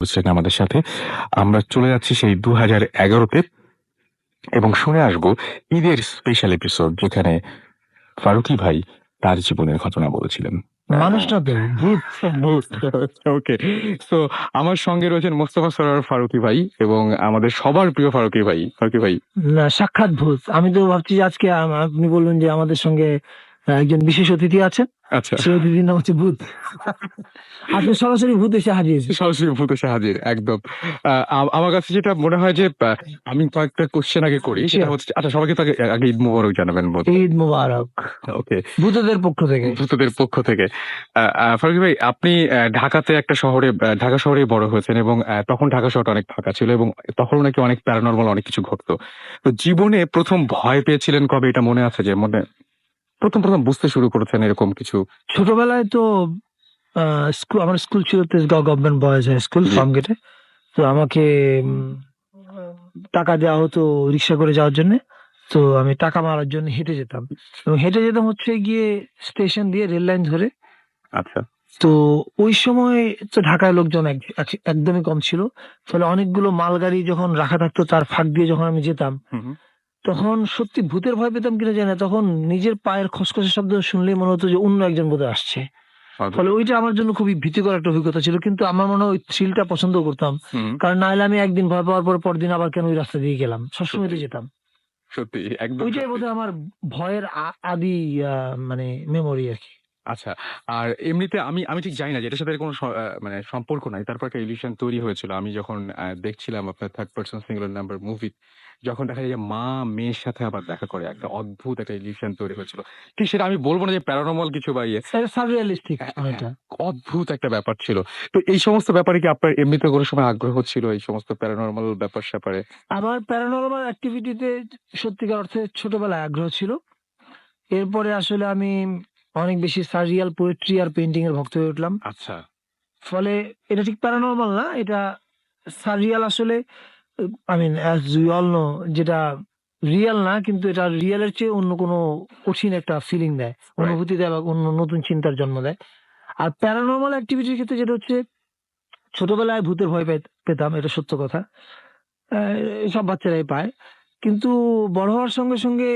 হচ্ছেন আমাদের সাথে। আমরা চলে যাচ্ছি সেই ২০১১ তে এবং শুনে আসবো ঈদের স্পেশাল এপিসোড যেখানে ফারুকী ভাই তার জীবনের ঘটনা বলেছিলেন। মানুষ না তো ভূত। ওকে। সো আমার সঙ্গে রয়েছেন মোস্তফা সরোয়ার ফারুকী ভাই এবং আমাদের সবার প্রিয় ফারুকী ভাই। ফারুকী ভাই না, সাক্ষাৎ ভূত। আমি তো ভাবছি যে আজকে আপনি বললেন যে আমাদের সঙ্গে একজন বিশেষ অতিথি আছেন, আচ্ছা সেই অতিথির নাম হচ্ছে ভূত। আজকে সরাসরি ভূত এসে হাজিয়েছে। সরাসরি ভূত এসে হাজির একদম। আমার কাছে যেটা মনে হয় যে আমি কয়েকটা কোশ্চেন আগে করি সেটা Sure. হচ্ছে আচ্ছা সবাইকে তো আগে ঈদ মোবারক জানাবেন বোধ। ঈদ মোবারক ওকে। ভূতদের পক্ষ থেকে। ভূতদের পক্ষ থেকে। ফারুকী ভাই আপনি ঢাকাতে একটা শহরে ঢাকা শহরেই বড় হয়েছেন এবং তখন ঢাকা শহরটা অনেক ফাঁকা ছিল এবং তখন নাকি অনেক প্যারানরমাল অনেক কিছু ঘটতো। তো জীবনে ১ম ভয় পেয়েছিলেন কবে এটা মনে আছে যে মনে ১ম বুঝতে শুরু করেছেন এরকম কিছু? ছোটবেলায় তো আমার স্কুল ছিল Tejgaon government boys high school জি। ফার্মগেটে। তো আমাকে টাকা দেওয়া হতো রিক্সা করে যাওয়ার জন্য। তো আমি টাকা মারার জন্য হেঁটে যেতাম এবং হেঁটে যেতাম হচ্ছে গিয়ে স্টেশন দিয়ে রেল লাইন ধরে। আচ্ছা। তো ওই সময় তো ঢাকায় লোকজন একদমই কম ছিল। ফলে অনেকগুলো মালগাড়ি যখন রাখা থাকতো তার ফাঁক দিয়ে যখন আমি যেতাম, হুম, হুম। তখন সত্যি ভূতের ভয় পেতাম কিনা জানি না। তখন নিজের পায়ের খসখসে শব্দ শুনলেই মনে হতো যে অন্য একজন বোধহয় আসছে। অদ্ভুত। ফলে ওইটা আমার জন্য খুবই ভীতিকর একটা অভিজ্ঞতা ছিল। কিন্তু আমার মনে হয় ওই থ্রিলটা পছন্দ করতাম। হুম। কারণ নাহলে আমি একদিন ভয় পাওয়ার পর পরদিন আবার কেন ওই রাস্তা দিয়ে গেলাম? সবসময় তো সত্যি, যেতাম। সত্যি একদম ওইটাই সত্যি। বোধহয় আমার ভয়ের আদি মানে মেমোরি আরকি। আচ্ছা। আর এমনিতে আমি আমি ঠিক জানি না যে এটার সাথে কোনো মানে সম্পর্ক নাই। তারপর একটা ইলিউশন তৈরি হয়েছিল। আমি যখন দেখছিলাম আপনার 'third person singular number' movie, যখন দেখা যায় যে মা মেয়ের সাথে আবার দেখা করে একটা অদ্ভুত একটা ইলিউশন তৈরি হয়েছিল। ঠিক সেটা আমি বলব না যে প্যারানরমাল কিছু বা ইয়ে। এটা সাররিয়ালিস্টিক হ্যাঁ, অনেকটা। অদ্ভুত একটা ব্যাপার ছিল। তো এই সমস্ত ব্যাপারে কি আপনার এমনিতে কোনো সময় আগ্রহ ছিল এই সমস্ত প্যারানরমাল ব্যাপার-স্যাপারে? আমার প্যারানরমাল অ্যাক্টিভিটি তে সত্যিকার অর্থে ছোটবেলায় আগ্রহ ছিল। এরপরে আসলে আমি অনেক বেশি সাররিয়াল পোয়েট্রি আর পেইন্টিং এর ভক্ত হয়ে উঠলাম। আচ্ছা। ফলে এটা ঠিক প্যারানরমাল না। এটা সাররিয়াল আসলে I mean as we all know যেটা রিয়াল না, কিন্তু এটা রিয়াল এর চেয়ে অন্য কোনো কঠিন একটা ফিলিং দেয়। রাইট। অনুভূতি দেয় বা অন্য নতুন চিন্তার জন্ম দেয়। আর প্যারানরমাল অ্যাক্টিভিটির ক্ষেত্রে যেটা হচ্ছে, ছোটবেলায় ভূতের ভয় পেতাম, এটা সত্য কথা। অ্যা সব বাচ্চারাই পায়। কিন্তু বড় হওয়ার সঙ্গে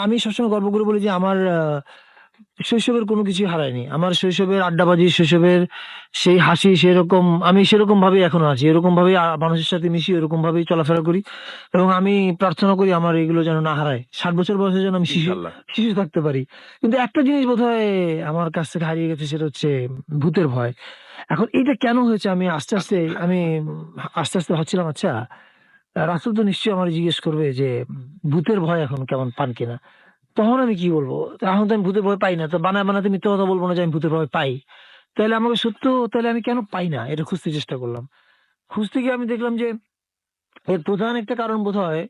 আমি সবসময় গর্ব করে বলি যে আমার শৈশবের কোনো কিছুই হারায়নি। আমার শৈশবের আড্ডাবাজি, শৈশবের সেই হাসি আমি সেরকম ভাবেই এখনো আছি। এরকম ভাবেই মানুষের সাথে মিশি, ওরকম ভাবেই চলাফেরা করি এবং আমি প্রার্থনা করি আমার এগুলো যেন না হারায়। ৬০ বছর বয়সে যেন আমি ইনশাআল্লাহ। শিশু থাকতে পারি। কিন্তু একটা জিনিস বোধহয় আমার কাছ থেকে হারিয়ে গেছে, সেটা হচ্ছে ভূতের ভয়। এখন এইটা কেন হয়েছে আমি আচ্ছা। আস্তে আস্তে ভাবছিলাম, আচ্ছা রাসূল তো নিশ্চয়ই আমারে জিজ্ঞেস করবে যে ভূতের ভয় এখন কেমন পান কিনা? তখন আমি কি বলব? এখন তো আমি ভূতের ভয় পাই না। তো বানাতে মিথ্যা কথা বলব না যে আমি ভূতের ভয় পাই। তাইলে আমি কেন পাই না? এটা খুঁজতে চেষ্টা করলাম। খুঁজতে গিয়ে আমি দেখলাম যে এর প্রধান একটা কারণ বোধহয়,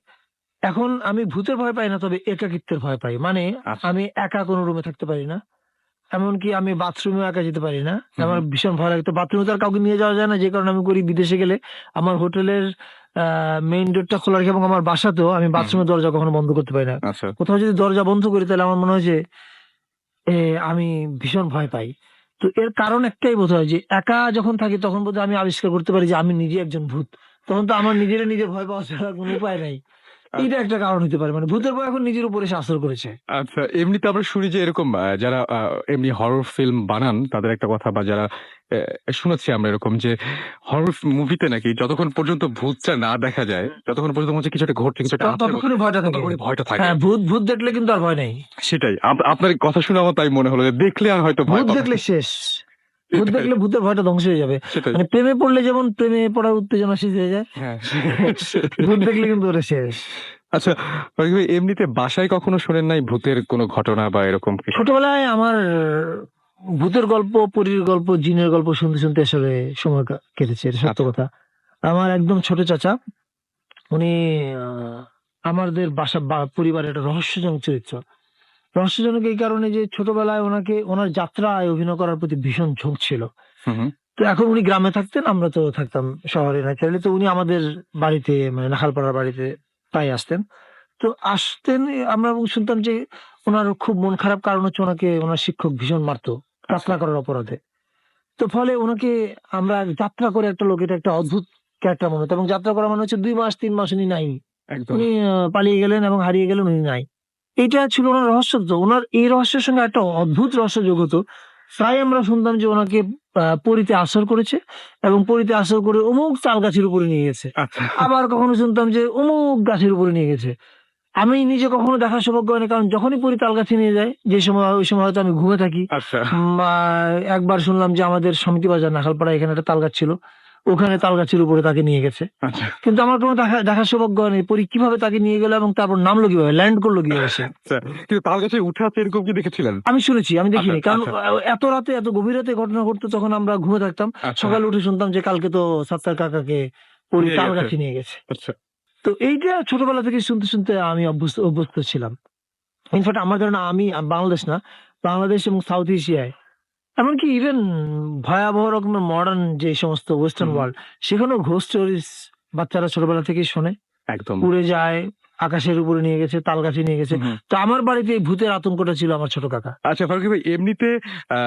এখন আমি ভূতের ভয় পাই না, তবে একাকিত্বের ভয় পাই। মানে আচ্ছা। আমি একা কোন রুমে থাকতে পারি না। এমনকি আমি বাথরুমেও একা যেতে পারি না। হুম, আমার হুম। ভীষণ ভয় লাগে। তো বাথরুমে তো আর কাউকে নিয়ে যাওয়া যায় না। যে কারণে আমি করি, বিদেশে গেলে আমার হোটেলের আ মেইন ডোরটা খোলা রাখি এবং আমার বাসাতেও আমি হুম, হুম। বাথরুমের দরজা কখনো বন্ধ করতে পারি না। আচ্ছা। কোথাও যদি দরজা বন্ধ করি তাহলে আমার মনে হয় যে আমি ভীষণ ভয় পাই। তো এর কারণ একটাই বোধহয় যে একা যখন থাকি তখন বোধহয় আমি আবিষ্কার করতে পারি যে আমি নিজে একজন ভূত। তখন তো আমার নিজের ভয় পাওয়া ছাড়া কোনো উপায় নাই। এইটা আচ্ছা। একটা কারণ হইতে পারে। মানে ভূতের ভয় এখন নিজের উপর এসে আসর করেছে। আচ্ছা, এমনিতে আমরা শুনি যে এরকম যারা এমনি হরর ফিল্ম বানান তাদের একটা কথা বা যারা শুনেছি আমরা এরকম যে হরর মুভিতে নাকি যতক্ষণ পর্যন্ত ভূতটা না দেখা যায়, ততক্ষণ পর্যন্ত মনে হচ্ছে কিছু একটা ঘটছে, কিছু একটা আছে এবং ততক্ষণই ভয়টা থাকে। ততক্ষণই ভয়টা থাকে। হ্যাঁ, ভূত দেখলে কিন্তু আর ভয় নাই। সেটাই। আপনার কথা শুনে আমার তাই মনে হলো যে দেখলে আর হয়তো ভয় ভূত পাবেন দেখলে না। শেষ। ভূত সেটাই, দেখলে ভূতের ভয়টা ধ্বংস হয়ে যাবে। সেটাই। মানে প্রেমে পড়লে যেমন প্রেমে পড়ার উত্তেজনা শেষ হয়ে যায়। হ্যাঁ, সেটাই। ভূত দেখলে কিন্তু ওটা শেষ। আচ্ছা, ফারুক ভাই এমনিতে বাসায় কখনো শোনেন নাই ভূতের কোনো ঘটনা বা এরকম কিছু? ছোটবেলায় আমার ভূতের গল্প, পরীর গল্প, জিনের গল্প শুনতে আসলে সময় কেটেছে। এটা সত্য আচ্ছা। কথা। আমার একদম ছোট চাচা, উনি আ আমাদের পরিবারের একটা রহস্যজনক চরিত্র। রহস্যজনক এই কারণে যে ছোটবেলায় উনার যাত্রায় অভিনয় করার প্রতি ভীষণ ঝোঁক ছিল। হুম, হুম। তো এখন উনি গ্রামে থাকতেন, আমরা তো থাকতাম শহরে ন্যাচারালি। তো উনি আমাদের বাড়িতে, মানে নাখালপাড়ার বাড়িতে প্রায় আসতেন। তো আসতেন, আমরা এবং শুনতাম যে উনার খুব মন খারাপ, কারণ হচ্ছে উনাকে উনার শিক্ষক ভীষণ মারতো আচ্ছা। প্রার্থনা করার অপরাধে। তো ফলে ওনাকে আমরা যাত্রা করে একটা লোক, এটা একটা অদ্ভুত ক্যারেক্টার মনে হতো, এবং যাত্রা করা মানে হচ্ছে ২ মাস ৩ মাস উনি নাই। একদম। উনি পালিয়ে গেলেন এবং হারিয়ে গেলেন, উনি নাই। এইটা ছিল ওনার রহস্য। তো উনার এই রহস্যের সঙ্গে একটা অদ্ভুত রহস্য যোগ হতো। প্রায় আমরা শুনতাম যে ওনাকে পরীতে আসর করেছে এবং পরীতে আসর করে অমুক তাল গাছের উপরে নিয়ে গেছে। আচ্ছা, আবার কখনো শুনতাম যে অমুক গাছের উপরে নিয়ে গেছে। আমি নিজে কখনো দেখার সৌভাগ্য হয়নি, কারণ যখনই পরী তালগাছে নিয়ে যায়, যে সময় ওই সময় হয়তো আমি ঘুমিয়ে থাকি। আচ্ছা, একবার শুনলাম যে আমাদের সমিতি বাজার নাখালপাড়ায় এখানে একটা তালগাছ ছিল। ওখানে তালগাছের উপরে তাকে নিয়ে গেছে। আচ্ছা, কিন্তু আমার কোনো দেখার সৌভাগ্য হয়নি। পরী কিভাবে তাকে নিয়ে গেল এবং তারপর নামলো কিভাবে? ল্যান্ড করলো কিভাবে সে? আচ্ছা। কিন্তু তাল গাছে উঠে আছে এরকম কি দেখেছিলেন? আমি শুনেছি, আমি আচ্ছা, দেখিনি। কারণ আচ্ছা, এত রাতে, এত গভীর রাতে ঘটনা ঘটতো, তখন আমরা ঘুমিয়ে থাকতাম। আচ্ছা। সকালে উঠে শুনতাম যে কালকে তো সাত্তার কাকাকে পরী নিয়ে গেছে। তালগাছে নিয়ে গেছে। আচ্ছা, তো এইটা ছোটবেলা থেকে শুনতে, শুনতে আমি অভ্যস্ত ছিলাম। ইনফ্যাক্ট আমার ধারণা আমি বাংলাদেশ না, বাংলাদেশ এবং সাউথ এশিয়ায়, এমনকি ইভেন ভয়াবহ রকমের মডার্ন যে সমস্ত ওয়েস্টার্ন হুম, ওয়ার্ল্ড, সেখানেও ঘোস্ট স্টোরিজ বাচ্চারা ছোটবেলা থেকেই শোনে। একদম। উড়ে যায়, আকাশের উপরে নিয়ে গেছে, তালগাছে নিয়ে গেছে। হুম, হুম। তো আমার বাড়িতে এই ভূতের আতঙ্কটা ছিল আমার ছোট কাকা। আচ্ছা ফারুকী ভাই এমনিতে আ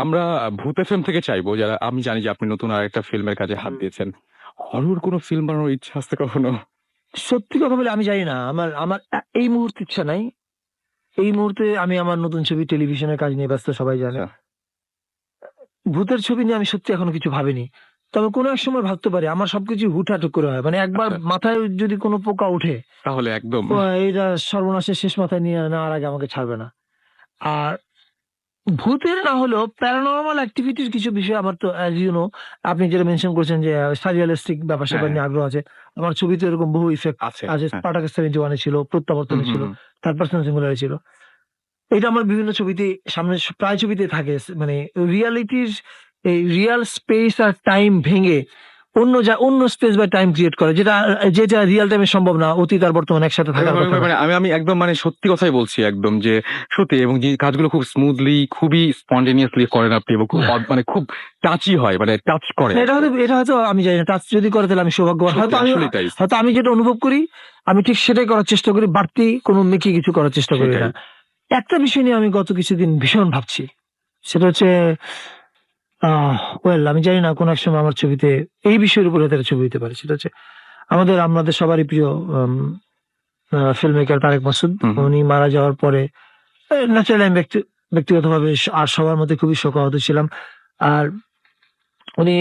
আমরা ভূত এফএম থেকে চাইবো যারা আমি জানি যে আপনি নতুন আরেকটা ফিল্মের কাজে হাত দিয়েছেন। হরর কোন ফিল্ম বানানোর ইচ্ছা আছে কখনো? সত্যি কথা বলে আমি জানি না। আমার আমার এই মুহূর্তে ইচ্ছা নাই। এই মুহূর্তে আমি আমার নতুন ছবি, টেলিভিশনের কাজ নিয়ে ব্যস্ত, সবাই জানে। আচ্ছা, ভূতের ছবি নিয়ে আমি সত্যি এখনো কিছু ভাবিনি। তবে কোনো এক সময় ভাবতে পারি। আমার সবকিছু হুটহাট করে হয়। মানে একবার আচ্ছা। মাথায় যদি কোনো পোকা ওঠে, তাহলে একদম এটা সর্বনাশের শেষ মাথায় নিয়ে নেওয়ার আগে আমাকে ছাড়বে না। আর ভূতের না হলেও প্যারানরমাল এক্টিভিটির কিছু বিষয় আমার তো অ্যাজ ইউ নো, আপনি যেটা মেনশন করেছেন যে সাররিয়ালিস্টিক ব্যাপার-স্যাপার হ্যাঁ, নিয়ে আগ্রহ আছে। আমার ছবিতে এরকম বহু ইফেক্ট আছে। আছে। হ্যাঁ। স্পার্টাকাস 71 এ ছিল, হুম, প্রত্যাবর্তনে হুম, ছিল, হুম। থার্ড পারসন সিঙ্গুলার এ ছিল। এটা আমার বিভিন্ন ছবিতেই সামনে প্রায় ছবিতেই থাকে। মানে রিয়ালিটির এই রিয়াল স্পেস আর টাইম ভেঙে অন্য স্পেস বা টাইম ক্রিয়েট করে, যেটা রিয়াল টাইমে সম্ভব না। অতীত আর বর্তমান একসাথে থাকার কথা না। মানে আমি একদম মানে সত্যি কথাই বলছি একদম যে সত্যি এবং যে কাজগুলো খুব স্মুথলি খুবই স্পন্টেনিয়াসলি করেন আপনি এবং খুব মানে খুব টাচি হয় মানে টাচ করে একদম। এটা হয়তো আমি জানি না। টাচ যদি করে তাহলে আমি সৌভাগ্যবান। সত্যি আসলেই তাই। হয়তো আমি যেটা অনুভব করি, আমি ঠিক সেটাই করার চেষ্টা করি। বাড়তি কোনো মেকি কিছু করার চেষ্টা করি সেটাই। না। একটা বিষয় নিয়ে আমি গত কিছুদিন ভীষণ ভাবছি। সেটা হচ্ছে ওয়েল আমি জানি না কোন এক সময় আমার ছবিতে এই বিষয়ের উপরে হয়তো একটা ছবি হতে পারে। সেটা হচ্ছে আমাদের সবারই প্রিয় um uh film maker Tareque Masud. হুম, হুম। উনি মারা যাওয়ার পরে ন্যাচারালি আমি ব্যক্তিগতভাবে আর সবার মধ্যে খুবই শোকাহত ছিলাম। আর উনি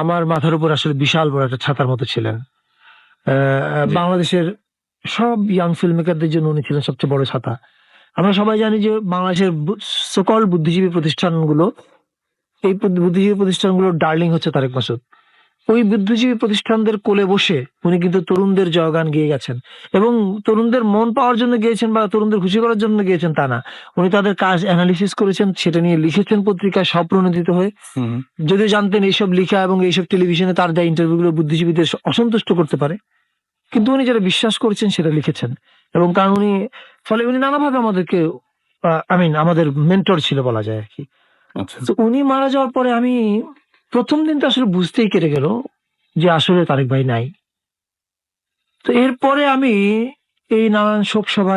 আমার মাথার উপর আসলে বিশাল বড় একটা ছাতার মতো ছিলেন। জি। বাংলাদেশের সব ইয়াং ফিল্ম মেকারদের জন্য উনি ছিলেন সবচেয়ে বড় ছাতা। আমরা সবাই জানি যে বাংলাদেশের সো কল্ড বুদ্ধিজীবী প্রতিষ্ঠানগুলো, এই বুদ্ধিজীবী প্রতিষ্ঠানগুলোর ডার্লিং হচ্ছে তারেক মাসুদ। ওই বুদ্ধিজীবী প্রতিষ্ঠানদের কোলে বসে উনি কিন্তু তরুণদের জয়গান গেয়ে গেছেন, এবং তরুণদের মন পাওয়ার জন্য গেয়েছেন বা তরুণদের খুশি করার জন্য গেয়েছেন তা না। উনি তাদের কাজ এনালিসিস করেছেন, সেটা নিয়ে লিখেছেন পত্রিকায় স্বপ্রণোদিত হয়ে। হুম, হুম। যদিও জানতেন এইসব লিখা এবং এইসব টেলিভিশনে তার দেয়া ইন্টারভিউ গুলো বুদ্ধিজীবীদের অসন্তুষ্ট করতে পারে। কিন্তু উনি যেটা বিশ্বাস করেছেন সেটা লিখেছেন। এবং কারণ উনি নানাভাবে আমাদেরকে আমাদের মেন্টর ছিল বলা যায় আরকি। আচ্ছা। তো উনি মারা যাওয়ার পরে আমি ১ম দিন তো আসলে বুঝতেই কেটে গেল যে আসলে তারেক ভাই নাই। তো এরপরে আমি এই নানান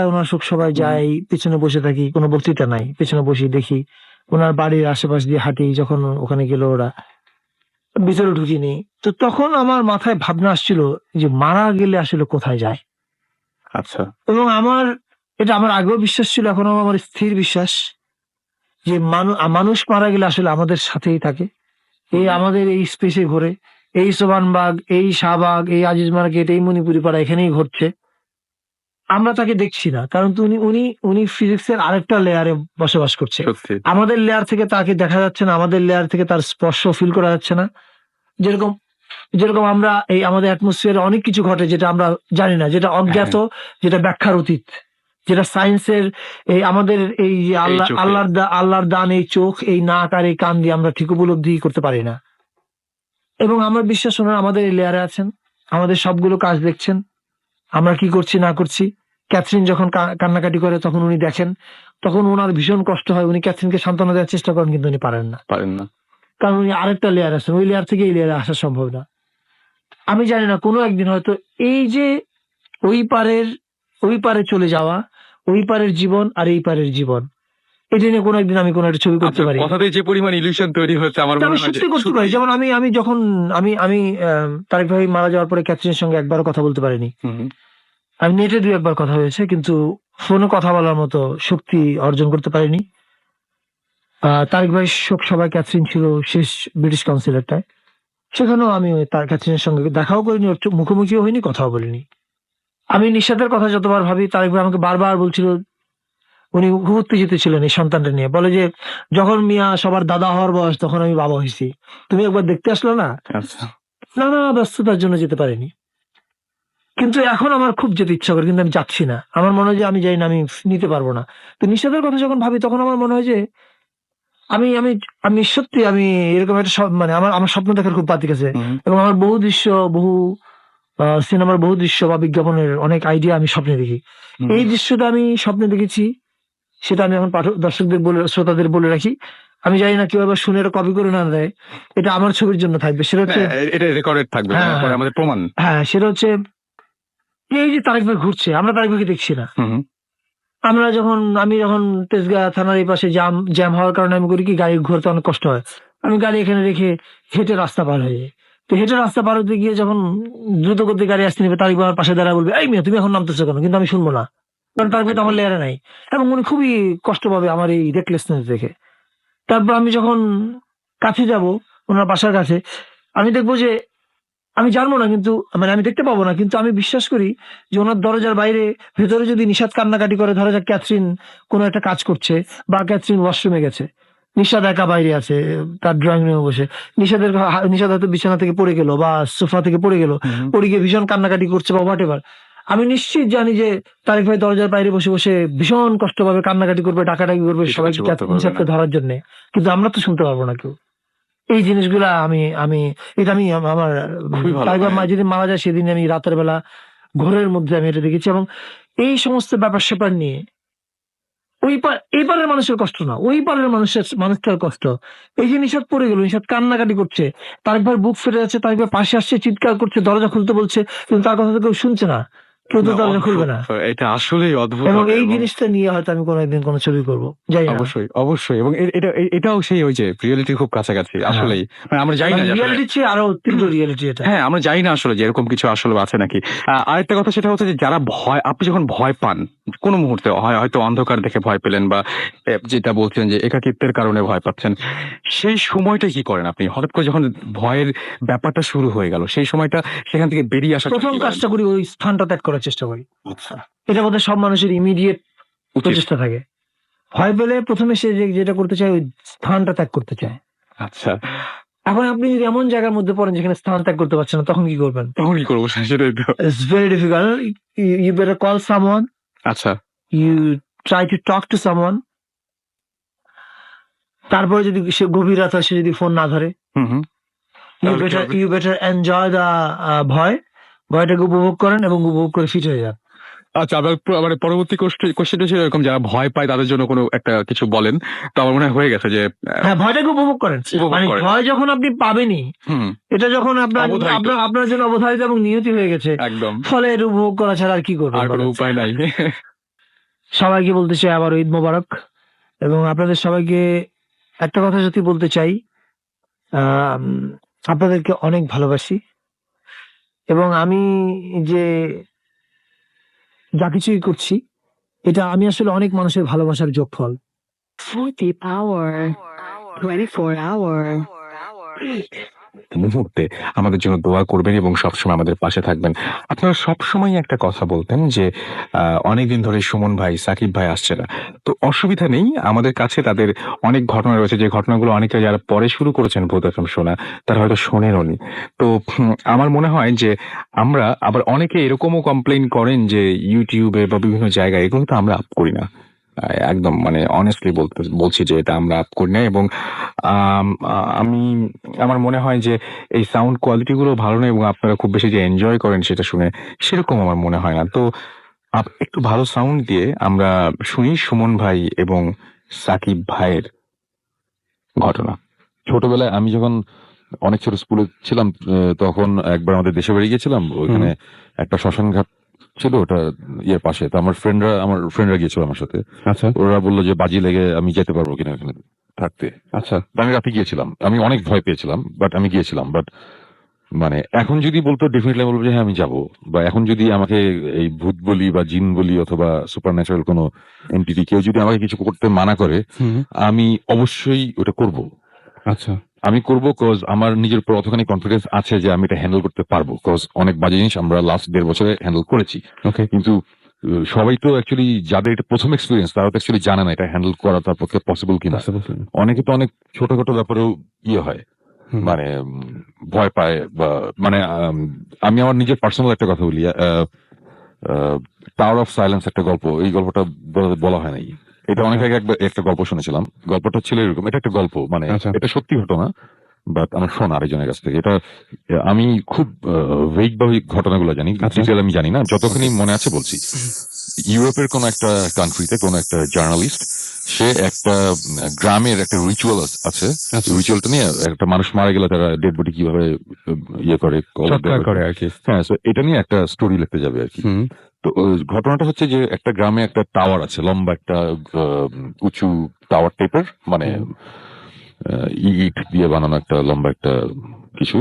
উনার শোক সভায় হুম, হুম। যাই, পেছনে বসে থাকি। কোন বক্তৃতা নাই। পেছনে বসি দেখি। উনার বাড়ির আশেপাশ দিয়ে হাঁটি, যখন ওখানে গেল ওরা। ভিতরে ঢুকিনি। তো তখন আমার মাথায় ভাবনা আসছিল যে মারা গেলে আসলে কোথায় যায়? আচ্ছা। এবং এটা আমার আগেও বিশ্বাস ছিল, এখনো আমার স্থির বিশ্বাস যে মানুষ মারা গেলে আসলে আমাদের সাথেই থাকে। হুম। আমাদের এই স্পেসে ঘোরে। এই সোবানবাগ, এই শাহবাগ, এই আজিজ মার্কেট, এই মণিপুরি পাড়া এখানেই ঘটছে। আমরা তাকে দেখছি না। কারণ তো উনি ফিজিক্স এর আরেকটা লেয়ারে বসবাস করছে। সত্যি। আমাদের লেয়ার থেকে তাকে দেখা যাচ্ছে না। আমাদের লেয়ার থেকে তার স্পর্শ ফিল করা যাচ্ছে না। যেরকম যেরকম আমরা আমাদের অ্যাটমসফিয়ারে অনেক কিছু ঘটে যেটা আমরা জানি না, যেটা অজ্ঞাত, হ্যাঁ, যেটা ব্যাখ্যার অতীত। যেটা সায়েন্সের আমাদের এই যে এই চোখে। আল্লাহর দান এই চোখ, এই নাক আর এই কান দিয়ে আমরা ঠিক উপলব্ধি করতে পারি না। এবং আমার বিশ্বাস উনারা আমাদের এই লেয়ারে আছেন। আমাদের সবগুলো কাজ দেখছেন। আমরা কি করছি না করছি। ক্যাথরিন যখন কান্নাকাটি করে তখন উনি দেখেন। তখন উনার ভীষণ কষ্ট হয়। উনি ক্যাথরিনকে সান্ত্বনা দেওয়ার চেষ্টা করেন, কিন্তু উনি পারেন না। পারেন না। কারণ উনি আরেকটা লেয়ার আছেন। ওই লেয়ার থেকে এই লেয়ারে আসা সম্ভব না। আমি জানি না কোনো একদিন হয়তো এই যে ওই পারের ওই পারে চলে যাওয়া, ওই পারের জীবন আর এই পারের জীবন, এটা নিয়ে কোনো একদিন আমি কোনো একটা ছবি করতে আপনার পারি। কথাতেই যে পরিমাণ ইলিউশন তৈরি হচ্ছে আমার এটা আমি মনে হয় যে সত্যি করতে পারি। সত্যি। যেমন আমি যখন আমি তারেক ভাই মারা যাওয়ার পরে ক্যাথরিনের সঙ্গে একবারও কথা বলতে পারিনি। হুম, আমি নেটে ২-১ বার কথা হয়েছে, কিন্তু ফোনে কথা বলার মতো শক্তি অর্জন করতে পারিনি। তারেক ভাইয়ের শোক সভায় ক্যাথরিন ছিল শেষ ব্রিটিশ কাউন্সিলরটায়। সেখানেও আমি ওই ক্যাথরিনের সঙ্গে দেখাও করিনি, ওর মুখোমুখিও হইনি, কথাও বলিনি। আমি নিশাতের কথা যতবার ভাবি, তারেক ভাই আমাকে বারবার বলছিল, উনি খুব উত্তেজিত ছিলেন এই সন্তানটা নিয়ে। বলে যে, "যখন মিয়া সবার দাদা হওয়ার বয়স তখন আমি বাবা হইছি। তুমি একবার দেখতে আসলে না?" আচ্ছা। নানা ব্যস্ততার জন্য যেতে পারিনি। কিন্তু এখন আমার খুব যেতে ইচ্ছা করে, কিন্তু আমি যাচ্ছি না। আমার মনে হয় যে আমি জানি না, আমি নিতে পারব না। তো নিশাতের কথা যখন ভাবি তখন আমার মনে হয় যে আমি আমি আমি সত্যি আমি এরকম একটা মানে আমার স্বপ্ন দেখার খুব বাতিক আছে। হুম, এবং আমার বহু দৃশ্য, বহু সিনেমার বহু দৃশ্য বা বিজ্ঞাপনের অনেক আইডিয়া আমি স্বপ্নে দেখি। হুম। এই দৃশ্যটা আমি স্বপ্নে দেখেছি, সেটা আমি এখন দর্শকদের শ্রোতাদের বলে রাখি। আমি জানি না কেউ আবার শুনে এটা কপি করে না দেয়। এটা আমার ছবির জন্য থাকবে। সেটা না, হচ্ছে এটা রেকর্ডেড থাকবে। হ্যাঁ, পরে হ্যাঁ, আমাদের প্রমাণ। হ্যাঁ, সেটা হচ্ছে এই যে তারেক ভাই ঘুরছে, আমরা তারেক ভাইকে দেখছি না। হুম, হুম। আমি যখন তেজগাঁ থানার এই পাশে জ্যাম হওয়ার কারণে আমি করি কি, গাড়ি ঘুরতে অনেক কষ্ট হয়। আমি গাড়ি এখানে রেখে হেঁটে রাস্তা পার হয়ে যাই। তো হেঁটে রাস্তা পার হতে গিয়ে যখন দ্রুত গতিতে গাড়ি আসতে নিবে, তারেক ভাই আমার পাশে দাঁড়ায় বলবে, "এই মিয়া তুমি এখন নামতেছো কেন?" কিন্তু আমি শুনবো না। কারণ তারেক ভাই তো আমার একদম। লেয়ারে নাই। এবং উনি খুবই কষ্ট পাবে আমার এই রেকলেসনেস দেখে। তারপর আমি যখন কাছে যাবো, উনার বাসার কাছে, আমি দেখবো যে আমি জানবো না, কিন্তু মানে আমি দেখতে পাবো না। কিন্তু আমি বিশ্বাস করি যে উনার দরজার বাইরে, ভেতরে যদি নিশাত কান্নাকাটি করে, ধরা যাক ক্যাথরিন কোন একটা কাজ করছে বা ক্যাথরিন ওয়াশরুমে গেছে। নিশাত একা বাইরে আছে তার ড্রয়িং রুমে বসে। নিশাত হয়তো বিছানা থেকে পড়ে গেল বা সোফা থেকে পড়ে গেল। হুম, হুম। পড়ে গিয়ে ভীষণ কান্নাকাটি করছে বা হোয়াটএভার। আমি নিশ্চিত জানি যে তারেক ভাই দরজার বাইরে বসে ভীষণ কষ্ট পাবে, কান্নাকাটি করবে, ডাকাডাকি করবে কিছু সবাইকে করতে পারবে না। নিশাতকে ধরার জন্যে। কিন্তু আমরা তো শুনতে পারবো না কেউ। এই জিনিসগুলা আমি আমি এটা আমি আমার খুবই ভালো। তারেক মা যেদিন মারা যায় সেদিন আমি রাতের বেলা ঘোরের মধ্যে আমি এটা দেখেছি। এবং এই সমস্ত ব্যাপার-স্যাপার নিয়ে এই পারের মানুষের কষ্ট না, ওই পারের মানুষটার কষ্ট। এই যে নিশাত পড়ে গেল, নিশাত কান্নাকাটি করছে। তারেক ভাইয়ের বুক ফেটে যাচ্ছে, তারেক ভাই পাশে আসছে, চিৎকার করছে, দরজা খুলতে বলছে। কিন্তু তার কথা তো কেউ শুনছে না। কেউ তো না, দরজা খুলবে অদ্ভুত। না। এটা আসলেই অদ্ভুত এবং হবে এই এবং জিনিসটা নিয়ে হয়তো আমি কোনো একদিন কোনো ছবি করব। জানি না। অবশ্যই, অবশ্যই এবং এটাও সেই ওই যে রিয়েলিটির খুব কাছাকাছি। হ্যাঁ। আসলেই। মানে আমরা জানি না মানে যে আসলে রিয়ালিটির চেয়ে আরো তীব্র রিয়ালিটি এটা। হ্যাঁ, আমরা জানি না আসলে যে এরকম কিছু আসলে আছে নাকি। আরেকটা কথা সেটা হচ্ছে যে যারা আপনি যখন ভয় পান, কোন মুহূর্তে হয়তো অন্ধকার দেখে ভয় পেলেন বা যেটা বলছিলেন যে একাকিত্বের কারণে ভয় পাচ্ছেন। সেই সময়টা কি করেন আপনি? হঠাৎ করে যখন ভয়ের ব্যাপারটা শুরু হয়ে গেল, সেই সময়টা সেখান থেকে বেরিয়ে আসার জন্য প্রথম কি করেন? কাজটা করি ওই স্থানটা ত্যাগ করার চেষ্টা করি। আচ্ছা। এটা বোধহয় সব মানুষের ইমিডিয়েট উচিত। প্রচেষ্টা থাকে। ভয় পেলে ১ম এ সে যেটা করতে চায় ওই স্থানটা ত্যাগ করতে চায়। আচ্ছা। এখন আপনি যদি এমন জায়গার মধ্যে পড়েন যেখানে স্থান ত্যাগ করতে পারছেন না, তখন কি করবেন? তখন কি করব? সেটাই তো। It's very difficult. You better call someone. আচ্ছা। You try to talk to someone. তারপরে যদি সে গভীর রাত হয়, সে যদি ফোন না ধরে, হুম, হুম। তাহলে কি হবে? you better enjoy the ভয়। ভয়টাকে উপভোগ করেন এবং উপভোগ করে ফিট হয়ে যান। আচ্ছা, আবার মানে পরবর্তী কোয়েশ্চেনটা ছিল এরকম যারা ভয় পায় তাদের জন্য কোনো একটা কিছু বলেন। তো আমার মনে হয় হয়ে গেছে যে হ্যাঁ, ভয়টাকে উপভোগ করেন। উপভোগ মানে করেন। ভয় যখন আপনি পাবেনই, হুম, এটা যখন অবধারিত। আপনার জন্য অবধারিত এবং নিয়তি হয়ে গেছে, একদম। ফলে এর উপভোগ করা ছাড়া আর কি করবেন আর কোনো বলেন? উপায় নাই। সবাইকে বলতে চাই আবারও ঈদ মোবারক। এবং আপনাদের সবাইকে একটা কথা সত্যি বলতে চাই, আম আপনাদেরকে অনেক ভালোবাসি। এবং আমি যে যা কিছুই করছি, এটা আমি আসলে অনেক মানুষের ভালোবাসার যোগফল। 40 power, 24 hour. মুহূর্তে আমাদের জন্য দোয়া করবেন এবং সবসময় আমাদের পাশে থাকবেন। আপনারা সবসময় একটা কথা বলতেন যে অনেকদিন ধরে সুমন ভাই, সাকিব ভাই আসছে না। তো অসুবিধা নেই। আমাদের কাছে তাদের অনেক ঘটনা রয়েছে যে ঘটনাগুলো অনেকে যারা পরে শুরু করেছেন ভূত FM শোনা, তারা হয়তো শোনেনওনি। তো আমার মনে হয় যে আমরা আবার অনেকে এরকমও কমপ্লেইন করেন যে YouTube এ বা বিভিন্ন জায়গায় এগুলো তো আমরা আপ করি না। একদম মানে অনেস্টলি বলছি যে এটা আমরা আপ করি না এবং আমি আমার মনে হয় যে এই সাউন্ড কোয়ালিটি গুলো ভালো না এবং আপনারা খুব বেশি যে এনজয় করেন সেটা শুনে সেরকম আমার মনে হয় না। তো একটু ভালো সাউন্ড দিয়ে আমরা শুনি সুমন ভাই এবং সাকিব ভাইয়ের ঘটনা। ছোটবেলায় আমি যখন অনেক ছোট স্কুলে ছিলাম তখন একবার আমাদের দেশে বাড়ি গেছিলাম। ওইখানে একটা শ্মশান ঘাট ছিল ওটা ইয়ের পাশে, তো আমার ফ্রেন্ডরা গিয়েছিল আমার সাথে। আচ্ছা ওরা বললো যে বাজি লেগে আমি যেতে পারবো কিনা এখানে থাকতে। আচ্ছা তো আমি রাতে গিয়েছিলাম, আমি অনেক ভয় পেয়েছিলাম, বাট আমি গিয়েছিলাম। বাট মানে এখন যদি বলতো ডেফিনেটলি আমি বলবো যে হ্যাঁ আমি যাবো। বা এখন যদি আমাকে এই ভূত বলি বা জিন বলি অথবা সুপার ন্যাচারাল কোনো এন্টিটি কেউ যদি আমাকে কিছু করতে মানা করে, হুম আমি অবশ্যই ওটা করব। আচ্ছা আমি করবো কজ আমার নিজের উপর অতখানি কনফিডেন্স আছে যে আমি এটা হ্যান্ডেল করতে পারবো, কজ অনেক বাজে জিনিস আমরা লাস্ট 1.5 বছরে হ্যান্ডেল করেছি। ওকে কিন্তু সবাই তো অ্যাকচুয়ালি যাদের এটা প্রথম এক্সপিরিয়েন্স তারা তো অ্যাকচুয়ালি জানে না এটা হ্যান্ডেল করা তার পক্ষে পসিবল কিনা। অনেকে তো অনেক ছোটখাটো ব্যাপারেও ইয়ে হয়, মানে ভয় পায় বা মানে আমি আমার নিজের পার্সোনাল একটা কথা বলি। টাওয়ার অফ সাইলেন্স একটা গল্প, এই গল্পটা বলা হয় নাই। এটা অনেক আগে একটা গল্প শুনেছিলাম। গল্পটা ছিল এরকম, এটা একটা গল্প, মানে আচ্ছা এটা সত্যি ঘটনা, বাট আমার শোনা আরেকজনের কাছ থেকে। এটা আমি খুব ভেগ বা ঘটনাগুলো জানি, আচ্ছা। ডিটেল আমি জানি না, যতখানি মনে আছে বলছি। ইউরোপের কোন একটা কান্ট্রিতে কোন একটা জার্নালিস্ট, সে একটা গ্রামের একটা রিচুয়াল আছে, আচ্ছা। রিচুয়ালটা নিয়ে একটা মানুষ মারা গেলে তারা ডেড বডি কিভাবে ইয়ে করে সৎকার করে আর কি। হ্যাঁ, so এটা নিয়ে একটা স্টোরি লিখতে যাবে আর কি। হুম তো ঘটনাটা হচ্ছে যে একটা গ্রামে একটা টাওয়ার আছে, লম্বা একটা উঁচু টাওয়ার টাইপের, মানে ইট দিয়ে বানানো একটা লম্বা একটা কিছু।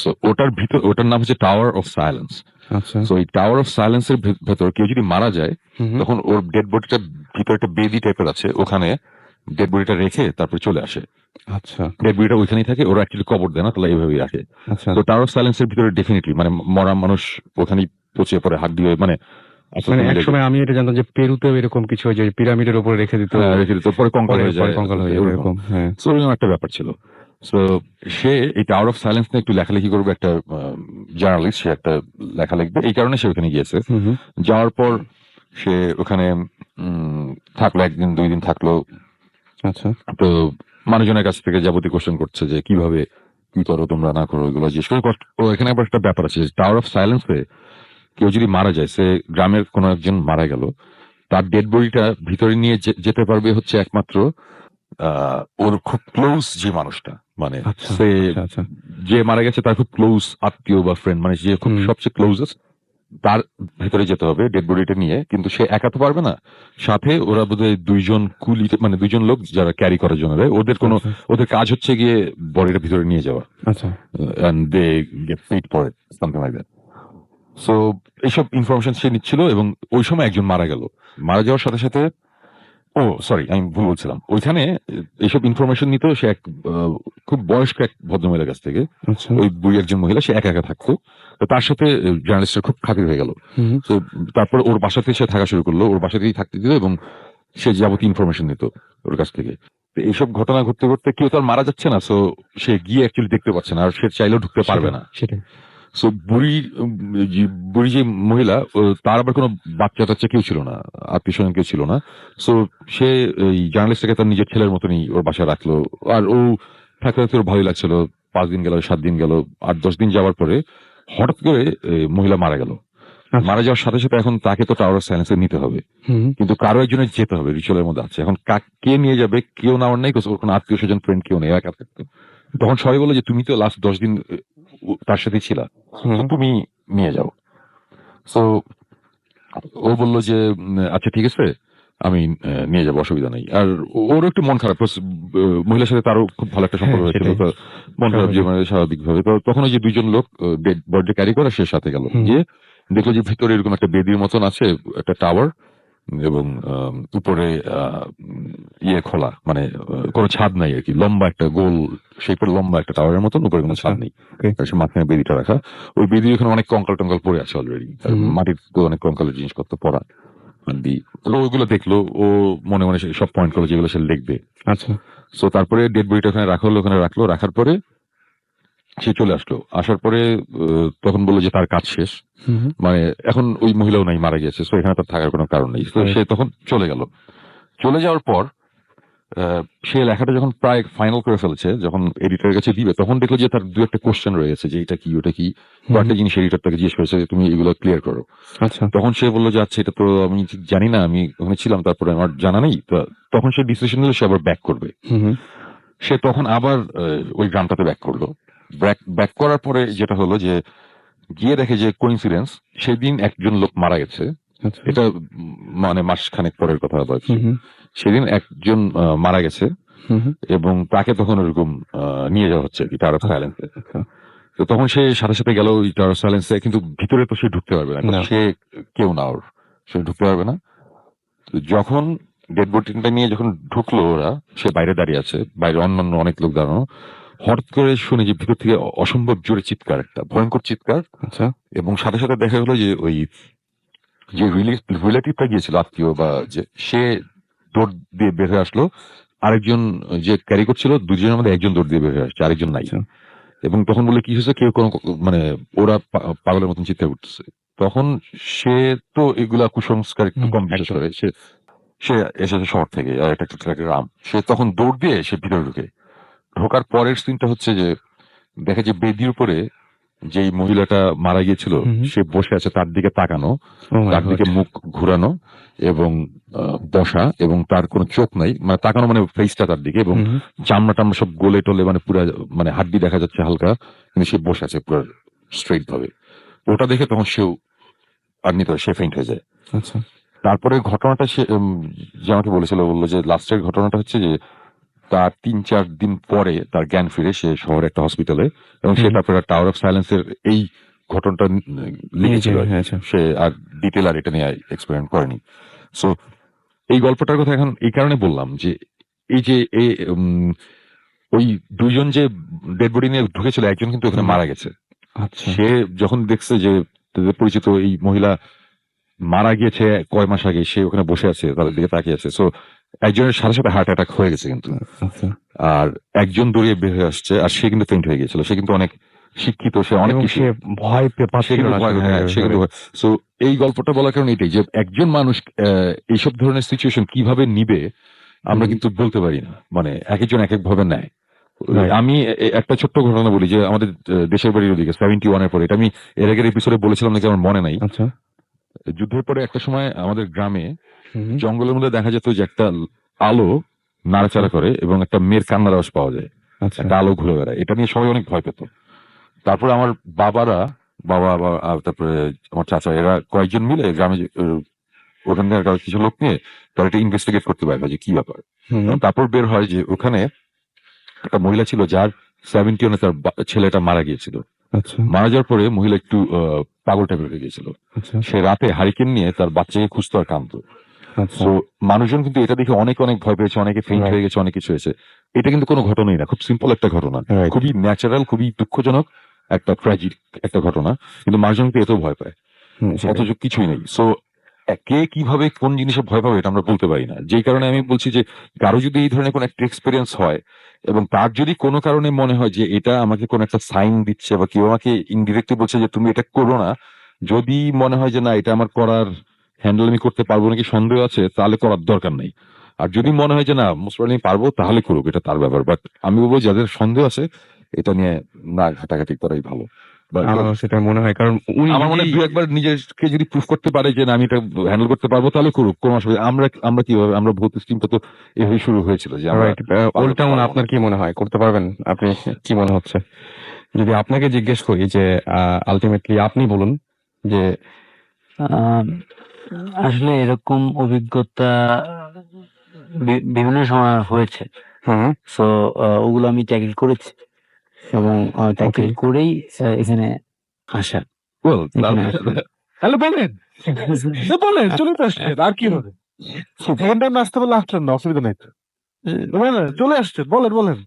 So ওটার ভিতর, ওটার নাম হচ্ছে টাওয়ার অফ সাইলেন্স। আচ্ছা তো এই টাওয়ার অফ সাইলেন্স এর ভেতর কেউ যদি মারা যায়, হুম তখন ওর ডেড বডিটা ভিতরে একটা বেদি টাইপের আছে, ওখানে ডেড বডিটা রেখে তারপরে চলে আসে। আচ্ছা ডেড বডিটা ওইখানেই থাকে, ওরা অ্যাকচুয়ালি কবর দেয় না, তাহলে এইভাবেই রাখে। আচ্ছা তো টাওয়ার অফ সাইলেন্স এর ভিতরে ডেফিনেটলি মানে মরা মানুষ ওখানেই পচে পড়ে, হাড্ডি হয়ে, মানে মানে এক সময় আমি এটা জানতাম যে পেরুতেও এরকম কিছু হয় যে পিরামিডের উপরে রেখে দিত, রেখে দিত, পরে কঙ্কাল হয়ে যায়, কঙ্কাল হয়ে ওরকম। এরকম। হ্যাঁ So ওরকম একটা ব্যাপার ছিল। সো সে এই টাওয়ার অফ সাইলেন্স নিয়ে একটু লেখালেখি করবে, একটা জার্নালিস্ট, সে একটা লেখা লিখবে, এই কারণে সে ওখানে গিয়েছে। হুম যাওয়ার পর সে ওখানে থাকলো, 1 দিন 2 দিন থাকলো। আচ্ছা তো মানুষজনের কাছ থেকে যাবতীয় কোশ্চেন করছে যে কিভাবে কি করো তোমরা না করো, এগুলো জিজ্ঞেস করে। ও এখানে আবার একটা ব্যাপার আছে, টাওয়ার অফ সাইলেন্সে কেউ যদি মারা যায়, সে গ্রামের কোনো একজন মারা গেল, তার ডেড বডিটা ভিতরে নিয়ে যেতে পারবে হচ্ছে একমাত্র ওর খুব ক্লোজ যে মানুষটা, মানে আচ্ছা সে আচ্ছা আচ্ছা যে মারা গেছে তার খুব ক্লোজ আত্মীয় বা ফ্রেন্ড, মানে যে খুব সবচেয়ে ক্লোজেস্ট, তার ভেতরে যেতে হবে ডেড বডিটা নিয়ে। কিন্তু সে একা তো পারবে না, সাথে ওরা বোধহয় 2 জন কুলি, মানে 2 জন লোক যারা ক্যারি করার জন্য দেয়, ওদের কাজ হচ্ছে গিয়ে বডিটা ভিতরে নিয়ে যাওয়া, আচ্ছা and they get paid for it, something like that. So এইসব ইনফরমেশন সে নিচ্ছিল, এবং ওই সময় একজন মারা গেল। মারা যাওয়ার সাথে সাথে, ও সরি আমি ভুল বলছিলাম, ওইখানে এইসব ইনফরমেশন নিত সে এক খুব বয়স্ক এক ভদ্রমহিলার কাছ থেকে। আচ্ছা ওই বুড়ি একজন মহিলা, সে একা একা থাকতো, তো তার সাথে জার্নালিস্টের খুব খাতির হয়ে গেল। তো তারপর ওর বাসাতেই সে থাকা শুরু করলো, ওর বাসাতেই থাকতে দিল, এবং সে যাবতীয় ইনফরমেশন নিত ওর কাছ থেকে। তো এইসব ঘটনা ঘটতে ঘটতে কেউ তো আর মারা যাচ্ছে না, সো সে গিয়ে অ্যাকচুয়ালি দেখতে পাচ্ছে না, আর সে চাইলেও ঢুকতে পারবে না। সেটাই। সো বুড়ি যে মহিলা, তার আবার কোনো বাচ্চা টাচ্চা কেউ ছিল না, আত্মীয় স্বজন কেউ ছিল না। সো সে এই জার্নালিস্টকে তার নিজের ছেলের মতনই ওর বাসায় রাখলো। আর ও থাকতে থাকতে ওর ভালোই লাগছিল। 5 দিন গেল, 7 দিন গেল, 8-10 দিন যাওয়ার পরে হঠাৎ করে মহিলা মারা গেল। মারা যাওয়ার সাথে সাথে এখন তাকে তো টাওয়ার অফ সাইলেন্সে নিতে হবে, কিন্তু কারো একজনের যেতে হবে, রিচুয়ালের মধ্যে আছে। এখন কে নিয়ে যাবে, কেউ নেওয়ার নেই, ওর কোনো আত্মীয় স্বজন ফ্রেন্ড কেউ নেই, একা থাকতো। তখন সবাই বললো যে তুমি তো লাস্ট 10 দিন তার সাথে ছিলা, তো তুমি নিয়ে যাও। সো ও বললো যে আচ্ছা ঠিক আছে, আমি নিয়ে যাবো, অসুবিধা নেই। আর ওর একটু মন খারাপ, মহিলার সাথে তারও খুব ভালো একটা সম্পর্ক হয়েছিল, তো মন খারাপ যে মানে স্বাভাবিক ভাবে। তো তখন ওই যে 2 জন লোক ডেড বডি ক্যারি করে সে সাথে গেল, গিয়ে দেখলো যে ভিতরে এরকম একটা বেদির মতন আছে, একটা টাওয়ার, এবং উপরে ইয়ে খোলা, মানে কোনো ছাদ নাই আর কি, লম্বা একটা গোল শেপের লম্বা একটা টাওয়ারের মতন, উপরে কোনো ছাদ নেই, সে মাঝখানে বেদিটা রাখা। ওই বেদির ওখানে অনেক কঙ্কাল টঙ্কাল পড়ে আছে অলরেডি, মাটির তো অনেক কঙ্কালের জিনিসপত্র পড়া। ওইগুলো দেখলো, ও মনে মনে সব পয়েন্ট করলো যেগুলো সে লিখবে। আচ্ছা সো তারপরে ডেড বডিটা ওখানে রাখা হলো, ওখানে রাখলো, রাখার পরে সে চলে আসলো। আসার পরে তখন বললো যে তার কাজ শেষ, মানে এখন ওই মহিলাও নাই, মারা গেছে, সো এখানে তার থাকার কোনো কারণ নেই। তো সে তখন চলে গেল। চলে যাওয়ার পর সে লেখাটা যখন প্রায় ফাইনাল করে ফেলছে, যখন এডিটরের কাছে দিবে, তখন দেখলো যে তার 2-একটা কোশ্চেন রয়েছে, যে এটা কি ওটা কি, কয়েকটা জিনিস এডিটর তাকে জিজ্ঞেস করেছে যে তুমি এগুলো ক্লিয়ার করো। আচ্ছা তখন সে বললো যে আচ্ছা এটা তো আমি ঠিক জানি না, আমি ওখানে ছিলাম, তারপরে আমার জানা নেই। তো তখন সে ডিসিশন নিল সে আবার ব্যাক করবে। সে তখন আবার ওই গ্রামটাতে ব্যাক করলো। ব্যাক করার পরে যেটা হলো যে গিয়ে দেখে যে কোইন্সিডেন্স সেদিন একজন লোক মারা গেছে। আচ্ছা। এটা মানে মাসখানেক পরের কথা বলছি। হুম, হুম, সেদিন একজন মারা গেছে হুম, হুম। এবং তাকে তখন ওরকম নিয়ে যাওয়া হচ্ছে টাওয়ার অফ সাইলেন্সে। আচ্ছা। তো তখন সে সাথে সাথে গেল ওই টাওয়ার অফ সাইলেন্সে, কিন্তু ভিতরে তো সে ঢুকতে পারবে না, কারণ না। সে কেউ না, ওর সে ঢুকতে পারবে না। তো যখন ডেড বডিটা নিয়ে যখন ঢুকলো ওরা, সে বাইরে দাঁড়িয়ে আছে, বাইরে অন্যান্য অনেক লোক দাঁড়ানো। হঠাৎ করে শুনে যে ভিতর থেকে অসম্ভব জোরে চিৎকার, একটা ভয়ঙ্কর চিৎকার। আচ্ছা। এবং সাথে সাথে দেখা গেলো যে ওই যে রিলেটিভটা গিয়েছিল, আত্মীয় বা যে, সে দৌড় দিয়ে বের হয়ে আসলো। আরেকজন যে ক্যারি করছিল, দুজনের মধ্যে একজন দৌড় দিয়ে বের হয়ে আসছে, আরেকজন নাই। আচ্ছা। এবং তখন বলে কি হয়েছে, কেউ কোনো মানে ওরা পাগলের মতন চিৎকার করতেছে। তখন সে তো এগুলা কুসংস্কার একটু কম বিশ্বাস একদম। করে, সে সে এসেছে শহর থেকে, আর একটা গ্রাম। সে তখন দৌড় দিয়ে সে ভিতরে ঢোকার পরের সিনটা হচ্ছে যে দেখে যে বেদির উপরে যেই মহিলাটা মারা গিয়েছিল হুম, হুম। সে বসে আছে, তার দিকে তাকানো, Oh my তার দিকে God! মুখ ঘুরানো এবং বসা, এবং তার কোনো চোখ নাই, মানে তাকানো মানে ফেসটা তার দিকে, এবং হুম, হুম। চামড়া টামড়া সব গলে টলে, মানে পুরা মানে হাড্ডি দেখা যাচ্ছে হালকা, কিন্তু সে বসে আছে পুরো স্ট্রেইট ভাবে। ওটা দেখে তখন সেও আর নিতে সে ফেইন্ট হয়ে যায়। আচ্ছা। তারপরে ঘটনাটা সে যে আমাকে বললো যে লাস্টের ঘটনাটা হচ্ছে যে তার ৩-৪ দিন পরে তার জ্ঞান ফিরে, সে শহরে একটা হসপিটালে, এবং সে হুম। তারপরে টাওয়ার অফ সাইলেন্সের এই ঘটনাটা লিখেছিল আর কি। আচ্ছা। সে আর ডিটেল আর এটা নিয়ে এক্সপেরিমেন্ট করেনি। সো এই গল্পটার কথা এখন এই কারণে বললাম যে এই যে ওই দুইজন যে ডেড বডি নিয়ে ঢুকেছিল, একজন কিন্তু ওখানে হুম। মারা গেছে। আচ্ছা। সে যখন দেখছে যে তাদের পরিচিত এই মহিলা মারা গিয়েছে কয় মাস আগে, সে ওখানে বসে আছে, তাদের দিকে তাকিয়ে আছে। সো একজনের সাথে সাথে হার্ট অ্যাটাক হয়ে গেছে কিন্তু, আচ্ছা। আর একজন দৌড়িয়ে বের হয়ে আসছে, আর সে কিন্তু ফেইন্ট হয়ে গিয়েছিল। সে কিন্তু অনেক শিক্ষিত, সে অনেক এবং কিছু, সে ভয় সে পাচ্ছিল কিন্তু না ভয়, আসলে। হ্যাঁ, সে কিন্তু ভয়। সো এই গল্পটা বলার কারণে এটাই যে একজন মানুষ এইসব ধরনের সিচুয়েশন কিভাবে নিবে আমরা হুম। কিন্তু বলতে পারি না, মানে এক একজন এক এক ভাবে নেয়। Right. আমি একটা ছোট্ট ঘটনা বলি যে আমাদের দেশের বাড়ির ওদিকে 71-এর পরে, এটা আমি এর আগের এপিসোডে বলেছিলাম নাকি আমার মনে নাই। আচ্ছা। যুদ্ধের পরে একটা সময় আমাদের গ্রামে হুম। জঙ্গলের মধ্যে দেখা যেত যে একটা আলো নাড়াচাড়া করে এবং একটা মেয়ের কান্নার আওয়াজ পাওয়া যায়, আচ্ছা। একটা আলো ঘুরে বেড়ায়। এটা নিয়ে সবাই অনেক ভয় পেত। তারপরে আমার বাবা আর তারপরে আমার চাচা, এরা কয়েকজন মিলে গ্রামে ওখানকার কিছু লোক নিয়ে তারা এটা ইনভেস্টিগেট করতে পারে যে কি ব্যাপার। হুম। তারপর বের হয় যে ওখানে একটা মহিলা ছিল যার 71-এ তার ছেলেটা মারা গিয়েছিল। আচ্ছা। মারা যাওয়ার পরে মহিলা একটু পাগল টাইপের হয়ে গিয়েছিল। আচ্ছা। সে রাতে হারিকেন নিয়ে তার বাচ্চাকে খুঁজতো আর কাঁদতো। আচ্ছা। তো মানুষজন কিন্তু এটা দেখে অনেক অনেক ভয় পেয়েছে, অনেকে ফেইন্ট Right. হয়ে গেছে, অনেক কিছু হয়েছে। এটা কিন্তু কোনো ঘটনাই না, খুব সিম্পল একটা ঘটনা, Right. খুবই ন্যাচারাল, খুবই দুঃখজনক একটা ট্র্যাজিক একটা ঘটনা, কিন্তু মানুষজন কিন্তু এতেও ভয় পায়, হুম, সেটাই। অথচ কিছুই নেই। সো কে কিভাবে কোন জিনিসে ভয় পাবে এটা আমরা বলতে পারি না। যেই কারণে আমি বলছি যে কারো যদি এই ধরনের কোনো একটা এক্সপিরিয়েন্স হয় এবং তার যদি কোনো কারণে মনে হয় যে এটা আমাকে কোনো একটা সাইন দিচ্ছে বা কেউ আমাকে ইনডিরেক্টলি বলছে যে তুমি এটা করো না, যদি মনে হয় যে না এটা আমার করার হ্যান্ডেল আমি করতে পারবো নাকি সন্দেহ আছে, তাহলে করার দরকার নেই। আর যদি মনে হয় যে না মোস্ট প্রবাবলি পারবো, তাহলে করুক, এটা তার ব্যাপার। বাট আমি বলবো যাদের সন্দেহ আছে এটা নিয়ে না ঘাটাঘাটি করাই ভালো। বা আমারও সেটা মনে হয়, কারণ উনি আমার মনে হয় নিজেই- দুই একবার নিজেকে যদি প্রুফ করতে পারে যে না আমি এটা হ্যান্ডেল করতে পারবো, তাহলে করুক, কোনো অসুবিধা। আমরা কিভাবে, আমরা ভূত স্টিমটা তো এভাবে শুরু হয়েছিল যে আমরা Right. উল্টা মনে আপনার কি মনে হয় করতে পারবেন? আপনি কি মনে হচ্ছে? যদি আপনাকে জিজ্ঞেস করি যে আলটিমেটলি আপনি বলুন যে আম, আসলে এরকম অভিজ্ঞতা বিভিন্ন সময় হয়েছে। হুম। সো ওগুলো আমি ট্যাকেল করেছি এবং ট্যাকেল Okay. করেই এখানে আসা। Well, এখানে আসা। হ্যালো বলেন বলেন, চলে তো আসছেন, আর কি হবে? সেকেন্ড টাইম আসতে বলে আসলেন না, অসুবিধা নেই তো। চলে আসছেন, বলেন বলেন।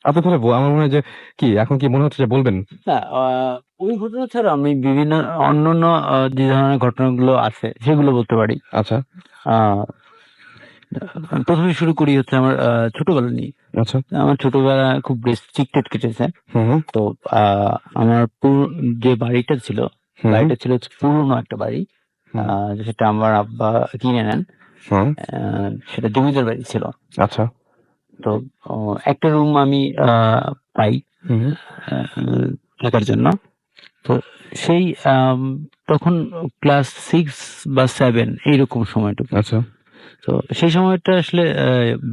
আপনি তাহলে আমার মনে হয় যে কি এখন কি মনে হচ্ছে যে বলবেন? না, ওই ঘটনা ছাড়া আমি বিভিন্ন অন্যান্য যে ধরনের ঘটনাগুলো আছে সেগুলো বলতে পারি। আচ্ছা। আহ, প্রথমে শুরু করি হচ্ছে আমার ছোটবেলা নিয়ে। আচ্ছা। আমার ছোটবেলা খুব রেস্ট্রিক্টেড কেটেছে। হুম। তো আমার যে বাড়িটা ছিল, বাড়িটা ছিল হচ্ছে পুরনো একটা বাড়ি। যেটা আমার আব্বা কিনে নেন। হুম। সেটা জমিদার বাড়ি ছিল। আচ্ছা। তো একটা রুম আমি পাই হুম। থাকার জন্য। তো সেই তখন ক্লাস 6 বা 7 এইরকম সময়টুকু। আচ্ছা। তো সেই সময়টা আসলে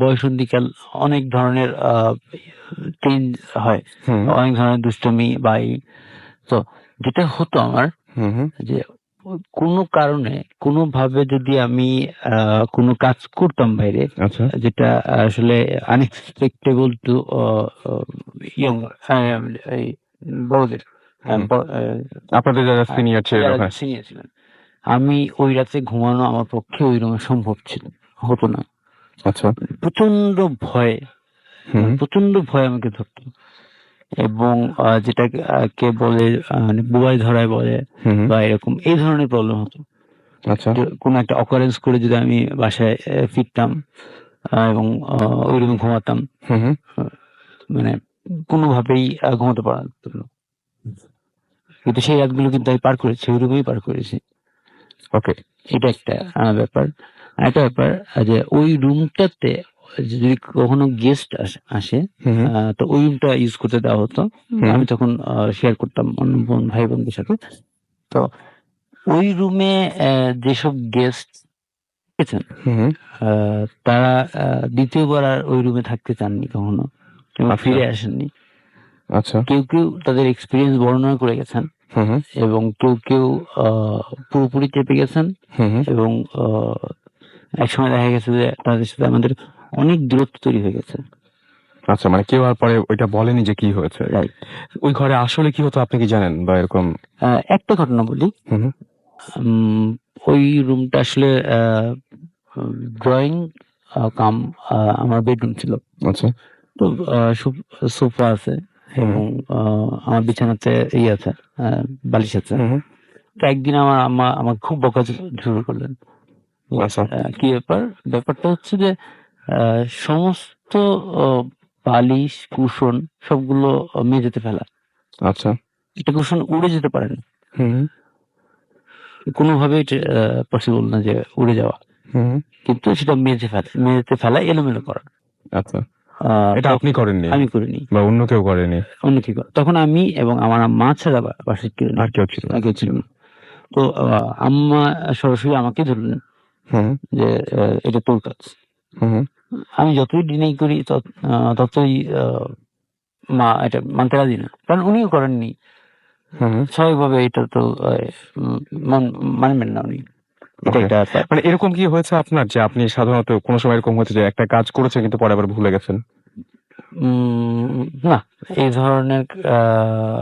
বয়সন্ধিকাল, অনেক ধরনের চেঞ্জ হয়, হুম। অনেক ধরনের দুষ্টমি বা তো যেটা হতো আমার হুম, হুম। যে কোনো কারণে কোনোভাবে যদি আমি কোনো কাজ করতাম বাইরে, আচ্ছা। যেটা আসলে আনএক্সপেক্টেবল টু ইয়ং এই বড়দের, হুম। ব- আপনাদের যারা সিনিয়র ছিলেন যারা ওখানে। সিনিয়র ছিলেন, আমি ওই রাতে ঘুমানো আমার পক্ষে ওই রুমে সম্ভব ছিল হতো না। আচ্ছা। প্রচন্ড ভয়, হুম, প্রচন্ড ভয় আমাকে ধরতো। এবং যেটা কে বলে মানে বুবাই ধরায় বলে হুম, হুম। বা এরকম এই ধরনের প্রবলেম হতো। আচ্ছা। যে কোনো একটা অকারেন্স করে যদি আমি বাসায় ফিরতাম এবং ওই রুমে ঘুমাতাম, হুম, হুম। মানে কোনোভাবেই ঘুমাতে পারতাম না। কিন্তু সেই রাতগুলো কিন্তু আমি পার করেছি, ওই রুমেই পার করেছি। ওকে। এটা একটা ব্যাপার। আরেকটা ব্যাপার, যে ওই রুমটাতে যদি কখনো গেস্ট আসে, হুম, হুম। তো ওই রুমটা ইউজ করতে দেওয়া হতো। হুম। আমি তখন শেয়ার করতাম অন্য ভাই বোনদের সাথে। তো ওই রুমে যেসব গেস্ট এসেছেন, হুম, হুম। তারা দ্বিতীয়বার আর ওই রুমে থাকতে চাননি কখনো, কিংবা আচ্ছা। ফিরে আসেননি। আচ্ছা। কেউ কেউ তাদের এক্সপিরিয়েন্স বর্ণনা করে গেছেন, হুম, হুম। এবং কেউ কেউ পুরোপুরি চেপে গেছেন। হুম, হুম। এবং একসময় দেখা গেছে যে তাদের সাথে আমাদের অনেক দূরত্ব তৈরি হয়ে গেছে। আচ্ছা, মানে কেউ আর পরে ওইটা বলেনি যে কি হয়েছে। রাইট। ওই ঘরে আসলে কি হতো আপনি কি জানেন? বা এরকম? একটা ঘটনা বলি। হুম, হুম। উম, ওই রুমটা আসলে ড্রয়িং কাম আমার বেডরুম ছিল। আচ্ছা। তো সোফা আছে হুম, এবং আমার বিছানাতে আছে, বালিশ আছে। হুম, হুম। তো একদিন আমার আম্মা আমাকে খুব বকা শুরু করলেন। আচ্ছা। কি ব্যাপার? ব্যাপারটা হচ্ছে যে সমস্ত আহ, বালিশ কুশন সবগুলো মেঝেতে ফেলা। আচ্ছা। একটা কুশন উড়ে যেতে পারে না, হুম, হুম। কোনোভাবে এটা পসিবল না যে উড়ে যাওয়া। হুম, হুম। কিন্তু সেটা মেঝেতে ফেলা, এলোমেলো করা। আচ্ছা। এটা তো আপনি করেননি? আমি করিনি, বা অন্য কেউ করেনি? অন্য কি করে। তখন আমি এবং আমার মা ছাড়া বাসায় কেউ নেই, আর কেউ ছিল না? আর কেউ ছিল না। তো আম্মা সরাসরি আমাকে ধরলেন হুম, যে এটা তোর কাজ। হুম। হুম। আমি যতই ডিনাই করি ততই মা এটা মানতে রাজি না, কারণ উনিও করেননি। হুম, হুম। স্বাভাবিকভাবে এটা তো উম, মানবেন না উনি। এটা ওকে। একটা ব্যাপার। মানে এরকম কি হয়েছে আপনার যে আপনি সাধারণত কোনো সময় এরকম হয়েছে যে একটা কাজ করেছেন কিন্তু পরে আবার ভুলে গেছেন? না, এই ধরনের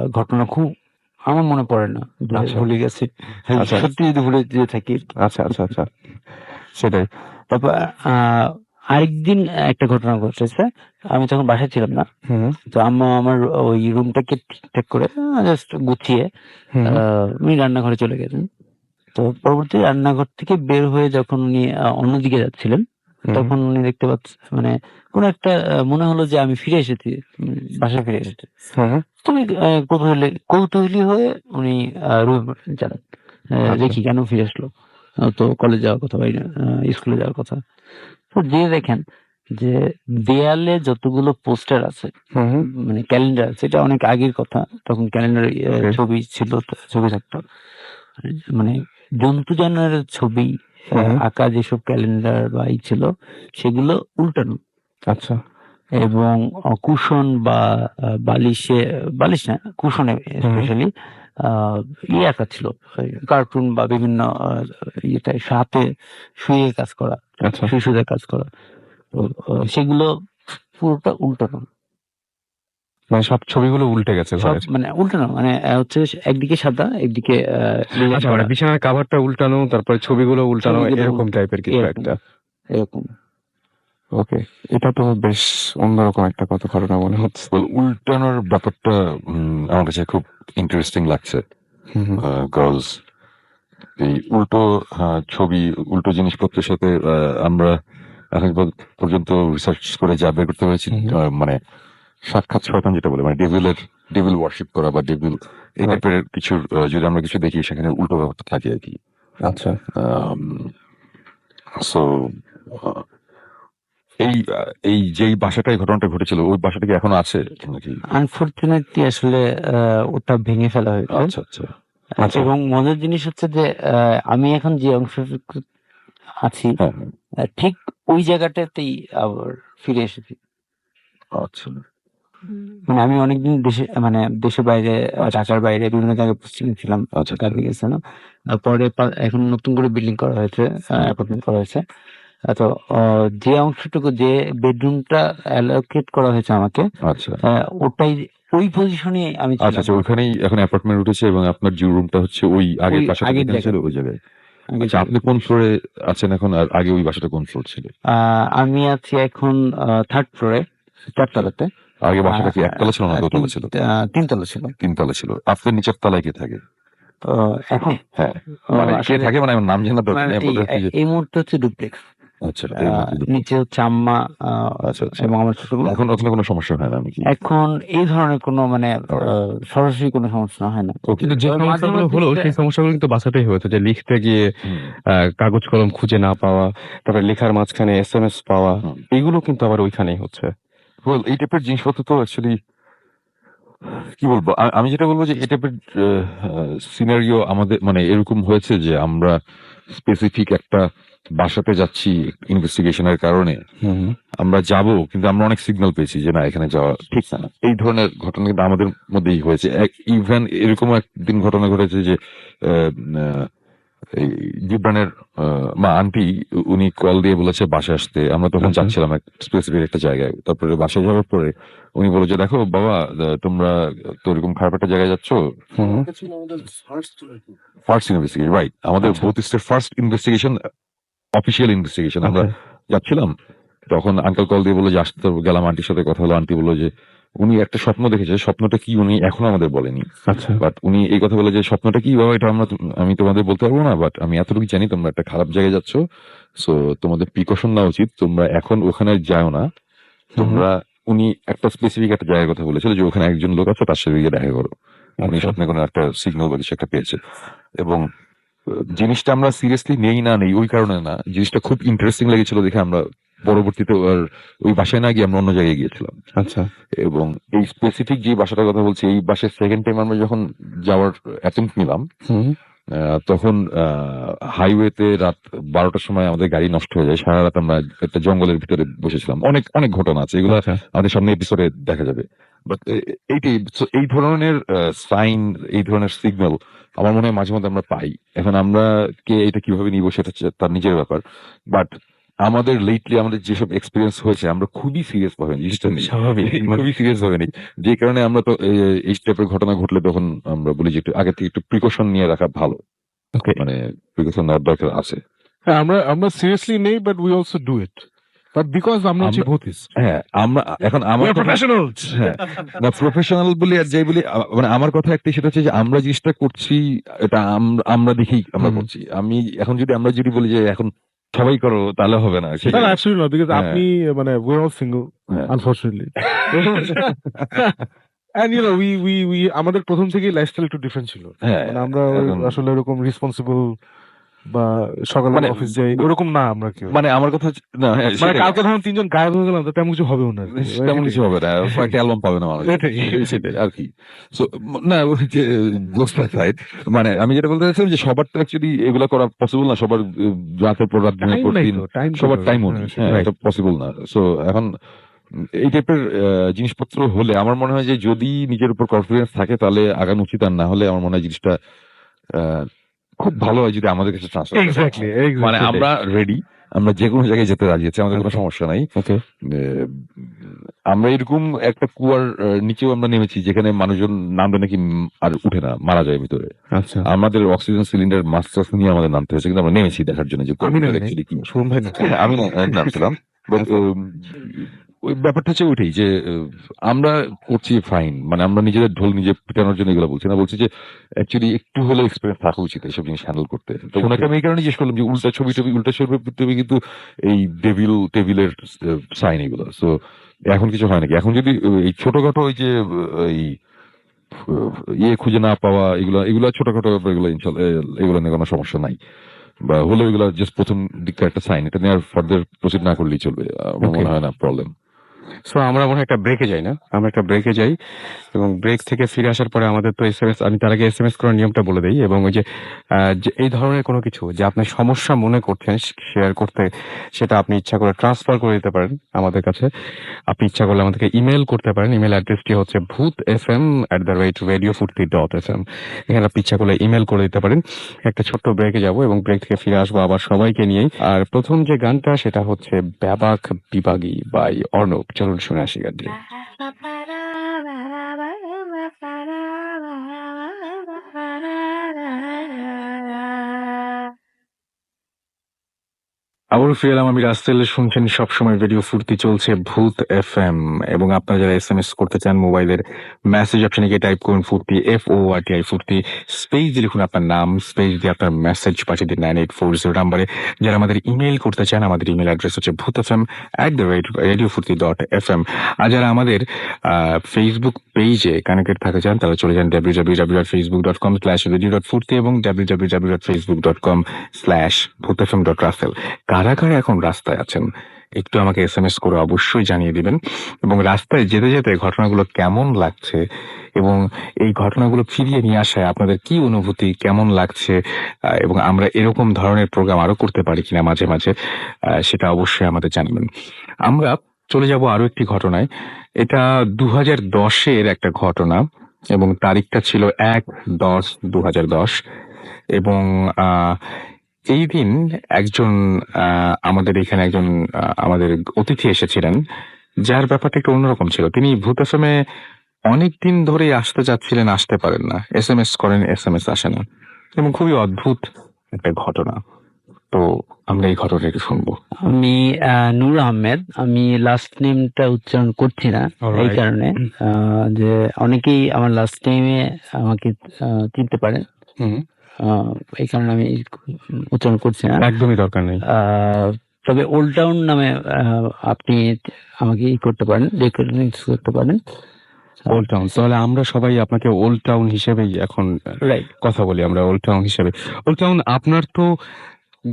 ঘটনা খুব আমার মনে পড়ে না যে আচ্ছা। ভুলে গেছি। আচ্ছা। সত্যি যদি ভুলে যেয়ে থাকি। আচ্ছা, আচ্ছা, আচ্ছা। সেটাই। তারপর আরেকদিন একটা ঘটনা ঘটেছে। আমি তখন বাসায় ছিলাম না। হুম, হুম। তো আম্মা আমার ওই রুমটাকে ঠিকঠাক করে জাস্ট গুছিয়ে হুম, হুম। উনি রান্নাঘরে চলে গেলেন। তো পরবর্তী রান্নাঘর থেকে বের হয়ে যখন উনি অন্যদিকে যাচ্ছিলেন, হুম, হুম। তখন উনি দেখতে পাচ্ছেন মানে কোন একটা মনে হলো যে আমি ফিরে এসেছি, বাসায় ফিরে এসেছি। হুম, হুম। তুমি কৌতূহলী হয়ে উনি রুমে যান, আচ্ছা। দেখি কেন ফিরে আসলো। তো কলেজ যাওয়ার কথা বা স্কুলে যাওয়ার কথা। তো যে দেখেন যে দেয়ালে যতগুলো পোস্টার আছে, হুম, হুম। মানে ক্যালেন্ডার আছে, এটা অনেক আগের কথা, তখন ক্যালেন্ডার ওকে। ছবি ছিল, ছবি থাকতো, মানে জন্তু জানোয়ারের ছবি হুম, হুম। আঁকা যেসব ক্যালেন্ডার বা ছিল, সেগুলো উল্টানো। আচ্ছা। এবং কুশন বা বালিশে, বালিশ না কুশনে হুম, হুম। স্পেশালি আঁকা ছিল, কার্টুন বা বিভিন্ন ইয়েটাই সাথে শুয়ে কাজ করা, আচ্ছা। শিশুদের কাজ করা। তো সেগুলো পুরোটা উল্টানো। মানে সব ছবিগুলো উল্টে গেছে সব ঘরের। মানে উল্টানো মানে হচ্ছে একদিকে সাদা, একদিকে ডিজাইন আচ্ছা, মানে করা, বিছানার কাভারটা উল্টানো, তারপরে ছবিগুলো উল্টানো ছবিগুলো এরকম টাইপের কিছু এরকম একটা। এরকম। ওকে। এটা তো বেশ অন্যরকম একটা ঘটনা মনে হচ্ছে। Well, উল্টানোর ব্যাপারটা আমার কাছে খুব ইন্টারেস্টিং লাগছে। হুম, হুম। গার্লস এই উল্টো ছবি, উল্টো জিনিসপত্রের সাথে আমরা এখন পর্যন্ত রিসার্চ করে যা বের করতে পেরেছি, হুম, হুম। মানে সাক্ষাৎ শয়তান যেটা বলে, মানে ডেভিল ওয়ার্শিপ করা বা ডেভিল এই Right. টাইপের কিছু যদি আমরা কিছু দেখি, সেখানে উল্টো ব্যাপারটা থাকে আর কি। আচ্ছা। সো এই যেই বাসাটায় ঘটনাটা ঘটেছিল, ওই বাসাটা কি এখনো আছে নাকি? আনফরচুনেটলি আসলে ওটা ভেঙে ফেলা হয়েছে। আচ্ছা, আচ্ছা। আচ্ছা। এবং মজার জিনিস হচ্ছে যে আমি এখন যে অংশটুকু আছি, হ্যাঁ, হ্যাঁ। ঠিক ওই জায়গাটাতেই আবার ফিরে এসেছি। আচ্ছা। মানে আমি অনেকদিন মানে দেশের বাইরে, ঢাকার বাইরে বিভিন্ন জায়গায় পোস্টিং ছিলাম, আচ্ছা কাজে গেছিলাম। পরে এখন নতুন করে বিল্ডিং করা হয়েছে, অ্যাপার্টমেন্ট করা হয়েছে। তো যে অংশটুকু, যে বেডরুমটা অ্যালোকেট করা হয়েছে আমাকে, আচ্ছা ওটাই ওই পজিশনে আমি আচ্ছা ছিলাম। আচ্ছা ওইখানেই এখন অ্যাপার্টমেন্ট উঠেছে এবং আপনার যে রুমটা হচ্ছে ওই আগের ওই বাসাটা আগের যেখানে ছিল জায়গায়। ওই জায়গায়। আগের আচ্ছা আপনি জায়গায়। কোন ফ্লোরে আছেন এখন, আর আগে ওই বাসাটা কোন ফ্লোর ছিল? আমি আছি এখন 3rd ফ্লোরে, 4 তলাতে। আগে বাসাটা কি একতলা ছিল না দোতলা ছিল? 3 তলা ছিল। 3 তলা ছিল। আপনার নিচের তলায় কে থাকে? এখন হ্যাঁ মানে কে আসলে থাকে, মানে আমার নাম জানা দরকার নেই, বলতে চাচ্ছি যে এই মুহূর্তে হচ্ছে ডুপ্লেক্স। আচ্ছা এর মধ্যে নিচে হচ্ছে আম্মা আচ্ছা আচ্ছা এবং আমার ছোটগুলো। এখন ওখানে কোনো সমস্যা হয় না নাকি? এখন এই ধরনের কোনো মানে সরাসরি কোনো সমস্যা হয় না। ওকে কিন্তু যে তবে মাঝে সমস্যাগুলো মধ্যে হলো সেই সমস্যাগুলো কিন্তু বাঁচাতেই হয়েছে, যে লিখতে গিয়ে কাগজ কলম খুঁজে না পাওয়া, তারপরে লেখার মাঝখানে SMS পাওয়া, এগুলো কিন্তু আবার ওইখানেই হচ্ছে। ওয়েল এই টাইপের জিনিসপত্র তো অ্যাকচুয়ালি কি বলবো, আমি যেটা বলবো যে এই টাইপের সিনারিও আমাদের মানে এরকম হয়েছে যে আমরা স্পেসিফিক একটা বাসাতে যাচ্ছি ইনভেস্টিগেশনের কারণে, আমরা যাব কিন্তু আমরা অনেক সিগন্যাল পেয়েছি যে না এখানে যাওয়া ঠিক না। এই ধরনের ঘটনা কিন্তু আমাদের মধ্যেই হয়েছে। ইভেন এরকম একদিন ঘটনা ঘটেছে যে এই জিব্রানের মা আন্টি উনি কল দিয়ে বলেছে বাসায় আসতে। আমরা তখন আচ্ছা। যাচ্ছিলাম এক স্পেসিফিক একটা জায়গায়। তারপরে বাসায় যাওয়ার পরে উনি বলে যে দেখো বাবা, তোমরা তো এরকম খারাপ একটা জায়গায় যাচ্ছ। ফার্স্ট ইনভেস্টিগেশন, রাইট, আমাদের আচ্ছা। বোথ ইস্টের ফার্স্ট ইনভেস্টিগেশন, অফিসিয়াল ইনভেস্টিগেশন। আমরা যাচ্ছিলাম, তখন আঙ্কেল কল দিয়ে বললো যে আসতে তো গেলাম, আন্টির সাথে কথা হলো। আন্টি বললো যে উনি একটা স্বপ্ন দেখেছে, স্বপ্নটা কি উনি এখনো আমাদের বলেনি। আচ্ছা। বাট উনি এই কথা বলে যে স্বপ্নটা কি বাবা এটা আমি তোমাদের বলতে পারবো না, বাট আমি এতটুকু জানি তোমরা একটা খারাপ জায়গায় যাচ্ছ, সো তোমাদের প্রিকশন নেওয়া উচিত, তোমরা এখন ওখানে যাও না, তোমরা উনি একটা স্পেসিফিক একটা জায়গার কথা বলেছিল যে ওখানে একজন লোক আছে, তার সাথে গিয়ে দেখা করো। উনি স্বপ্নে কোনো একটা সিগন্যাল বা কিছু একটা পেয়েছে। এবং জিনিসটা আমরা সিরিয়াসলি নেই না নেই ওই কারণে না, জিনিসটা খুব ইন্টারেস্টিং লেগেছিল দেখে আমরা পরবর্তীতে আর ওই বাসায় না গিয়ে আমরা অন্য জায়গায় গিয়েছিলাম। আচ্ছা। এবং এই স্পেসিফিক যে বাসাটার কথা বলছি, এই বাসায় সেকেন্ড টাইম আমরা যখন যাওয়ার অ্যাটেম্প্ট নিলাম, তখন হাইওয়েতে রাত 12টার সময় আমাদের গাড়ি নষ্ট হয়ে যায়। সারা রাত আমরা একটা জঙ্গলের ভিতরে বসেছিলাম। অনেক অনেক ঘটনা আছে, এগুলো আচ্ছা। আমাদের সামনে এপিসোডে দেখা যাবে। বাট এই ধরনের সাইন, এই ধরনের সিগন্যাল আমার মনে হয় মাঝে মধ্যে আমরা পাই। এখন আমরা কে এটা কিভাবে নিব সেটা হচ্ছে তার নিজের ব্যাপার। বাট আমাদের লেটলি আমাদের যেসব এক্সপিরিয়েন্স হয়েছে আমরা খুবই সিরিয়াস ভাবে নিই, জিনিসটা নিই। স্বাভাবিক। খুবই সিরিয়াস ভাবে নিই, যে কারণে আমরা তো এই টাইপের ঘটনা ঘটলে তখন আমরা বলি যে একটু আগে থেকে একটু প্রিকশন নিয়ে রাখা ভালো। ওকে। মানে প্রিকশন নেওয়ার দরকার আছে। হ্যাঁ, আমরা সিরিয়াসলি নেই, but we also do it, but because আমরা হচ্ছে ভূতিস্ট। হ্যাঁ আমরা এখন আমার প্রফেশনালস। হ্যাঁ না প্রফেশনাল বলি আর যাই বলি, মানে আমার কথা একটাই, সেটা হচ্ছে যে আমরা জিনিসটা করছি এটা আমরা দেখেই আমরা করছি। আমরা যদি বলি যে এখন সবাই করো তাহলে হবে না। না, অ্যাবসলিউটলি নট, বিকজ হ্যাঁ। আপনি মানে উই আর অল সিঙ্গল হ্যাঁ। Unfortunately. And you know we আমাদের প্রথম থেকেই লাইফস্টাইল একটু ডিফারেন্ট ছিল। হ্যাঁ, মানে আমরা এখন- আসলে এরকম রেসপন্সিবল বা সকালে মানে অফিস যাই ওরকম না আমরা কেউ। মানে আমার কথা হচ্ছে না, হ্যাঁ, মানে সেটাই। কালকে ধরুন 3 জন গায়েব হয়ে গেলাম, তো তেমন কিছু হবেও না আর কি। তেমন কিছু হবে না, একটা অ্যালবাম পাবে না মানুষ। এটাই। সেটাই আর কি। So, না ওই যে জোকসটা সাইড, মানে আমি যেটা বলতে চাইছিলাম যে সবার তো অ্যাকচুয়ালি এগুলো করা পসিবল না, সবার রাতের পর রাত দিনের টাইম পর নাই দিন তো, টাইম সবার টাইমও নেই। হ্যাঁ, Right. এটা পসিবল না। সো এখন এই টাইপের জিনিসপত্র হলে আমার মনে হয় যে যদি নিজের উপর কনফিডেন্স থাকে তাহলে আগানো উচিত, আর না হলে আমার মনে হয় জিনিসটা খুব ভালো হয় যদি আমাদের কাছে ট্রান্সফার। এক্স্যাক্টলি মানে আমরা রেডি, আমরা যে কোনো জায়গায় যেতে রাজি আছি, আমাদের কোনো Okay. সমস্যা নাই। ওকে। আমরা এরকম একটা কুয়ার নিচেও আমরা নেমেছি যেখানে মানুষজন নামবে নাকি আর উঠে না, মারা যায় ভিতরে। আচ্ছা। আমাদের অক্সিজেন সিলিন্ডার মাস্টার্স নিয়ে আমাদের নামতে হয়েছে, কিন্তু আমরা নেমেছি দেখার জন্য যে আমি না actually কি। শুনুন ভাই না। হ্যাঁ, আমি নামছিলাম। But, ওই ব্যাপারটা হচ্ছে ওইটাই যে আমরা করছি ফাইন, মানে আমরা নিজেদের ঢোল নিজে পিটানোর জন্য এগুলো বলছি না, বলছি যে অ্যাকচুয়ালি একটু হলেও এক্সপিরিয়েন্স থাকা উচিত এইসব জিনিস হ্যান্ডেল করতে। তো ওনাকে আমি এই কারণে জিজ্ঞেস করলাম যে উল্টা ছবি কিন্তু এই টেবিলের সাইন এগুলো। সো এখন কিছু হয় নাকি? এখন যদি এই ছোটখাটো ওই যে এই ইয়ে খুঁজে না পাওয়া, এগুলো ছোটখাটো ব্যাপার, এগুলো ইনশাল্লাহ এগুলো নিয়ে কোনো সমস্যা নাই, বা হলেও এগুলো জাস্ট প্রথম দিককার একটা সাইন, এটা নিয়ে আর ফার্দার প্রসিড না করলেই চলবে। আমার Okay. মনে হয় না প্রবলেম। সো আমরা মনে হয় একটা ব্রেকে যাই না? আমরা একটা ব্রেকে যাই এবং ব্রেক থেকে ফিরে আসার পরে আমাদের তো এসএমএস, আমি তার আগে এসএমএস করার নিয়মটা বলে দেই এবং ওই যে যে এই ধরনের কোনো কিছু যে আপনার সমস্যা মনে করছেন শেয়ার করতে, সেটা আপনি ইচ্ছা করে ট্রান্সফার করে দিতে পারেন আমাদের কাছে। আপনি ইচ্ছা করলে আমাদেরকে ইমেইল করতে পারেন। ইমেইল অ্যাড্রেসটি হচ্ছে bhutfm@radio40.fm। এখানে আপনি ইচ্ছা করলে ইমেইল করে দিতে পারেন। একটা ছোট্ট ব্রেকে যাব এবং ব্রেক থেকে ফিরে আসবো আবার সবাইকে নিয়েই। আর প্রথম যে গানটা সেটা হচ্ছে ব্যাবাক বিভাগী বাই অর্ণব। চলুন শুনে আসি গানটি। আবারও ফিরে এলাম, আমি রাসেল। শুনছেন সবসময় রেডিও ফুর্তি, চলছে ভূত এফএম। এবং আপনারা যারা এসএমএস করতে চান মোবাইলের মেসেজ অপশনে গিয়ে টাইপ করুন ফুর্তি, FORTI ফুর্তি, স্পেস দিয়ে লিখুন আপনার নাম, স্পেস দিয়ে আপনার মেসেজ পাঠিয়ে দিন 9840 নাম্বারে। যারা আমাদের ইমেইল করতে চান, আমাদের ইমেল অ্যাড্রেস হচ্ছে bhutfm@radio40.fm। আর যারা আমাদের ফেসবুক পেজে কানেক্টেড থাকতে চান তারা চলে যান www.facebook.com/radio.ফুর্তি এবং www.facebook.com/bhutfm.russell। কারা কারা এখন রাস্তায় আছেন একটু আমাকে এসএমএস করে অবশ্যই জানিয়ে দিবেন। এবং রাস্তায় যেতে যেতে ঘটনাগুলো কেমন লাগছে এবং এই ঘটনাগুলো ফিরিয়ে নিয়ে আসায় আপনাদের কি অনুভূতি, কেমন লাগছে, এবং আমরা এরকম ধরনের প্রোগ্রাম আরো করতে পারি কিনা মাঝে মাঝে, সেটা অবশ্যই আমাদের জানাবেন। আমরা চলে যাব আরো একটি ঘটনায়। এটা 2010-এর একটা ঘটনা এবং তারিখটা ছিল 1/10/2010 এবং এই দিন একজন আমাদের এখানে একজন আমাদের অতিথি এসেছিলেন, যার ব্যাপারটা একটু অন্যরকম ছিল। তিনি ভূত এফএমে অনেকদিন ধরেই আসতে চাচ্ছিলেন, আসতে পারেন না, এসএমএস করেন, এসএমএস আসে না, এবং খুবই অদ্ভুত একটা ঘটনা। তো আমরা এই ঘটনাটা শুনবো। আমি নূর আহমেদ। আমি লাস্ট নেমটা উচ্চারণ করছি না এই Alright. কারণে যে অনেকেই আমার লাস্ট নেমে আমাকে চিনতে পারেন, হুম, এই কারণে আমি উচ্চারণ করছি না। একদমই দরকার নেই। তবে ওল্ড টাউন নামে আপনি আমাকে ই করতে পারেন, রেকগনাইজ করতে পারেন। ওল্ড টাউন, তাহলে আমরা সবাই আপনাকে ওল্ড টাউন হিসেবেই এখন রাইট। কথা বলি। আমরা ওল্ড টাউন হিসেবে। ওল্ড টাউন, আপনার তো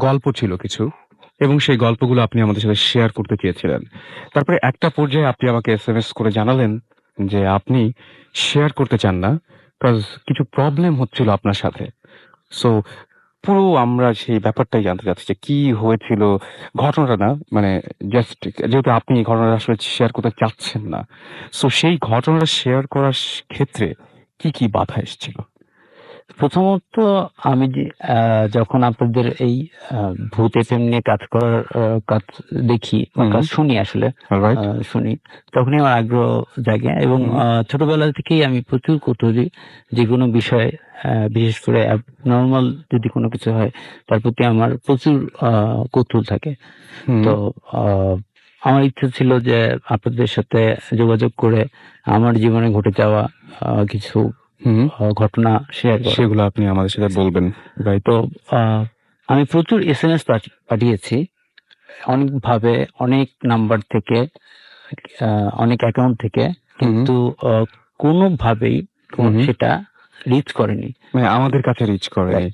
গল্প ছিল কিছু এবং সেই গল্পগুলো আপনি আমাদের সাথে শেয়ার করতে চেয়েছিলেন। তারপরে একটা পর্যায়ে আপনি আমাকে এসএমএস করে জানালেন যে আপনি শেয়ার করতে চান না, বিকজ কিছু প্রবলেম হচ্ছিল আপনার সাথে। সো পুরো আমরা সেই ব্যাপারটাই জানতে চাচ্ছি যে কি হয়েছিল, ঘটনাটা না, মানে জাস্ট যেহেতু আপনি এই ঘটনাটা আসলে শেয়ার করতে চাচ্ছেন না, সো সেই ঘটনাটা শেয়ার করার ক্ষেত্রে কি কি বাধা এসেছিল? প্রথমত আমি যে যখন আপনাদের এই ভূত এফএম নিয়ে কাজ করার কাজ দেখি বা কাজ শুনি, আসলে অলরাইট। শুনি, তখনই আমার আগ্রহ জাগে এবং ছোটবেলা থেকেই আমি প্রচুর কৌতূহলী যে কোনো বিষয়ে, বিশেষ করে নর্মাল যদি কোনো কিছু হয় তার প্রতি আমার প্রচুর কৌতূহল থাকে। তো আমার ইচ্ছা ছিল যে আপনাদের সাথে যোগাযোগ করে আমার জীবনে ঘটে যাওয়া কিছু ঘটনা শেয়ার করা। সেগুলো আপনি আমাদের সাথে বলবেন, রাইট? তো আমি প্রচুর এসএমএস পাঠিয়েছি অনেকভাবে, অনেক নাম্বার থেকে, অনেক অ্যাকাউন্ট থেকে, কিন্তু কোনোভাবেই সেটা রিচ করেনি, মানে আমাদের কাছে রিচ করে নাই।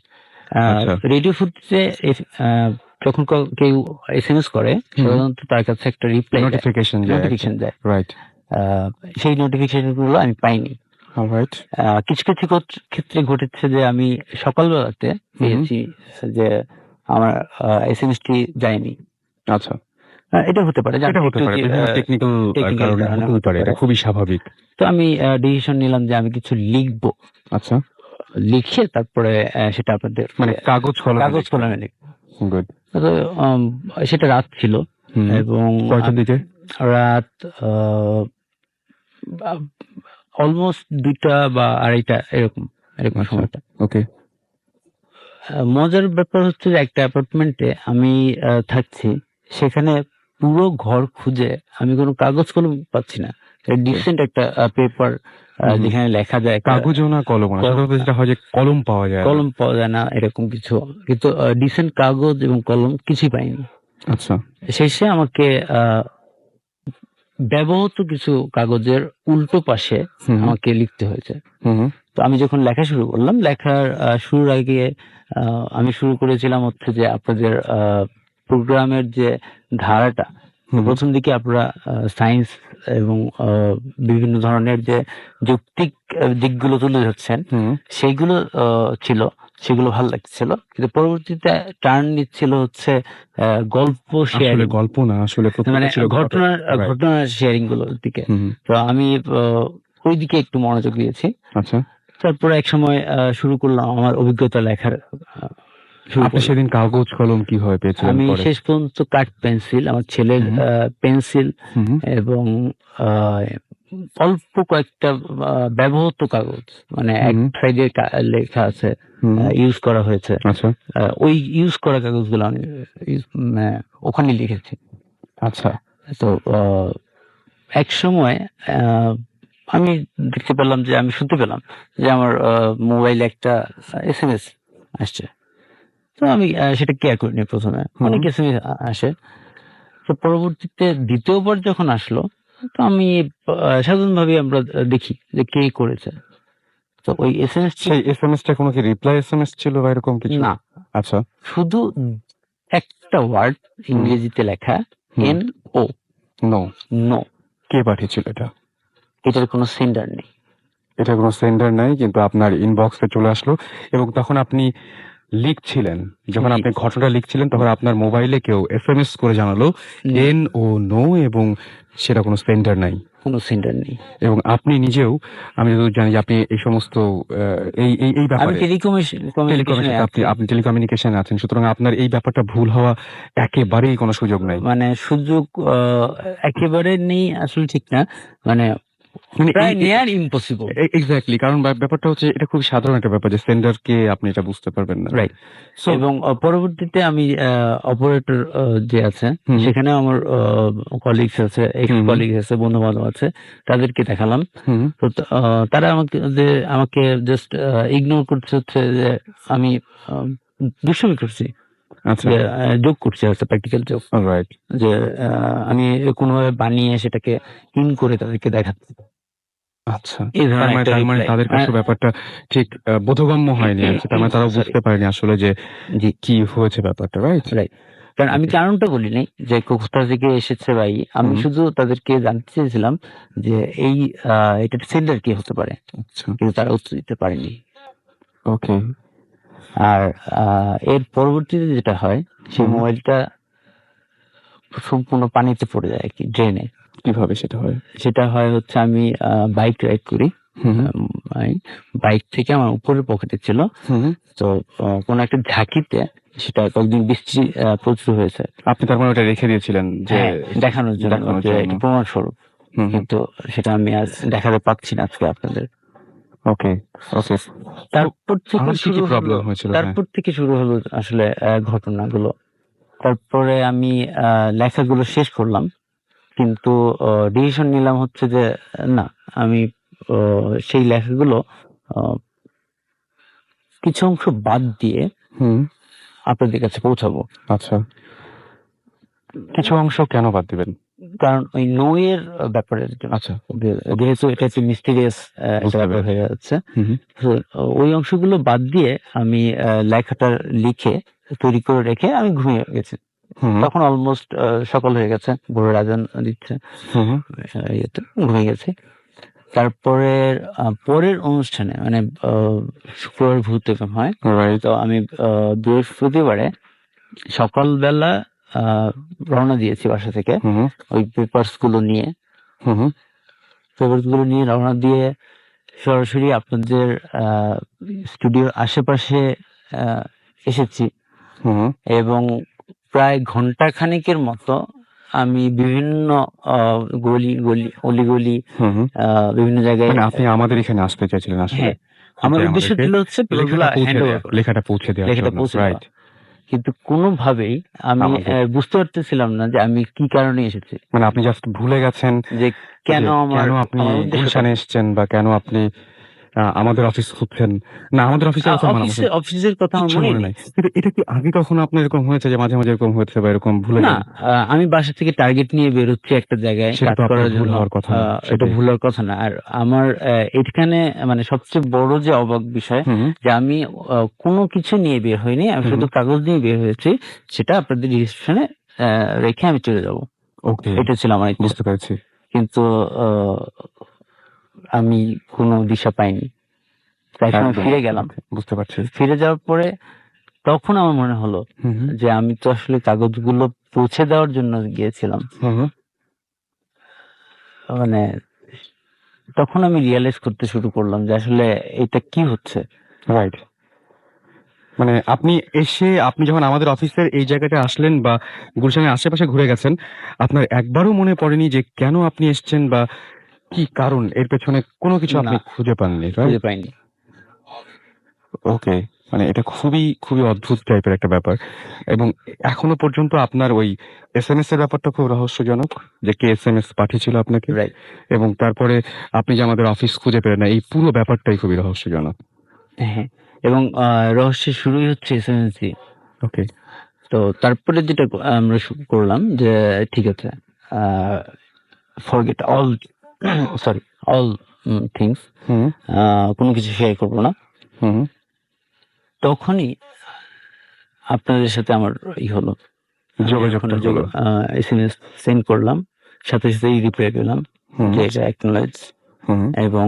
আচ্ছা। রেডিও ফুর্তিতে যখন কেউ এসএমএস করে সাধারণত তার কাছে একটা রিপ্লাই, নোটিফিকেশন দেয়, রাইট? সেই নোটিফিকেশন গুলো আমি পাইনি। অলরাইট। কিছু কিছু ক্ষেত্রে ঘটেছে যে আমি সকালবেলাতে পেয়েছি যে আমার এসএমএসটি যায়নি। আচ্ছা, এটা হতে পারে, এটা হতে পারে, টেকনিক্যাল কারণে হতে পারে, এটা খুবই স্বাভাবিক। তো আমি ডিসিশন নিলাম যে আমি কিছু লিখবো, আচ্ছা, লিখে তারপরে সেটা আপনাদের মানে কাগজ কলমে লিখবো। গুড। তো সেটা রাত ছিল এবং কয়টার দিকে? রাত অলমোস্ট 2টা বা 2:30 এরকম সময়টা। ওকে। মজার ব্যাপার হচ্ছে যে একটা অ্যাপার্টমেন্টে আমি থাকছি, সেখানে পুরো ঘর খুঁজে আমি কোনো কাগজ কলম পাচ্ছি না। ডিসেন্ট একটা পেপার যেখানে লেখা যায়, কাগজও না কলম না, সাধারণত যেটা হয় যে কলম পাওয়া যায়, কলম পাওয়া যায় না এরকম কিছু, কিন্তু ডিসেন্ট কাগজ এবং কলম কিছুই পাইনি। আচ্ছা। শেষে আমাকে ব্যবহৃত কিছু কাগজের উল্টো পাশে আমাকে লিখতে হয়েছে। তো আমি যখন লেখা শুরু করলাম, লেখার শুরুর আগে আমি শুরু করেছিলাম হচ্ছে যে আপনাদের প্রোগ্রামের যে ধারাটা হুম, প্রথম দিকে আপনারা সায়েন্স এবং বিভিন্ন ধরনের যে যৌক্তিক দিকগুলো তুলে ধরছেন, হুম। সেইগুলো ছিল, সেগুলো ভালো লাগছিল। কিন্তু পরবর্তীতে টার্ন নিচ্ছিল হচ্ছে গল্প আসলে শেয়ারিং, গল্প না, আসলে মানে প্রথমটা ছিল ঘটনা। রাইট। ঘটনার শেয়ারিং গুলোর দিকে। হুম, তো আমি ওই দিকে একটু মনোযোগ দিয়েছি। আচ্ছা। তারপরে একসময় শুরু করলাম আমার অভিজ্ঞতা লেখার শুরু আপনি করলাম। সেদিন কাগজ কলম কিভাবে পেয়েছিলেন আমি পরে? শেষ পর্যন্ত কাঠ পেন্সিল, আমার ছেলের হুম, পেন্সিল হুম, এবং আহ, অল্প কয়েকটা ব্যবহৃত কাগজ, মানে এক হুম, সাইডে লেখা আছে হুম। ইউজ করা হয়েছে, আচ্ছা, ওই ইউজ করা কাগজগুলো আমি মানে ওখানে লিখেছি। আচ্ছা। তো এক সময় আহ, আমি দেখতে পেলাম যে আমি শুনতে পেলাম যে আমার মোবাইলে একটা SMS আসছে। তো আমি সেটা কেয়ার করিনি প্রথমে, হুম, অনেক SMS আসে। তো পরবর্তীতে দ্বিতীয়বার যখন আসলো, তো আমি সাধারণভাবে আমরা দেখি যে কে করেছে। তো ওই SMS সেই এসএমএসটা কোনো কি রিপ্লাই এসএমএস ছিল বা এরকম কিছু? না, আচ্ছা। শুধু একটা ওয়ার্ড হুম, ইংরেজিতে লেখা, হুম। NO, no. নো। কে পাঠিয়েছিল এটা? এটার কোনো সেন্ডার নেই। এটা কোনো সেন্ডার নাই, কিন্তু আপনার ইনবক্সে চলে আসলো এবং তখন আপনি লিখছিলেন। যখন জি, আপনি ঘটনাটা লিখছিলেন তখন আপনার মোবাইলে কেউ এসএমএস করে জানালো নো, এন ও নো, এবং সেটা কোনো সেন্ডার নাই। কোনো সেন্ডার নেই। এবং আপনি নিজেও, আমি যতদূর জানি যে আপনি এই সমস্ত এই আমি ব্যাপারে টেলিকমিউনিকেশনে টেলিকমিউনিকেশন, আপনি আছি। আপনি টেলিকমিউনিকেশনে আছেন। সুতরাং আপনার এই ব্যাপারটা ভুল হওয়া একেবারেই কোনো সুযোগ নাই। মানে সুযোগ একেবারে নেই আসলে ঠিক না, মানে মানে প্রায় নিয়ার ইম্পসিবল। এক্স্যাক্টলি, কারণ ব্যাপারটা হচ্ছে এটা খুব সাধারণ একটা ব্যাপার যে সেন্ডার কে আপনি এটা বুঝতে পারবেন না। রাইট। সো এবং পরবর্তীতে আমি অপারেটর যে আছে, হুম, সেখানে আমার কলিগস আছে, এক্স হুম, কলিগ আছে, বন্ধু বান্ধব আছে, তাদেরকে দেখালাম। হুম, তো তারা আমাকে জাস্ট ইগনোর করছে, হচ্ছে যে আমি দুষ্টামি করছি, আচ্ছা, যে জোক করছি, হচ্ছে প্র্যাকটিক্যাল জোক, রাইট। যে আমি কোনোভাবে বানিয়ে সেটাকে ইন করে তাদেরকে দেখাচ্ছি, আচ্ছা। এই তার ধরনের মানে একটা তার মানে রিপ্লাই। তাদের কাছেও ব্যাপারটা ঠিক বোধগম্য হয়নি আরকি। তার মানে তারাও সরি, বুঝতে পারেনি আসলে যে জি, কি হয়েছে ব্যাপারটা, রাইট? রাইট। কারণ আমি ওকে। কারণটা বলি নাই যে কোথা থেকে এসেছে ভাই, আমি হুম, শুধু তাদেরকে জানতে চেয়েছিলাম যে এই এটার সেন্ডার কি হতে পারে, আচ্ছা। কিন্তু তারা উত্তর দিতে পারেনি। ওকে। আর এর পরবর্তীতে যেটা হয়, সেই হুম, মোবাইলটা সম্পূর্ণ পানিতে পড়ে যায় আর কি, ড্রেনে। কিভাবে সেটা হয়? সেটা হয় হচ্ছে আমি বাইক রাইড করি, হুম, বাইক থেকে আমার উপরের পকেটে ছিল। হুম। তো কোনো একটা ঝাঁকিতে সেটা কয়েকদিন বৃষ্টি প্রচুর হয়েছে, আপনি তার মানে ওটা রেখে দিয়েছিলেন যে হ্যাঁ, দেখানোর জন্য, দেখানোর যে জন্য। একটা প্রমাণ স্বরূপ। হুম, হুম। কিন্তু সেটা আমি আজ দেখাতে পাচ্ছি না আজকে আপনাদের। ওকে, ওকে। তারপর থেকে আর কি শুরু হলো, প্রবলেম হয়েছিল? হ্যাঁ। তারপর থেকে শুরু হলো আসলে ঘটনাগুলো। তারপরে আমি লেখাগুলো শেষ করলাম, কিন্তু ডিসিশন নিলাম হচ্ছে যে না, আমি সেই লেখাগুলো আহ, কিছু অংশ বাদ দিয়ে হুম, আপনাদের কাছে পৌঁছাবো। আচ্ছা। কিছু অংশ কেন বাদ দিবেন? কারণ ওই নো এর ব্যাপারের জন্য, আচ্ছা, যেহেতু এটা একটু মিস্টিরিয়াস একটা বুঝতে ব্যাপার পেরেছি। হয়ে যাচ্ছে। হুম, হুম, তো ওই অংশগুলো বাদ দিয়ে আমি লেখাটা লিখে তৈরি করে রেখে আমি ঘুমিয়ে গেছি। হুম, তখন অলমোস্ট সকাল হয়ে গেছে, ভোরের আজান দিচ্ছে, হুম, হুম, ইয়েতে ঘুমিয়ে গেছি। তারপরে পরের অনুষ্ঠানে, মানে শুক্রবার ভূত FM হয়। রাইট। তো আমি বৃহস্পতিবারে সকালবেলা আহ, রওনা দিয়েছি বাসা থেকে, হুম, হুম, ওই পেপারস গুলো নিয়ে। হুম, হুম, পেপারস গুলো নিয়ে রওনা দিয়ে সরাসরি আপনাদের স্টুডিওর আশেপাশে আহ, এসেছি, হুম, হুম। এবং প্রায় ঘন্টা খানেকের মতো আমি বিভিন্ন গলি গলি অলিগলি হুম, হুম। বিভিন্ন জায়গায়, মানে আপনি আমাদের এখানে আসতে চাইছিলেন আসলে। হ্যাঁ, আমার যে উদ্দেশ্য আমাদেরকে ছিল হচ্ছে পেপারগুলো হ্যান্ড ওভার করা, লেখাটা পৌঁছে দেওয়ার লেখাটা জন্য। পৌঁছে দেওয়া। রাইট। কিন্তু কোনোভাবেই আমি আমাদের বুঝতে পারতেছিলাম না যে আমি কি কারণে এসেছি, মানে আপনি জাস্ট ভুলে গেছেন যে কেন যে আমার কেন আপনি আমার উদ্দেশ্যটা গুলশানে কি। এসেছেন বা কেন আপনি আমাদের অফিস খুঁজছেন। না, আমাদের অফিসের কথা আমার অফিসের কথা আমার কিচ্ছু মনেই মনে নেই। নাই। কিন্তু এটা কি আগে কখনো আপনার এরকম হয়েছে যে মাঝে, মাঝে এরকম হয়েছে বা এরকম ভুলে না, যান? আমি বাসা থেকে টার্গেট নিয়ে বেরোচ্ছি একটা জায়গায় সেটা কাজ তো আপনার করার ভুল জন্য। হওয়ার কথা না। এটা সেটাই। ভুল হওয়ার কথা না। আর আমার এখানে মানে সবচেয়ে বড় যে অবাক বিষয়, হুম, যে আমি কোনো কিছু নিয়ে বের হইনি, আমি হুম, শুধু কাগজ নিয়ে বের হয়েছি, সেটা আপনাদের রিসেপশনে রেখে আমি চলে যাব। ওকে, এটা ছিল আমার ইচ্ছা। বুঝতে পেরেছি। কিন্তু আমি কোনো দিশা পাইনি, তাই আমি একদম ফিরে গেলাম। বুঝতে পারছি। ফিরে যাওয়ার পরে তখন আমার মনে হলো হুম, হুম। যে আমি তো আসলে কাগজগুলো পৌঁছে দেওয়ার জন্য গিয়েছিলাম। হুম, হুম। মানে তখন আমি রিয়েলাইজ করতে শুরু করলাম যে আসলে এটা কি হচ্ছে। রাইট। মানে আপনি যখন আমাদের অফিসের এই জায়গাটায় আসলেন বা গুলশানের আশেপাশে ঘুরে গেছেন, আপনার একবারও মনে পড়েনি যে কেন আপনি এসছেন বা কি কারণ? এর পেছনে কোনো কিছু আপনি না, খুঁজে পাননি, খুঁজে রাইট? পাইনি। ওকে। মানে এটা খুবই, খুবই অদ্ভুত টাইপের একটা ব্যাপার। এবং এখনো পর্যন্ত আপনার ওই এসএমএস এর ব্যাপারটা খুব রহস্যজনক। যে কে এসএমএস পাঠিয়েছিল আপনাকে। রাইট। এবং তারপরে আপনি যে আমাদের অফিস খুঁজে পেলেন না, এই পুরো ব্যাপারটাই খুবই রহস্যজনক। হ্যাঁ, এবং রহস্যের শুরুই হচ্ছে এসএমএস দিয়ে। ওকে। তো তারপরে যেটা আমরা করলাম যে ঠিক আছে, forget all sorry all things, হুম, কোনো কিছু শেয়ার করবো না। হুম। তখনই আপনাদের সাথে আমার হলো, যোগাযোগটা হলো। এসএমএস সেন্ড করলাম, সাথে সাথেই রিপ্লাই পেলাম হুম, যে এটা অ্যাকনোলেজ। হুম। এবং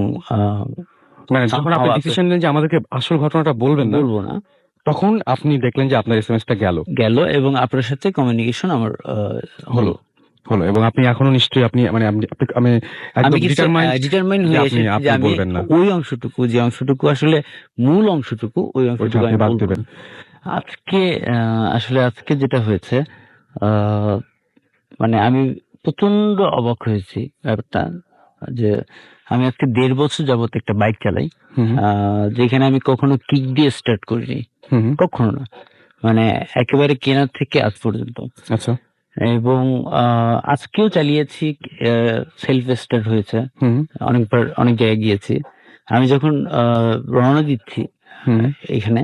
মানে যখন আপনি somehow ডিসিশন নিলেন যে আমাদেরকে আসল ঘটনাটা বলবেন না, বলবো না, তখন আপনি দেখলেন যে আপনার এসএমএসটা গেল। গেল এবং আপনার সাথে কমিউনিকেশন আমার হলো। হলো এবং আপনি এখনো নিশ্চয়ই আপনি মানে আমি আমি একদম কিছু ডিটারমাইন্ড হয়ে যে এসেছি যে আপনি আমি বলবেন না। ওই অংশটুকু, যে অংশটুকু আসলে মূল অংশটুকু, ওই ওইটা অংশটুকু আপনি আমি বাদ বলবো দেবেন। না। আজকে আসলে আজকে যেটা হয়েছে, আহ, মানে আমি প্রচন্ড অবাক হয়েছি ব্যাপারটা, যে আমি আজকে 1.5 বছর যাবত একটা বাইক চালাই, হুম, হুম, যেখানে আমি কখনো কিক দিয়ে স্টার্ট করিনি, হুম, হুম। কখনো না। মানে একেবারে কেনার থেকে আজ পর্যন্ত। আচ্ছা। এবং আজকেও চালিয়েছি, সেলফ স্টার্ট হয়েছে, হুম, অনেকবার অনেক জায়গায় গিয়েছি। আমি যখন রওনা দিচ্ছি হুম। এখানে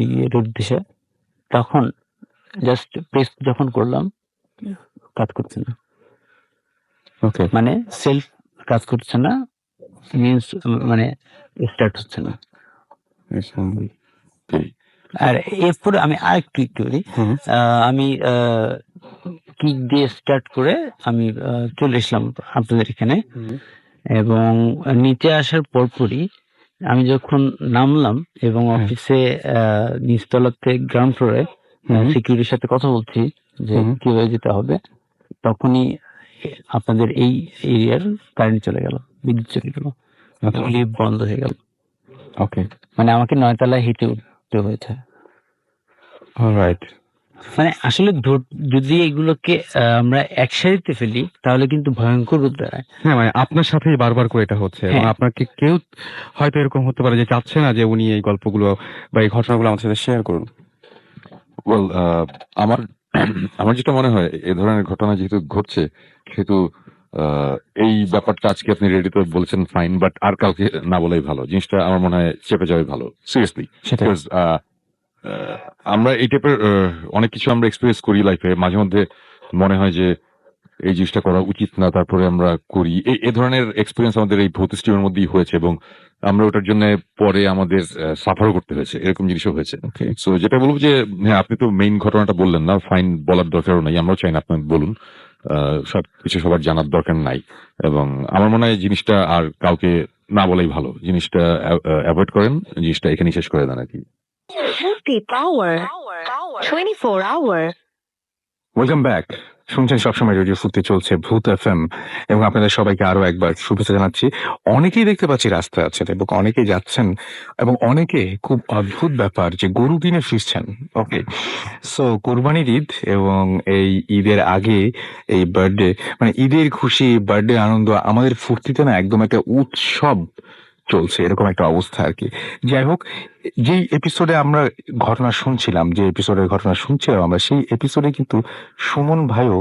এই রোড দিশে, তখন জাস্ট প্রেস যখন করলাম, কাজ করছে না। ওকে। মানে সেলফ কাজ করছে না, মিনস মানে স্টার্ট হচ্ছে না। আর এরপরে আমি আরেকটু একটু বলি। হুম, আমি কিক দিয়ে স্টার্ট করে আমি চলে এসলাম আপনাদের এখানে, হুম, এবং নিচে আসার পরপরই আমি যখন নামলাম এবং হ্যাঁ। অফিসে নিচতলাতে গ্রাউন্ড ফ্লোরে হুম, সিকিউরিটির সাথে কথা বলছি যে হুম। কিভাবে যেতে হবে, তখনই আপনাদের এই এরিয়ার কারেন্ট চলে গেল, বিদ্যুৎ চলে গেল, আচ্ছা। লিফট বন্ধ হয়ে গেল। ওকে। মানে আমাকে 9 তলায় হেঁটে উঠতে হয়েছে। অলরাইট। মানে আসলে যদি এগুলোকে আমরা একসাথে ফেলি, তাহলে কিন্তু ভয়ঙ্কর রূপ দাঁড়ায়। হ্যাঁ, মানে আপনার সাথেই বারবার করে এটা হচ্ছে এবং হ্যাঁ, আপনাকে কেউ হয়তো এরকম হতে পারে যে চাচ্ছে না যে উনি এই গল্পগুলো বা এই ঘটনাগুলো আমার সাথে শেয়ার করুন। ওয়েল, আমার আমার যেটা মনে হয় এ ধরনের ঘটনা যেহেতু ঘটছে, সেহেতু এই ব্যাপারটা আজকে আপনি রেডিতে বলেছেন ফাইন, বাট আর কাউকে না বলাই ভালো। জিনিসটা আমার মনে হয় চেপে যাওয়াই ভালো, সিরিয়াসলি। সেটাই। আমরা এই টাইপের অনেক কিছু আমরা এক্সপিরিয়েন্স করি লাইফে, মাঝে মধ্যে মনে হয় যে এই জিনিসটা করা উচিত না, তারপরে আমরা করি। এই ধরনের এক্সপিরিয়েন্স আমাদের এই ভৌত স্ট্রিমের মধ্যেই হয়েছে এবং আমরা ওটার জন্য পরে আমাদের সাফারও করতে হয়েছে, এরকম জিনিসও হয়েছে। ওকে। সো যেটা বলবো যে হ্যাঁ, আপনি তো মেইন ঘটনাটা বললেন না, ফাইন বলার দরকারও নাই, আমরাও চাই না আপনি বলুন। সবকিছু সবার জানার দরকার নাই এবং আমার মনে হয় এই জিনিসটা আর কাউকে না বলাই ভালো। জিনিসটা অ্যাভয়েড করেন, জিনিসটা এখানেই শেষ করে দেন আর কি। Happy Power 24 hour. Welcome back. শুনছেন সবসময় রেডিও ফুতে চলছে ভূত এফএম এবং আপনাদের সবাইকে আরো একবার শুভেচ্ছা জানাচ্ছি। অনেকেই দেখতে পাচ্ছি রাস্তায় আছেন এবং অনেকেই যাচ্ছেন এবং অনেকে খুব অদ্ভুত ব্যাপার যে গরু কিনে ফিরছেন। ওকে, সো কোরবানির ঈদ এবং এই ঈদের আগে এই বার্থডে মানে ঈদের খুশি, বার্থডে আনন্দ, আমাদের ফুর্তিতে না একদম একটা উৎসব চলছে, এরকম একটা অবস্থা আর কি। যাই হোক, যেই এপিসোডে আমরা ঘটনা শুনছিলাম, যে এপিসোডের ঘটনা শুনছিলাম আমরা, সেই এপিসোডে কিন্তু সুমন ভাইও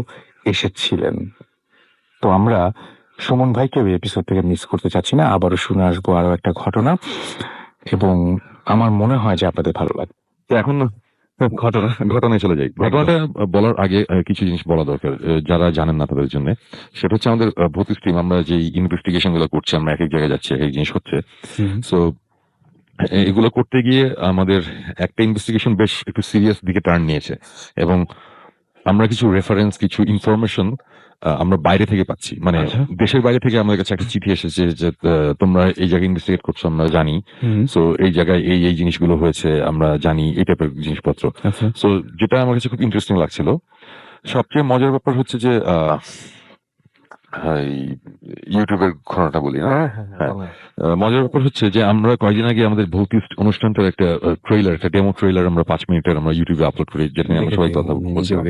এসেছিলেন। তো আমরা সুমন ভাইকে ওই এপিসোড থেকে মিস করতে চাচ্ছি না। আবারও শুনে আসবো আরো একটা ঘটনা এবং আমার মনে হয় যে আপনাদের ভালো লাগবে। তো এখন ঘটনায় চলে যাই। ঘটনাটা বলার আগে কিছু জিনিস বলা দরকার, যারা জানেন না তাদের জন্য। সেটা হচ্ছে আমাদের ভৌত স্ট্রিম, আমরা যে ইনভেস্টিগেশন গুলো করছি, আমরা এক এক জায়গায় যাচ্ছি, এক এক জিনিস হচ্ছে। সো এগুলো করতে গিয়ে আমাদের একটা ইনভেস্টিগেশন বেশ একটু সিরিয়াস দিকে টার্ন নিয়েছে এবং আমরা কিছু রেফারেন্স, কিছু ইনফরমেশন আমরা বাইরে থেকে পাচ্ছি, মানে আচ্ছা। দেশের বাইরে থেকে আমাদের কাছে একটা চিঠি এসেছে যে তোমরা এই জায়গায় ইনভেস্টিগেট করছো, আমরা জানি। সো এই জায়গায় এই এই জিনিসগুলো হয়েছে, আমরা জানি, এই টাইপের জিনিসপত্র। আচ্ছা। সো যেটা আমার কাছে খুব ইন্টারেস্টিং লাগছিল। সবচেয়ে মজার ব্যাপার হচ্ছে যে এই ইউটিউবের ঘটনাটা বলি না। হ্যাঁ। মজার ব্যাপার হচ্ছে যে আমরা কয়েকদিন আগে আমাদের ভৌতিক অনুষ্ঠানটার একটা ট্রেলার, একটা ডেমো ট্রেলার আমরা 5 মিনিটের আমরা ইউটিউবে আপলোড করি, যেটা নিয়ে আমরা সবাই কথা বলছিলাম।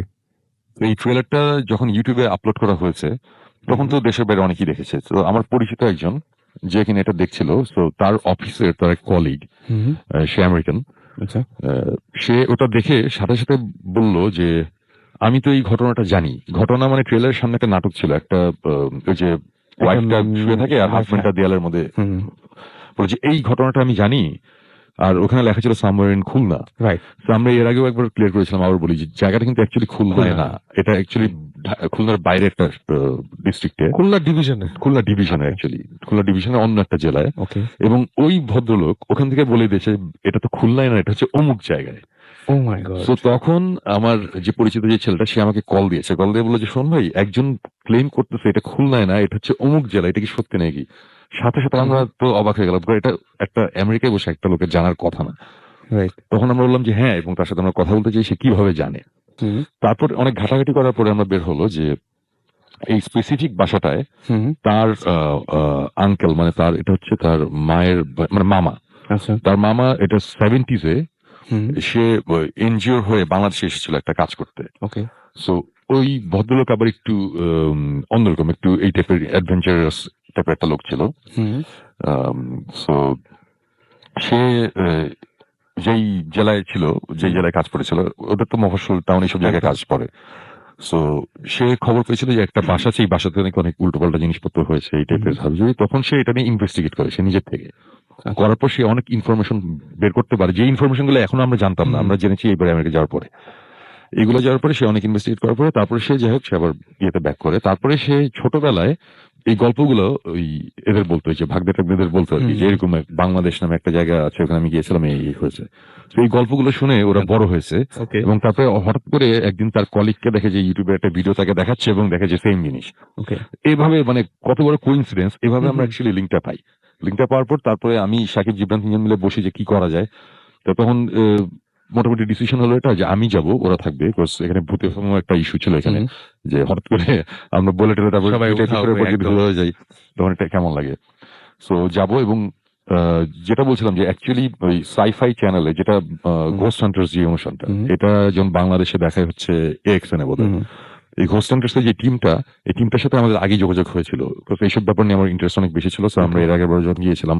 এই ট্রেলারটা যখন ইউটিউবে আপলোড করা হয়েছে তখন তো দেশের বাইরে অনেকেই দেখেছে। তো আমার পরিচিত একজন যে কিনা এটা দেখছিল, তো তার অফিসের তার এক কলিগ, সে আমেরিকান, আচ্ছা। সে ওটা দেখে সাথে সাথে বলল যে আমি তো এই ঘটনাটা জানি। ঘটনা মানে ট্রেলারের সামনে একটা নাটক ছিল, একটা ওই যে ওয়াইফটা শুয়ে থাকে আর হাজবেন্ডটা দেয়ালের মধ্যে, বলছে এই ঘটনাটা আমি জানি। আর ওখানে লেখা ছিল সামওয়্যার ইন খুলনা। রাইট। তো আমরা এর আগেও একবার ক্লিয়ার করেছিলাম, আবার বলি যে জায়গাটা কিন্তু অ্যাকচুয়ালি খুলনায় না, এটা অ্যাকচুয়ালি খুলনার বাইরে একটা ডিস্ট্রিক্টে, খুলনা ডিভিশনে। খুলনা ডিভিশনে, অ্যাকচুয়ালি খুলনা ডিভিশনে অন্য একটা জেলায়। ওকে। এবং ওই ভদ্রলোক ওখান থেকে বলে দিয়েছে এটা তো খুলনায় না, এটা হচ্ছে অমুক জায়গায়। ও মাই গড। তো তখন আমার যে পরিচিত যে ছেলেটা, সে আমাকে কল দিয়েছে, কল দিয়ে বললো যে শোন ভাই, একজন ক্লেম করতেছে এটা খুলনায় না, এটা হচ্ছে অমুক জেলা, এটা কি সত্যি নাকি? সাথে সাথে আমরা তো অবাক হয়ে গেলাম, এটা একটা আমেরিকায় বসে একটা লোকের জানার কথা না। রাইট। তখন আমরা বললাম যে হ্যাঁ, এবং তার সাথে আমরা কথা বলতে চাই সে কিভাবে জানে। তারপর অনেক ঘাটাঘাটি করার পরে আমরা বের হলো যে এই স্পেসিফিক বাসাটায় তার আঙ্কেল, মানে তার এটা হচ্ছে তার মায়ের মানে মামা, আচ্ছা। তার মামা এটা 70s-এ সে এনজিওর হয়ে বাংলাদেশে এসেছিল একটা কাজ করতে। ওকে। সো ওই ভদ্রলোক আবার একটু অন্যরকম, একটু এই টাইপের অ্যাডভেঞ্চারাস টাইপের একটা লোক ছিল। সো সে যেই জেলায় ছিল, যেই জেলায় কাজ করেছিল, ওদের তো মফস্বল টাউন এইসব জায়গায় কাজ করে। সো সে খবর পেয়েছিল যে একটা বাসা আছে, এই বাসাতে নাকি অনেক উল্টোপাল্টা জিনিসপত্র হয়েছে এই টাইপের হাবি। তখন সে এটা নিয়ে ইনভেস্টিগেট করে, সে নিজের থেকে করার পর সে অনেক ইনফরমেশন বের করতে পারে, যে ইনফরমেশন গুলো এখনো আমরা জানতাম না, আমরা জেনেছি এবারে আমেরিকা যাওয়ার পরে। এগুলো যাওয়ার পরে সে অনেক ইনভেস্টিগেট করার পরে তারপরে সে যাই হোক সে আবার ইয়েতে ব্যাক করে। তারপরে সে ছোটবেলায় এই গল্পগুলো ওই এদের বলতো, যে ভাগ্যে টাগ্যেদের বলতো আর কি, যে এরকম বাংলাদেশ নামে একটা জায়গা আছে, ওখানে আমি গিয়েছিলাম, এই হয়েছে। তো এই গল্পগুলো শুনে ওরা বড় হয়েছে। ওকে। এবং তারপরে হঠাৎ করে একদিন তার কলিগকে দেখে যে ইউটিউবে একটা ভিডিও তাকে দেখাচ্ছে এবং দেখে যে সেম জিনিস। ওকে। এইভাবে মানে কত বড় কোইন্সিডেন্স, এভাবে আমরা অ্যাকচুয়ালি লিঙ্কটা পাই। লিঙ্কটা পাওয়ার পর তারপরে আমি সাকিব জিবরান তিনজন মিলে বসি যে কি করা যায়। তো তখন মোটামুটি ডিসিশন হলো এটা যে আমি যাব, ওরা থাকবে, বিকজ এখানে ভূতের একটা ইস্যু ছিল এখানে, যে হঠাৎ করে আমরা বলে টেলে তারপর সবাই উধাও হয়ে একদম। হয়ে যাই, তখন এটা কেমন লাগে। সো যাব এবং যেটা বলছিলাম যে অ্যাকচুয়ালি ওই সাইফাই চ্যানেলে যেটা ঘোস্ট হান্টার্স যে অনুষ্ঠানটা, এটা যখন বাংলাদেশে দেখায় হচ্ছে এক্সএনে বোধ হয়। এই ঘোস্ট হান্টার্স যে টিমটা, এই টিমটার সাথে আমাদের আগে যোগাযোগ হয়েছিল, তো এইসব ব্যাপার নিয়ে আমার ইন্টারেস্ট অনেক বেশি ছিল। সো আমরা এর আগের বার যখন গিয়েছিলাম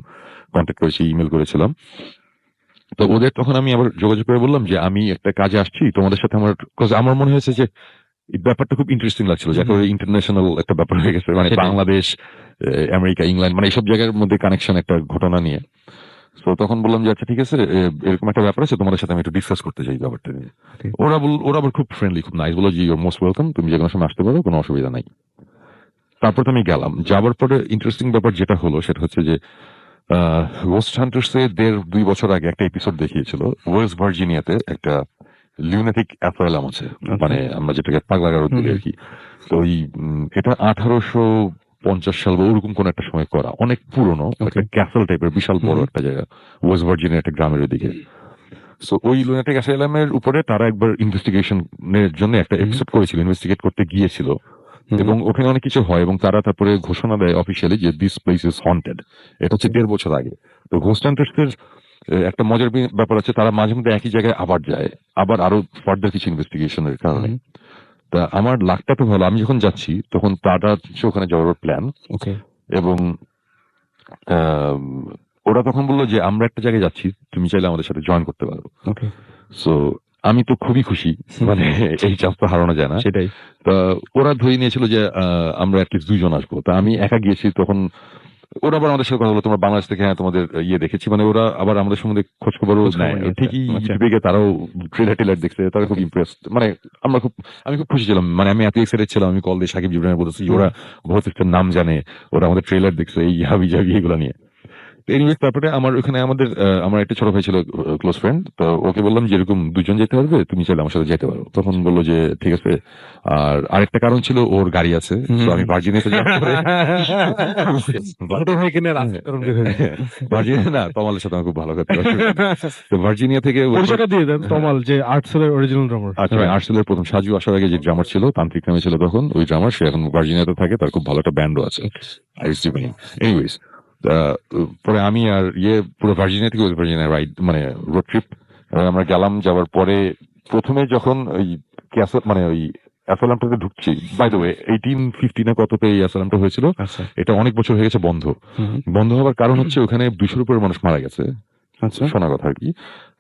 কন্ট্যাক্ট করেছি, ইমেল করেছিলাম। তো ওদের তখন আমি আবার যোগাযোগ করে বললাম যে আমি একটা কাজে আসছি তোমাদের সাথে, আমার মনে হয়েছে যে এই ব্যাপারটা খুব ইন্টারেস্টিং লাগছিল, যে একটা ইন্টারন্যাশনাল একটা ব্যাপার হয়ে গেছে, মানে বাংলাদেশ, আমেরিকা, ইংল্যান্ড, মানে এইসব জায়গার মধ্যে কানেকশন একটা ঘটনা নিয়ে। তো তখন বললাম যে আচ্ছা ঠিক আছে, এরকম একটা ব্যাপার আছে, তোমাদের সাথে আমি একটু ডিসকাস করতে চাই ব্যাপারটা নিয়ে। ওরা আবার খুব ফ্রেন্ডলি, খুব নাইস, বলো যে ইউর মোস্ট ওয়েলকাম, তুমি যে কোনো সময় আসতে পারো, কোনো অসুবিধা নাই। তারপর তো আমি গেলাম, যাওয়ার পরে ইন্টারেস্টিং ব্যাপার যেটা হলো সেটা হচ্ছে যে ঘোস্ট হান্টার্সে 1.5-2 বছর আগে একটা এপিসোড দেখিয়েছিল ওয়েস্ট ভার্জিনিয়াতে একটা লিউনাটিক অ্যাসাইলাম আছে, মানে আমরা যেটাকে পাগলাগারদ বলি আর কি। তো ওই এটা 1850 সাল বা ওরকম কোন একটা সময় করা, অনেক পুরনো একটা ক্যাসেল টাইপের বিশাল বড় একটা জায়গা ওয়েস্ট ভার্জিনিয়ার একটা গ্রামের দিকে। সো ওই লুনাটিক অ্যাসাইলামের উপরে তারা একবার ইনভেস্টিগেশনের জন্য একটা এপিসোড করেছিল, ইনভেস্টিগেট করতে গিয়েছিল, এবং ওখানে অনেক কিছু হয় এবং তারা তারপরে ঘোষণা দেয় অফিসিয়ালি যে দিস প্লেস ইজ হন্টেড। এটা হচ্ছে 1.5 বছর আগে। তো ঘোস্ট হান্টার্সের একটা মজার ব্যাপার আছে, তারা মাঝে মধ্যে একই জায়গায় আবার যায়, আবার আরো ফার্দার কিছু ইনভেস্টিগেশনের কারণে। তা আমার লাকটা তো ভালো, আমি যখন যাচ্ছি তখন তারা ওখানে যাওয়ার প্ল্যান। ওকে। এবং ওরা তখন বললো যে আমরা একটা জায়গায় যাচ্ছি, তুমি চাইলে আমাদের সাথে জয়েন করতে পারো। ওকে। সো আমি তো খুবই খুশি, মানে এই চান্স তো হারানো যায় না। সেটাই। তা ওরা ধরে নিয়েছিল যে আমরা অ্যাটলিস্ট 2 জন আসবো, তা আমি একা গিয়েছি। তখন ওরা আবার আমাদের সাথে কথা বলো, তোমরা বাংলাদেশ থেকে, হ্যাঁ তোমাদের ইয়ে দেখেছি, মানে ওরা আবার আমাদের সম্বন্ধে খোঁজ খবরও নেয়। ঠিকই ইউটিউবে গিয়ে তারাও ট্রেলার টেলার দেখছে, তারা খুব ইমপ্রেস, মানে আমি খুব খুশি ছিলাম, মানে আমি এত এক্সাইটেড ছিলাম। আমি কল দিয়ে সাকিব জিবরানের বলতেছি ওরা বহুত নাম জানে, ওরা আমাদের ট্রেলার দেখছে, এই হাবি জাবি এগুলো নিয়ে। এনিওয়ে তারপরে আমার ওখানে আমার একটা ছোট ভাই ছিল ক্লোজ ফ্রেন্ড, তো ওকে বললাম যে এরকম দুজন যেতে পারবে, তুমি চাইলে আমার সাথে যেতে পারো। তখন বললো যে ঠিক আছে। আর আরেকটা কারণ ছিল ওর গাড়ি আছে, তো আমি ভার্জিনিয়াতে যাওয়ার পরে ছোট ভাইকে নিয়ে রাজকারণ বের হয়ে যায়। ভার্জিনিয়া না, তমালের সাথে আমার খুব ভালো কথা। তো ভার্জিনিয়া থেকে পরিচয়টা দিয়ে দেন, তমাল যে আর্টসেলের অরিজিনাল ড্রামার। আচ্ছা, আর্টসেলের প্রথম সাজু আসার আগে যে ড্রামার ছিল, তান্ত্রিক নামে ছিল তখন, ওই ড্রামার সে এখন ভার্জিনিয়াতে থাকে, তার খুব ভালো একটা ব্যান্ডও আছে। এনিওয়েজ, পরে আমি আর পুরো ভার্জিনিয়া থেকে ভার্জিনিয়া রাইড মানে রোড ট্রিপ আমরা গেলাম। যাওয়ার পরে প্রথমে যখন ওই ক্যাসল মানে ওই অ্যাসালামটাতে ঢুকছি, বাই দ্য ওয়ে 1850 না কততে এই অ্যাসালামটা হয়েছিল। আচ্ছা এটা অনেক বছর হয়ে গেছে বন্ধ। বন্ধ হওয়ার কারণ হচ্ছে ওখানে 200-র উপরে মানুষ মারা গেছে, আচ্ছা শোনা কথা আর কি।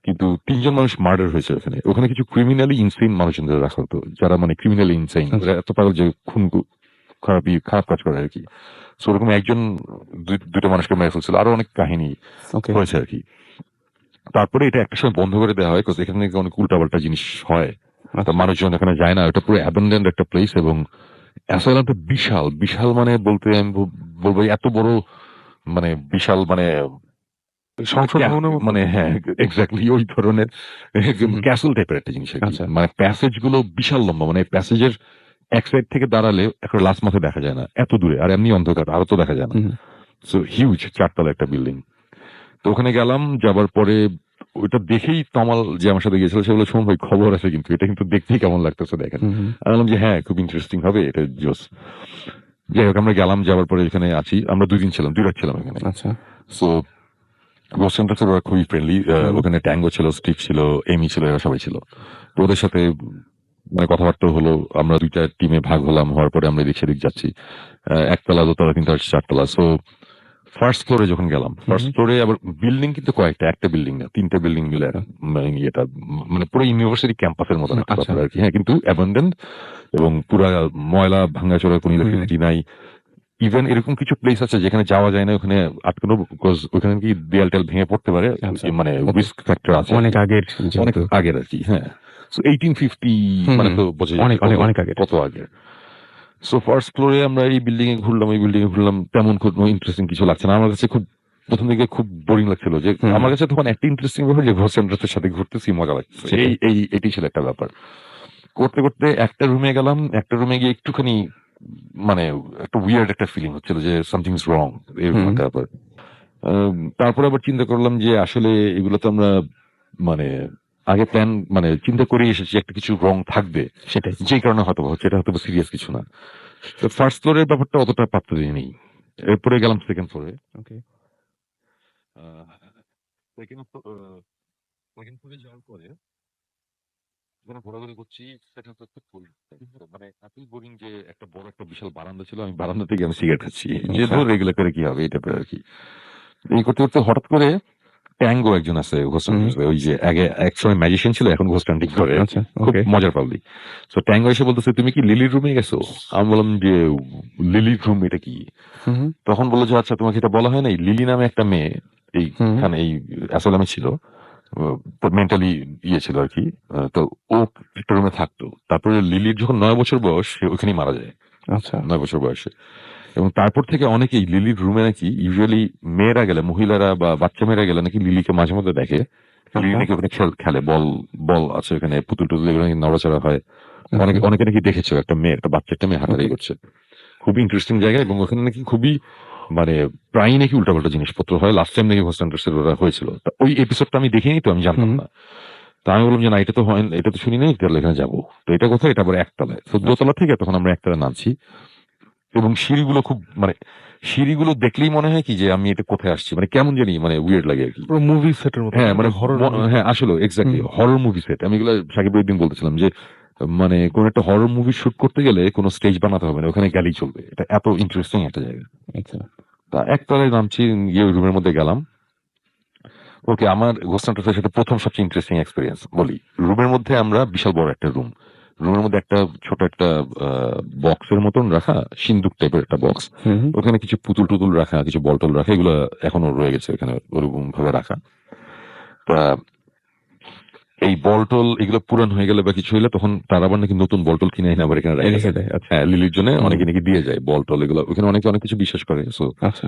কিন্তু 3জন মানুষ মার্ডার হয়েছে ওখানে। ওখানে কিছু ক্রিমিনালি ইনসেইন মানুষজনদের রাখা হতো, যারা মানে ক্রিমিনালি ইনসেইন, এত পাগল যে খুন খারাপ কাজ করে আর কি। তো ওরকম একজন দুটো মানুষকে মেরে ফেলছিল, আরো অনেক কাহিনী ওকে হয়েছে আর কি। তারপরে এটা একটা সময় বন্ধ করে দেওয়া হয়, কারণ এখানে নাকি অনেক উল্টাপাল্টা জিনিস হয়, তো মানুষজন এখানে যায় না। এটা পুরো অ্যাবান্ডেন্ড একটা প্লেস, এবং অ্যাসাইলামটা বিশাল বিশাল, মানে বলতে আমি বলবো এত বড়, মানে বিশাল, মানে সংসদ ভবনের মতো? মানে হ্যাঁ এক্স্যাক্টলি ওই ধরনের ক্যাসল টাইপের একটা জিনিস আর কি। আচ্ছা। মানে প্যাসেজ গুলো বিশাল লম্বা, মানে প্যাসেজের এক সাইড থেকে দাঁড়ালে একটা লাস্ট মাথা দেখা যায় না, এত দূরে, আর এমনি অন্ধকার আরো তো দেখা যায় না। সো হিউজ 4 তলা একটা বিল্ডিং। তো ওখানে গেলাম, যাবার পরে ওইটা দেখেই তমাল যে আমার সাথে গেছিল সে বলে, শোন ভাই খবর আছে, কিন্তু এটা কিন্তু দেখতেই কেমন লাগতেছে দেখেন। আমি বললাম যে হ্যাঁ খুব ইন্টারেস্টিং হবে, এটা জোস। যাই হোক আমরা গেলাম, যাওয়ার পরে এখানে আছি আমরা 2 দিন ছিলাম, 2 রাত ছিলাম এখানে। আচ্ছা সো গোসেন্টার ওরা খুবই ফ্রেন্ডলি। ওখানে ট্যাঙ্গো ছিল, স্টিভ ছিল, এমি ছিল, এরা সবাই ছিল। তো ওদের সাথে মানে কথাবার্তা হলো। আমরা 2টা টিমে ভাগ হলাম, হওয়ার পরে আমরা এদিক সেদিক যাচ্ছি। 1 তলা 2 তলা 3 তলা 4 তলা। সো ফার্স্ট ফ্লোরে যখন গেলাম, ফার্স্ট ফ্লোরে আবার বিল্ডিং কিন্তু কয়েকটা, একটা বিল্ডিং না, 3টে বিল্ডিং মিলে মানে ইয়েটা মানে পুরো ইউনিভার্সিটি ক্যাম্পাসের মতন একটা ব্যাপার আর কি। হ্যাঁ, কিন্তু অ্যাবান্ডেন্ট এবং পুরা ময়লা ভাঙাচোরা, কোনো ইলেকট্রিসিটি নাই। ইভেন এরকম কিছু প্লেস আছে যেখানে যাওয়া যায় না, ওখানে আটকানো, বিকজ ওখানে কি দেয়াল টেল ভেঙে পড়তে পারে, মানে রিস্ক ফ্যাক্টর আছে অনেক আগের অনেক আগের আর কি। হ্যাঁ, সো 1850 মানে তো বোঝা অনেক যাচ্ছে অনেক আগের। কত আগের। সো ফার্স্ট ফ্লোরে আমরা এই বিল্ডিং এ ঘুরলাম, এই বিল্ডিং এ ঘুরলাম, তেমন কোনো ইন্টারেস্টিং কিছু লাগছে না আমার কাছে। খুব প্রথম দিকে খুব বোরিং লাগছিল, যে আমার কাছে তখন একটা ইন্টারেস্টিং ব্যাপার যে ঘোষেন্দ্রের সাথে ঘুরতেছি, মজা লাগছে। এটি ছিল একটা ব্যাপার। করতে করতে একটা রুমে গেলাম, একটা রুমে গিয়ে একটুখানি মানে একটা উইয়ার্ড একটা ফিলিং হচ্ছিল যে সামথিং ইজ রং, এরকম একটা ব্যাপার। তারপরে আবার চিন্তা করলাম যে আসলে এগুলো তো আমরা মানে আগে প্ল্যান মানে চিন্তা করে এসেছি একটা কিছু রং থাকবে, সেটাই। যে কারণে হয়তো হচ্ছে, এটা হয়তো সিরিয়াস কিছু না। তো ফার্স্ট ফ্লোরের ব্যাপারটা অতটা পাত্তা দিইনি। এরপরে গেলাম সেকেন্ড ফ্লোরে। ওকে সেকেন্ড ফ্লোরে যাওয়ার পরে যখন ঘোরাঘুরি করছি, সেটা হচ্ছে খুব বোরিং, মানে এতই বোরিং যে একটা বড় একটা বিশাল বারান্দা ছিল, আমি বারান্দা থেকে আমি সিগারেট খাচ্ছি, যে ধর এগুলো করে কি হবে, এটা আর কি। এই করতে করতে হঠাৎ করে ট্যাঙ্গো একজন আছে ওই যে আগে একসময় ম্যাজিশিয়ান ছিল, এখন ঘোস্ট হান্টিং করে, আচ্ছা, খুব ওকে। মজার পাবলিক। তো ট্যাঙ্গো এসে বলতেছে, তুমি কি লিলির রুমে গেছো? আমি বললাম যে লিলির রুম এটা কি? তখন বললো যে আচ্ছা তোমাকে এটা বলা হয় নাই, লিলি নামে একটা মেয়ে এইখানে এই অ্যাসালামে ছিল, মেন্টালি ইয়ে ছিল আর কি। তো ও একটা রুমে থাকতো। তারপরে লিলির যখন 9 বছর বয়স, সে ওখানেই মারা যায়। আচ্ছা 9 বছর বয়সে। এবং তারপর থেকে অনেকেই লিলির রুমে নাকি ইউজুয়ালি মেয়েরা গেলে, মহিলারা বা বাচ্চা মেয়েরা গেলে নাকি লিলিকে মাঝে মধ্যে দেখে। লিলি নাকি ওখানে খেলে, বল আছে ওখানে, পুতুল টুতুল এগুলো নাকি নড়াচড়া হয়। অনেকে নাকি দেখেছে একটা বাচ্চা একটা মেয়ে হাঁটাহাঁটি করছে। খুবই ইন্টারেস্টিং জায়গা, এবং ওখানে নাকি খুবই মানে প্রায় নাকি উল্টাপাল্টা জিনিসপত্র হয়। লাস্ট টাইম নাকি হোস্টেন্টার্সের ওরা হয়েছিল, ওই এপিসোডটা আমি দেখিনি, তো আমি জানতাম না। তো আমি বললাম যে না, এটা তো হয়, এটা তো শুনি নাই, তাহলে এখানে যাবো। তো এটা কোথায়? এটা আবার 1 তলায়। তো 2 তলা থেকে তখন আমরা 1 তলায় নামছি, এবং সিঁড়িগুলো খুব মানে সিঁড়িগুলো দেখলেই মনে হয় কি যে আমি এটা কোথায় আসছি, মানে কেমন জানি মানে উইয়ার্ড লাগে আর কি। পুরো মুভি সেটের মতো। হ্যাঁ মানে হরর। হ্যাঁ আসলে এক্স্যাক্টলি হরর মুভি সেট। আমি এগুলো সাকিব দিন বলতেছিলাম যে মানে কোন একটা হরর মুভি শুট করতে গেলে কোনো স্টেজ বানাতে হবে না, ওখানে গেলেই চলবে। এটা এত ইন্টারেস্টিং একটা জায়গা। আচ্ছা তা 1 তলায় নামছি, গিয়ে রুমের মধ্যে গেলাম। ওকে, আমার ঘোস্ট হান্টারের সাথে প্রথম সবচেয়ে ইন্টারেস্টিং এক্সপিরিয়েন্স বলি। রুমের মধ্যে আমরা বিশাল বড় একটা রুম, রুমের মধ্যে একটা ছোট একটা বক্সের মতন রাখা, সিন্দুক টাইপের একটা বক্স, ওখানে কিছু পুতুল টুতুল রাখা, কিছু বলটল রাখা, এগুলো এখনো রয়ে গেছে ওখানে ওরকম ভাবে রাখা। তা এই বলটল এগুলো পুরান হয়ে গেলে বা কিছু হইলে তখন তারা আবার নাকি নতুন বলটল কিনে এনে আবার এখানে রেখে দেয়। আচ্ছা। হ্যাঁ, লিলির জন্য অনেকে নাকি দিয়ে যায় বলটল এগুলো, ওখানে অনেকে অনেক কিছু বিশ্বাস করে, সো আচ্ছা।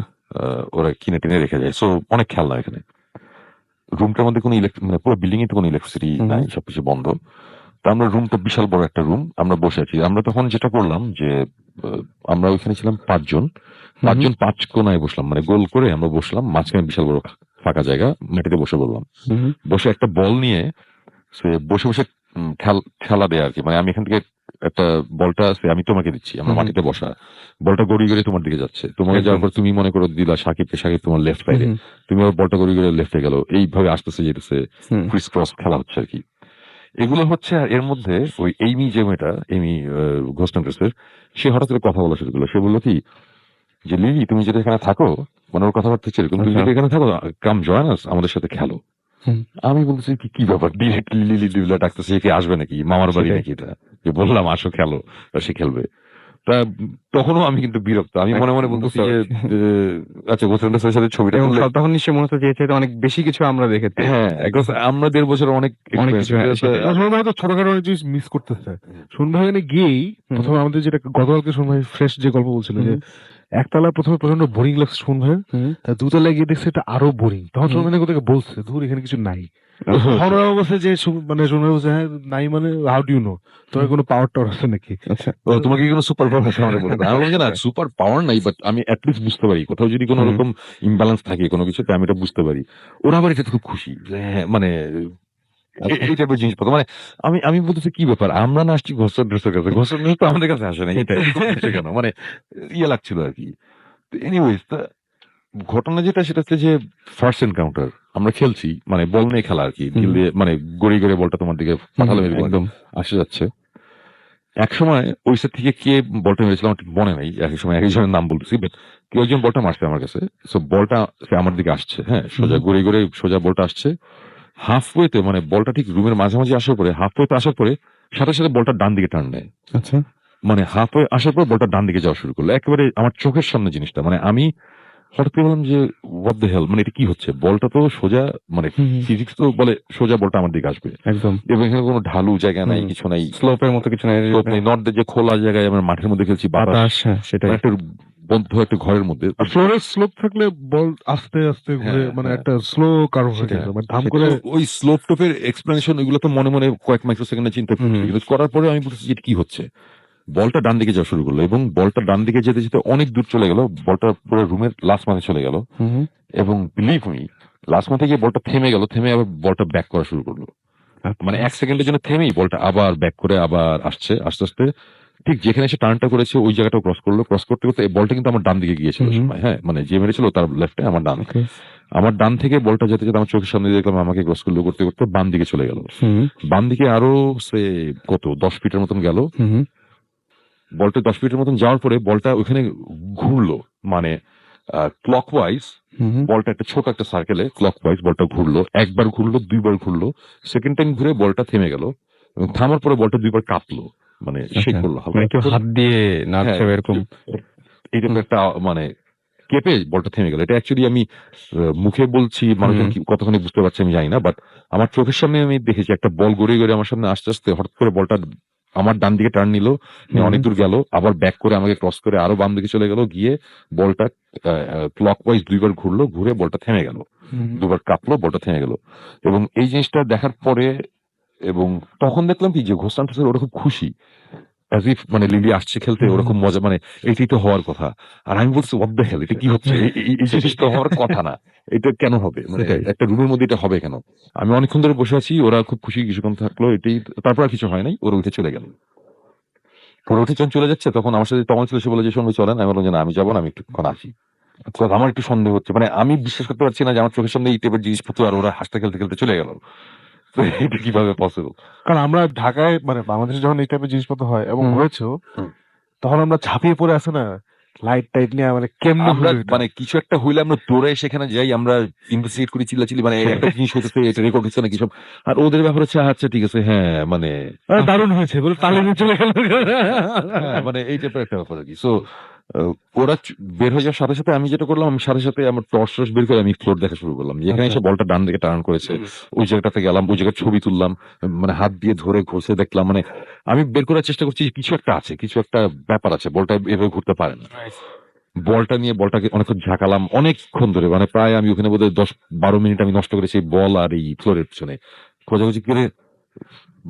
ওরা কিনে টেনে রেখে যায়, সো অনেক খেলনা এখানে। রুমটার মধ্যে কোনো মানে পুরো বিল্ডিং এ তো কোনো ইলেকট্রিসিটি নাই, সবকিছু বন্ধ। তো আমরা রুমটা বিশাল বড় একটা রুম, আমরা বসে আছি। আমরা তখন যেটা করলাম যে আমরা ওইখানে ছিলাম 5 জন, 5 জন 5 কোনায় বসলাম, মানে গোল করে আমরা বসলাম, মাঝখানে বিশাল বড় ফাঁকা জায়গা, মাটিতে বসে বললাম, বসে একটা বল নিয়ে সে বসে বসে খেলা দেয় আর কি। মানে আমি এখান থেকে একটা বলটা আছে, আমি তোমাকে দিচ্ছি, আমরা মাটিতে বসা, বলটা গড়িয়ে গড়িয়ে তোমার দিকে যাচ্ছে, তোমাকে যাওয়ার পর তুমি মনে করো দিলা সাকিবকে, সাকিব তোমার লেফট সাইডে, তুমি আবার বলটা গড়িয়ে গড়িয়ে লেফটে গেল, এইভাবে আসতেছে যেতেছে, ক্রিস ক্রস খেলা হচ্ছে আর কি। এগুলো হচ্ছে। আর এর মধ্যে ওই এইমি যে মেয়েটা, এইমি ঘোস্ট হান্টার্সের, সে হঠাৎ করে কথা বলা শুরু করলো। সে বললো কি যে লিলি তুমি যদি এখানে থাকো, মানে ওর কথাবার্তা হচ্ছে এরকম, তুমি যদি এখানে থাকো কাম জয়েন আস, আমাদের সাথে খেলো। আমি বলতেছি কি ব্যাপার, ডিরেক্টলি লিলি দিবলা ডাকতেছে, কি আসবে নাকি, মামার বাড়ি নাকি এটা, যে বললাম আসো খেলো, তা সে খেলবে। তা তখনও আমি কিন্তু বিরক্ত, আমি মনে মনে বলতেছি যে আচ্ছা ঘোস্ট হান্টার্সের সাথে ছবিটা তুললে তখন নিশ্চয়ই মনে হতো যে এর চাইতে অনেক বেশি কিছু আমরা দেখেছি। হ্যাঁ, because আমরা 1.5 বছর অনেক অনেক কিছু, হ্যাঁ, সেটাই। শুনুন ভাই তো ছোটখাটো অনেক জিনিস মিস করতেছে। শুনুন ভাই এখানে গিয়েই প্রথমে আমাদের যেটা গতকালকে শুনুন ভাই ফ্রেশ যে গল্প বলছিল যে একতলা প্রথমে প্রচন্ড বোরিং লাগছে শুনুন ভাই, তা দুতলায় গিয়ে দেখছে এটা আরো বোরিং। তখন শুনুন ভাই কোথাকে বলছে ধুর এখানে কিছু নাই। তখন ওরা বলছে যে মানে শুনুন ভাই বলছে হ্যাঁ নাই, মানে হাউ ডু ইউ নো, তোমার কোনো পাওয়ার টাওয়ার আছে নাকি? আচ্ছা। ও তোমাকে কি কোনো সুপার পাওয়ার আছে আমারে বলতে? আমি বলছি না সুপার পাওয়ার নাই, বাট আমি অ্যাটলিস্ট বুঝতে পারি কোথাও যদি কোনো রকম ইমব্যালেন্স থাকে কোনো কিছুতে, আমি এটা বুঝতে পারি। ওরা আবার এটা খুব খুশি যে হ্যাঁ, মানে এই টাইপের জিনিসপত্র, মানে আমি বলতেছি কি ব্যাপার, আমরা না আসছি ঘোস্ট হান্টার্সের কাছে, ঘোস্ট হান্টার্স তো আমাদের কাছে আসে না, এটা কেন, মানে ইয়ে লাগছিল আর কি। এনিওয়েজ, ঘটনা যেটা সেটা হচ্ছে যে ফার্স্ট এনকাউন্টার আমরা খেলছি, মানে বল নিয়ে খেলা আর কি, ঢিল দিয়ে মানে গড়িয়ে গড়িয়ে বলটা তোমার দিকে পাঠালাম, একদম আসে যাচ্ছে। এক সময় ওই সাইড থেকে কে বলটা মেরেছিল আমার ঠিক মনে নেই, একই সময় একজনের নাম বলতেছি, বাট কেউ একজন বলটা মারছে আমার কাছে, সো বলটা সে আমার দিকে আসছে, হ্যাঁ সোজা গড়িয়ে গড়িয়ে সোজা বলটা আসছে। হাফ ওয়েতে মানে বলটা ঠিক রুমের মাঝামাঝি আসার পরে, হাফ ওয়েতে আসার পরে সাথে সাথে বলটা ডান দিকে টার্ন নেয়। আচ্ছা। মানে হাফ ওয়ে আসার পর বলটা ডান দিকে যাওয়া শুরু করলো, একেবারে আমার চোখের সামনে জিনিসটা, মানে আমি হঠাৎ করে বললাম যে হোয়াট দ্য হেল, মানে এটা কি হচ্ছে, বলটা তো সোজা, মানে ফিজিক্স তো বলে সোজা বলটা আমার দিকে আসবে, একদম এবং এখানে কোনো ঢালু জায়গা নাই, কিছু নাই, স্লোপের মতো কিছু নাই, স্লোপ নেই, নট যে খোলা জায়গায় আমরা মাঠের মধ্যে খেলছি, বাতাস, বাতাস, হ্যাঁ, সেটাই। একটা বন্ধ একটা ঘরের মধ্যে। ফ্লোরের স্লোপ থাকলে বল আস্তে আস্তে ঘুরে মানে একটা স্লো কার্ভ হয়ে সেটাই, যেত, মানে ধাম করে। ওই স্লোপ টোপের এক্সপ্লেনেশন এগুলো তো মনে মনে কয়েক মাইক্রো সেকেন্ডে চিন্তা করছি, কিন্তু করার পরে আমি বলছি এটা কি হচ্ছে, বলটা ডান দিকে যাওয়া শুরু করলো, এবং বলটা ডান দিকে যেতে যেতে অনেক দূর চলে গেল, বলটা পুরো রুমের লাস্ট মাথে চলে গেল, এবং বিলিভ মি লাস্ট মাথে গিয়ে বলটা থেমে গেল, থেমে আবার বলটা ব্যাক করা শুরু করলো, মানে 1 সেকেন্ডের জন্য থেমেই বলটা আবার ব্যাক করে আবার আসছে, আস্তে আস্তে ঠিক যেখানে সে টার্নটা করেছে ওই জায়গাটাও ক্রস করলো, ক্রস করতে করতে এই বলটা কিন্তু আমার ডান দিকে গিয়েছিল সময়, হ্যাঁ মানে যে মেরেছিল তার লেফটে, আমার ডান, আমার ডান থেকে বলটা যেতে যেতে আমার চোখের সামনে দেখলাম আমাকে ক্রস করলো করতে করতে বাম দিকে চলে গেল, বাম দিকে আরো সে কত 10 ফিটের মতন গেল, বলটা 10 ফিটের মতন যাওয়ার পরে বলটা ওখানে ঘুরলো, মানে ক্লকওয়াইজ বলটা একটা ছোট একটা সার্কেলে ক্লকওয়াইজ বলটা ঘুরলো, একবার ঘুরলো, দুইবার ঘুরলো, সেকেন্ড টাইম ঘুরে বলটা থেমে গেল, এবং থামার পরে বলটা দুইবার কাঁপলো, মানে শেক করলো হালকা, মানে কেউ হাত দিয়ে নাড়ছে এরকম, এইরকম একটা মানে কেঁপে বলটা থেমে গেল। এটা অ্যাকচুয়ালি আমি মুখে বলছি, মানুষজন কতখানি বুঝতে পারছে আমি জানি না, বাট আমার চোখের সামনে আমি দেখেছি একটা বল গড়িয়ে গড়িয়ে আমার সামনে আস্তে আস্তে হঠাৎ করে বলটা আমার ডান দিকে টার্ন নিল, অনেক দূর গেল, আবার ব্যাক করে আমাকে ক্রস করে আরো বাম দিকে চলে গেল, গিয়ে বলটা ক্লকওয়াইজ দুইবার ঘুরলো, ঘুরে বলটা থেমে গেল, দুবার কাঁপলো, বলটা থেমে গেল। এবং এই জিনিসটা দেখার পরে এবং তখন দেখলাম কি যে ঘোস্ট হান্টার্স ওরা খুব খুশি, as if মানে লিলি আসছে খেলতে, ওরকম মজা, মানে এটাই তো হওয়ার কথা। আর আমি বলছি হোয়াট দ্য হেল, এটা কি হচ্ছে, এই জিনিসটা হওয়ার কথা না, এটা কেন হবে, মানে একটা রুমের মধ্যে এটা হবে কেন। আমি অনেকক্ষণ ধরে বসে আছি, ওরা খুব খুশি, কিছুক্ষণ থাকলো, এটাই, তারপর আর কিছু হয় নাই, ওরা উঠে চলে গেল। ওরা উঠে যখন চলে যাচ্ছে তখন আমার সাথে তখন ছিল, সে বলে যে সঙ্গে চলেন, আমি বললাম যে না আমি যাবো না, আমি একটুক্ষণ আসি। আমার একটু সন্দেহ হচ্ছে, মানে আমি বিশ্বাস করতে পারছি না যে আমার চোখের সামনে এই টাইপের জিনিসপত্র, আর ওরা হাসতে খেলতে খেলতে চলে গেল, তো এটা কিভাবে পসিবল। কারণ আমরা ঢাকায় মানে বাংলাদেশে যখন এই টাইপের জিনিসপত্র হয় এবং হয়েছেও, তখন আমরা ঝাঁপিয়ে পড়ে আসে না লাইট টাইট নিয়ে, মানে কেমনে আমরা মানে কিছু একটা হইলে আমরা দৌড়ে সেখানে যাই, আমরা ইনভেস্টিগেট করি, চিল্লাচিল্লি, মানে একটা জিনিস হইতেছে, এটা রেকর্ড হচ্ছে না কিছু, আর ওদের ব্যাপার হচ্ছে আচ্ছা ঠিক আছে, হ্যাঁ মানে দারুণ হয়েছে বলে তালে নিয়ে চলে গেল, মানে এই টাইপের একটা ব্যাপার আর কি। সো ওরা বের হয়ে যাওয়ার সাথে সাথে আমি যেটা করলাম, আমি সাথে সাথে আমার টর্চ বের করে আমি ফ্লোর দেখা শুরু করলাম, যেখানে আচ্ছা। এসে বলটা ডান দিকে টার্ন করেছে ওই জায়গাটাতে গেলাম, ওই জায়গায় ছবি তুললাম, মানে হাত দিয়ে ধরে ঘষে দেখলাম, মানে আমি বের করার চেষ্টা করছি যে কিছু একটা আছে, কিছু একটা ব্যাপার আছে, বলটা এভাবে ঘুরতে পারে না। বলটা নিয়ে বলটাকে অনেকক্ষণ ঝাঁকালাম, অনেকক্ষণ ধরে, মানে প্রায় আমি ওখানে বোধহয় 10-12 মিনিট আমি নষ্ট করেছি বল আর এই ফ্লোরের পিছনে খোঁজাখুঁজি করে।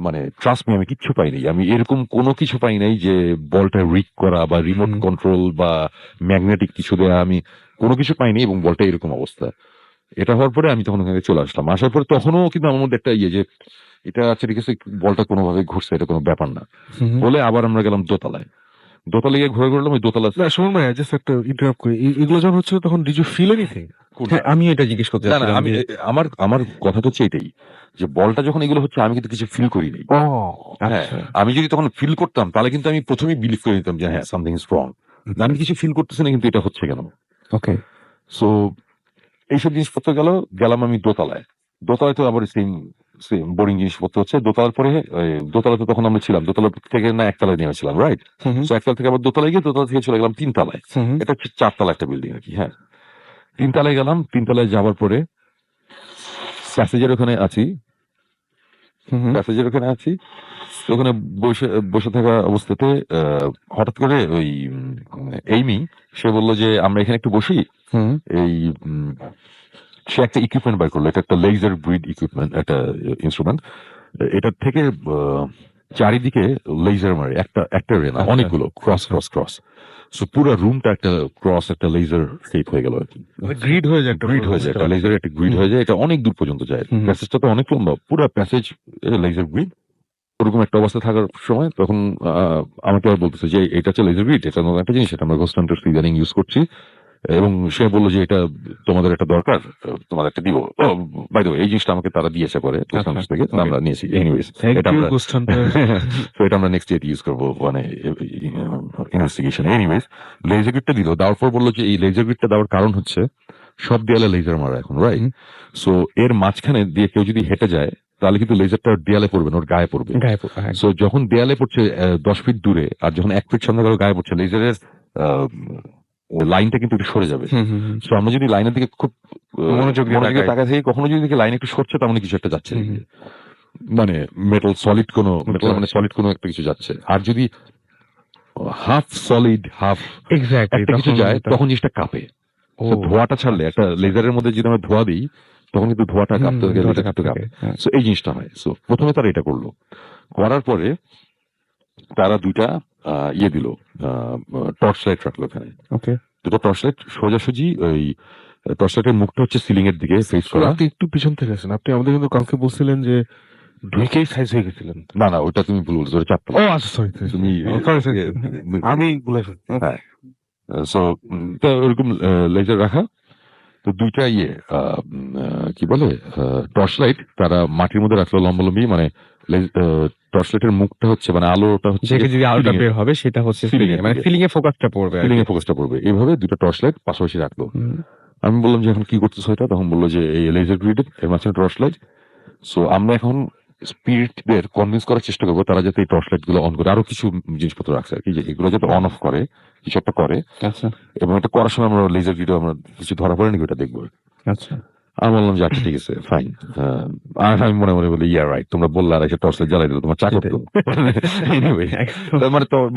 মানে ট্রাস্ট মি, আমি কিচ্ছু পাইনি, আমি এরকম কোনো কিছু পাই নাই যে বলটা রিক করা বা রিমোট হুম। কন্ট্রোল বা ম্যাগনেটিক কিছু দেওয়া, আমি কোনো কিছু পাইনি, এবং বলটা এরকম অবস্থা। এটা হওয়ার পরে আমি তখন ওখানে চলে আসলাম, আসার পরে তখনও কিন্তু আমার মধ্যে একটা যে এটা আছে, ঠিক আছে, বলটা কোনোভাবে ঘুরছে, এটা কোনো ব্যাপার না বলে আবার আমরা গেলাম দোতলায়। দোতলায় গিয়ে ঘুরে ঘুরলাম ওই দোতলা। না সুমন ভাই, জাস্ট একটা ইন্টারাপ্ট করি, এগুলো যখন হচ্ছিল তখন ডিড ইউ ফিল এনিথিং? হ্যাঁ, আমি এটা জিজ্ঞেস করতে না না, চাচ্ছিলাম আমি যে আমার আমার কথা হচ্ছে এটাই, যে বলটা যখন এগুলো হচ্ছে আমি কিন্তু কিছু ফিল করিনি। ও হ্যাঁ, আচ্ছা। আমি যদি তখন ফিল করতাম তাহলে কিন্তু আমি প্রথমেই বিলিভ করে নিতাম যে হ্যাঁ সামথিং ইজ রং। আমি কিছু ফিল করতেছি না, কিন্তু এটা হচ্ছে কেন? ওকে। সো এইসব জিনিসপত্র গেলাম আমি দোতলায়। দোতলায় তো আবার সেম সেম বোরিং জিনিসপত্র হচ্ছে। দোতলার পরে দোতলাতে তখন আমরা ছিলাম, দোতলা থেকে না একতলায় নেমেছিলাম, রাইট? সো একতলা থেকে আবার দোতলায় গিয়ে দোতলা থেকে চলে গেলাম 3 তলায়। এটা হচ্ছে 4 তলা একটা বিল্ডিং আর কি। হ্যাঁ, 3 তলায় গেলাম। 3 তলায় যাওয়ার পরে প্যাসেজের ওখানে আছি, প্যাসেজের ওখানে আছি। তো ওখানে বসে বসে থাকা অবস্থাতে হঠাৎ করে ওই এইমি, সে বললো যে আমরা এখানে একটু বসি। এই সে একটা ইকুইপমেন্ট বার করলো, এটা একটা লেজার ব্রিড ইকুইপমেন্ট, একটা ইনস্ট্রুমেন্ট। এটার থেকে চারিদিকে লেজার মারে, একটা রে না, আচ্ছা, অনেকগুলো ক্রস আচ্ছা। Cross cross. সো পুরো রুমটা একটা ক্রস, একটা লেজার শেপ হয়ে গেল আর কি। গ্রিড হয়ে যায়, একটা গ্রিড হয়ে যায়, একটা লেজার একটা গ্রিড হয়ে যায়, এটা অনেক দূর পর্যন্ত যায়। হুম। প্যাসেজটা তো অনেক লম্বা, পুরো প্যাসেজ লেজার গ্রিড। ওরকম একটা অবস্থা থাকার সময় তখন আমাকে আর বলতেছে যে এটা হচ্ছে লেজার গ্রিড, এটা নতুন একটা জিনিস, এটা আমরা ঘোস্ট হান্টার ইদানিং ইউজ করছি। এবং সে বললো যে এটা তোমাদের একটা দরকার, তোমাদের একটা দিব। বাই দ্য ওয়ে, এই জিনিসটা আমাকে তারা দিয়েছে পরে Ghost আচ্ছা, Hunters থেকে, okay. আমরা নিয়েছি। এনিওয়েজ, Thank এটা you, আমরা Ghost Hunter. তো এটা আমরা নেক্সট ইয়ার ইউজ করবো, মানে ইনভেস্টিগেশন। এনিওয়েজ, লেজার গ্রিডটা দিল, দেওয়ার পর বললো যে এই লেজার গ্রিডটা দেওয়ার কারণ হচ্ছে সব দেয়ালে লেজার মারা এখন, রাইট? হুম। সো এর মাঝখানে দিয়ে কেউ যদি হেঁটে যায় তাহলে কিন্তু লেজারটা দেয়ালে পড়বে না, ওর গায়ে পড়বে। গায়ে পড়া, হ্যাঁ। সো যখন দেয়ালে পড়ছে 10 ফিট দূরে, আর যখন 1 ফিট সামনে কারো গায়ে পড়ছে, লেজারের লাইনটা কিন্তু একটু সরে যাবে। সো আমরা যদি লাইনের দিকে খুব মনোযোগ দিয়ে তাকাই। তাকায় থাকি, কখনো যদি দেখি লাইন একটু সরছে, তার মানে কিছু একটা যাচ্ছে, হুম, হুম। মানে মেটাল সলিড কোনো বুঝতে মেটাল মানে পারছি। সলিড কোনো একটা কিছু যাচ্ছে। আর যদি হাফ সলিড হাফ এক্স্যাক্টলি, একটা কিছু যায়, তখন জিনিসটা কাঁপে। তো ধোঁয়াটা ছাড়লে, একটা লেজারের মধ্যে যদি আমরা ধোঁয়া দিই, তখন কিন্তু ধোঁয়াটা কাঁপতে থাকে, ধোঁয়াটা লেজারটা কাঁপতে কাঁপে। থাকে, হ্যাঁ। সো এই জিনিসটা হয়। সো প্রথমে তারা এটা করলো, করার পরে তারা 2টা ইয়ে দিল, টর্চ লাইট রাখলো এখানে। ওকে। 2টা টর্চ লাইট সোজাসুজি, ওই টর্চ লাইটের মুখটা হচ্ছে সিলিং এর দিকে ফেস করা। আপনি একটু পিছন থেকে আসেন, আপনি আমাদের কিন্তু কালকে বলছিলেন যে ঢেকেই সাইজ হয়ে গেছিলেন। না না, ওটা তুমি ভুল বলছো, ওটা 4 ও তলা। আচ্ছা, সরি তুমি আমি বলে ফেলছি। হ্যাঁ, সো ওরকম লেজার রাখা। তো 2টা কি বলে টর্চ লাইট তারা মাটির মধ্যে রাখলো লম্বালম্বি, মানে টর্চ লাইটের মুখটা হচ্ছে, মানে আলোটা হচ্ছে যেটা যদি আলোটা বের হবে সেটা হচ্ছে Feeling ফিলিং এর এ, মানে দিকে। ফিলিং এ ফোকাসটা পড়বে আর ফিলিং কি। এ ফোকাসটা পড়বে। এইভাবে 2টা টর্চ লাইট পাশাপাশি রাখলো। হুম। আমি বললাম যে এখন কি করতেছো এটা? তখন বললো যে এই লেজার গ্রিড এর মাঝখানে টর্চ লাইট। সো আমরা এখন স্পিরিটদের কনভিন্স করার চেষ্টা করবো তারা যাতে এই টর্চ লাইট গুলো অন করে। আরো কিছু জিনিসপত্র রাখছে আর কি, যে এগুলো যাতে অন অফ করে, কিছু একটা করে। আচ্ছা, এবং এটা করার সময় আমরা লেজার গ্রিডে আমরা কিছু ধরা পড়ে নাকি ওটা দেখবো। আচ্ছা। আমি বললাম যে আচ্ছা ঠিক আছে, ফাইন। আর আমি মনে মনে বলি ইয়া রাইট, তোমরা বললে আর এসে টর্চ লাইট জ্বালাই দিল, তোমার চাকর তো। Anyway,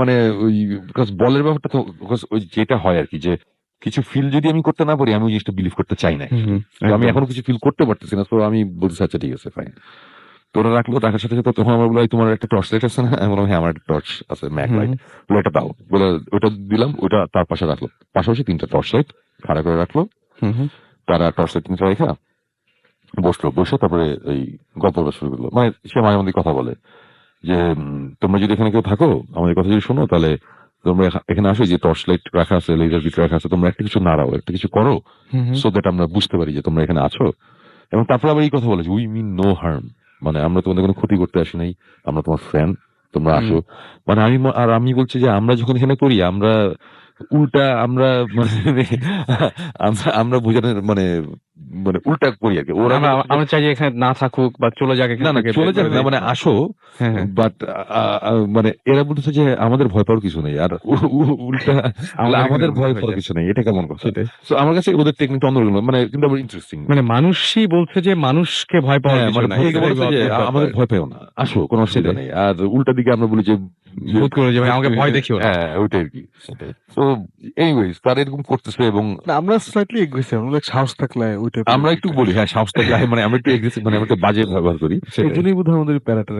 মানে ওই বলের ব্যাপারটা তো, ওই যেটা হয় আর কি, যে কিছু ফিল যদি আমি করতে না পারি, আমি ওই জিনিসটা বিলিভ করতে চাই না। তো আমি এখনো কিছু ফিল করতে পারতেছি না, তো আমি বলছি আচ্ছা ঠিক আছে, ফাইন। তো ওরা রাখলো, রাখার সাথে সাথে তখন আমার বললো তোমার একটা টর্চ লাইট আছে না? আমি বললাম হ্যাঁ আমার একটা টর্চ আছে, ম্যাক লাইট। বলে এটা দাও, বলে ওটা দিলাম, ওটা তার পাশে রাখলো, পাশাপাশি 3টা টর্চ লাইট খাড়া করে রাখলো। তারা টর্চ লাইট 3টা রেখা বসলো, বসে তারপরে এই গল্প বলা শুরু করলো। মানে সে মাঝে মধ্যে কথা বলে যে তোমরা যদি এখানে কেউ থাকো, আমাদের কথা যদি শোনো, তাহলে তোমরা এখানে আসো, যে টর্চ লাইট রাখা আছে, লেজার বিট রাখা আছে, তোমরা একটা কিছু নাড়াও, একটা কিছু করো, সো দ্যাট আমরা বুঝতে পারি যে তোমরা এখানে আছো। এবং তারপর আবার এই কথা বলে যে উই মিন নো হার্ম, মানে আমরা তোমাদের কোনো ক্ষতি করতে আসি নাই, আমরা তোমার ফ্যান, তোমরা আসো। মানে আমি বলছি যে আমরা যখন এখানে করি, আমরা উল্টা আমরা মানে আমরা বোঝানোর মানে মানে উল্টা করি আর কি। ওরা আমরা আমরা চাই যে এখানে না থাকুক বা চলে যাক এখান না না থেকে। চলে যাক না, মানে আসো, হ্যাঁ, হ্যাঁ। বাট মানে এরা বলতেছে যে আমাদের ভয় পাওয়ার কিছু নেই, আর উল্টা আমাদের ভয় পাওয়ার কিছু নেই, এটা কেমন কথা? সেটাই। So আমার কাছে ওদের টেকনিকটা অন্যরকম, মানে কিন্তু আবার ইন্টারেস্টিং। মানে মানুষই বলছে যে মানুষকে ভয় পাওয়ার হ্যাঁ, কিছু মানে নাই। ভয়কে বলছে যে আমাদের ভয় পেও না, আসো, কোনো অসুবিধা সেটাই। নেই। আর উল্টা দিকে আমরা বলি যে ভূত করে যে ভাই আমাকে ভয় দেখিও না। হ্যাঁ ওইটাই আর কি। তো এনিওয়েজ তারা এরকম করতেছে এবং না, আমরা স্লাইটলি এগ্রেসিভ, আমাদের সাহস থাকলে ওই type এর আমরা একটু বলি হ্যাঁ সাহস থাকলে, মানে আমরা একটু এগ্রেসিভ, মানে আমরা একটু বাজে ব্যবহার করি। এই জন্যই বোধহয় আমাদের প্যারাটা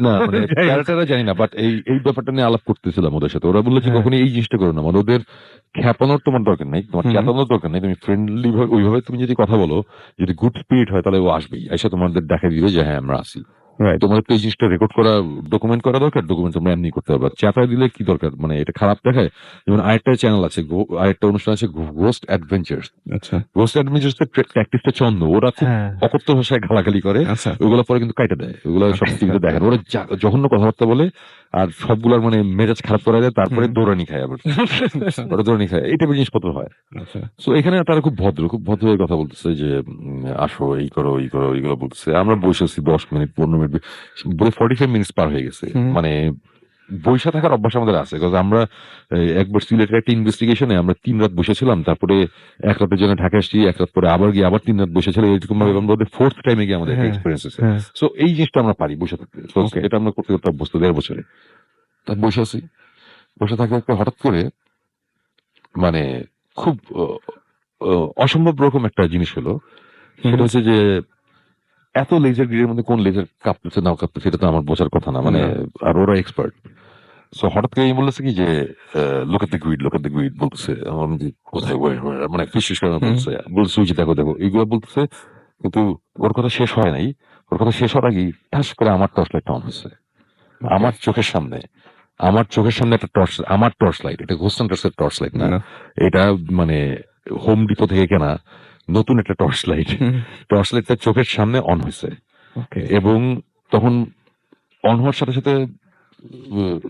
না মানে প্যারাটারা জানি না, বাট এই ব্যাপারটা নিয়ে আলাপ করতেছিলাম ওদের সাথে। ওরা বললো যে হ্যাঁ। কখনো এই জিনিসটা করো না, মানে ওদের খ্যাপানোর তোমার দরকার নেই, তোমার হুম। খ্যাপানোর দরকার নেই, তুমি ফ্রেন্ডলি ভাবে ওইভাবে তুমি যদি কথা বলো, যদি গুড স্পিরিট হয় তাহলে ও আসবেই, এসে তোমাদের দেখা দিবে যে হ্যাঁ আমরা আসি। তোমাদের তো এই জিনিসটা রেকর্ড করা, ডকুমেন্ট করা দরকার, ডকুমেন্ট তোমরা এমনি করতে পারবে, চাপায় দিলে কি দরকার, মানে এটা খারাপ দেখায়। যেমন আরেকটা চ্যানেল আছে, আরেকটা অনুষ্ঠান আছে গোস্ট অ্যাডভেঞ্চার্স। আচ্ছা গোস্ট অ্যাডভেঞ্চার্স প্র্যাকটিসটা চন্দ, ওরা খুব হ্যাঁ অকথ্য ভাষায় গালাগালি করে, আচ্ছা। ওগুলো পরে কিন্তু কাইটা দেয়, ওগুলো সব টিভিতে দেখেন। ওরা জঘন্য কথাবার্তা বলে আর সবগুলার মানে মেজাজ খারাপ করা যায়, তারপরে হুম। দৌড়ানি খায় আবার। ওরা দৌড়ানি খায়, এই টাইপের জিনিসপত্র হয়। আচ্ছা। তো এখানে তারা খুব ভদ্র হয়ে কথা বলতেছে যে আসো, এই করো এইগুলো বলতেছে। আমরা বসেছি 10 মিনিট 15 মিনিট বলে 45 মিনিটস পার হয়ে গেছে। হুম। মানে বৈশা থাকার অভ্যাস আমাদের আছে, কারণ আমরা একবার সিলেটের একটা ইনভেস্টিগেশনে আমরা 3 রাত বসেছিলাম, তারপরে 1 রাতের জন্য ঢাকা এসেছি, 1 রাত পরে আবার গিয়ে আবার 3 রাত বসেছিলাম, এরকম ভাবে আমাদের 4th টাইমে গিয়ে আমাদের হ্যাঁ, এক্সপিরিয়েন্স আছে। হ্যাঁ। সো এই জিনিসটা আমরা পারি বসে থাকতে। So, Okay. এটা আমরা করতে করতে অভ্যস্ত 1.5 বছরে। তা বসে আছি, বসে থাকতে থাকতে হঠাৎ করে মানে খুব অসম্ভব রকম একটা জিনিস হলো। সেটা হচ্ছে যে এত লেজার গ্রিডের মধ্যে কোন লেজার কাঁপতেছে না কাঁপতেছে এটা তো আমার বোঝার কথা না, মানে আর ওরা এক্সপার্ট। সো হঠাৎ করে এই বলতেছে কি যে লোক এট দ্য গ্রিড বলতেছে, আমার মধ্যে কোথায় মানে ফিস করে বলতেছে, বলছে ওই যে দেখো এইগুলো বলতেছে, কিন্তু ওর কথা শেষ হয় নাই। ওর কথা শেষ হওয়ার আগেই ঠাস করে আমার টর্চ লাইট অন হচ্ছে আমার চোখের সামনে। একটা টর্চ, আমার টর্চ লাইট, এটা গোস্ট হান্টার্সের টর্চ লাইট না, এটা মানে হোম ডিপো থেকে কেনা নতুন একটা টর্চ লাইটটা চোখের সামনে অন হয়েছে। এবং তখন অন হওয়ার সাথে সাথে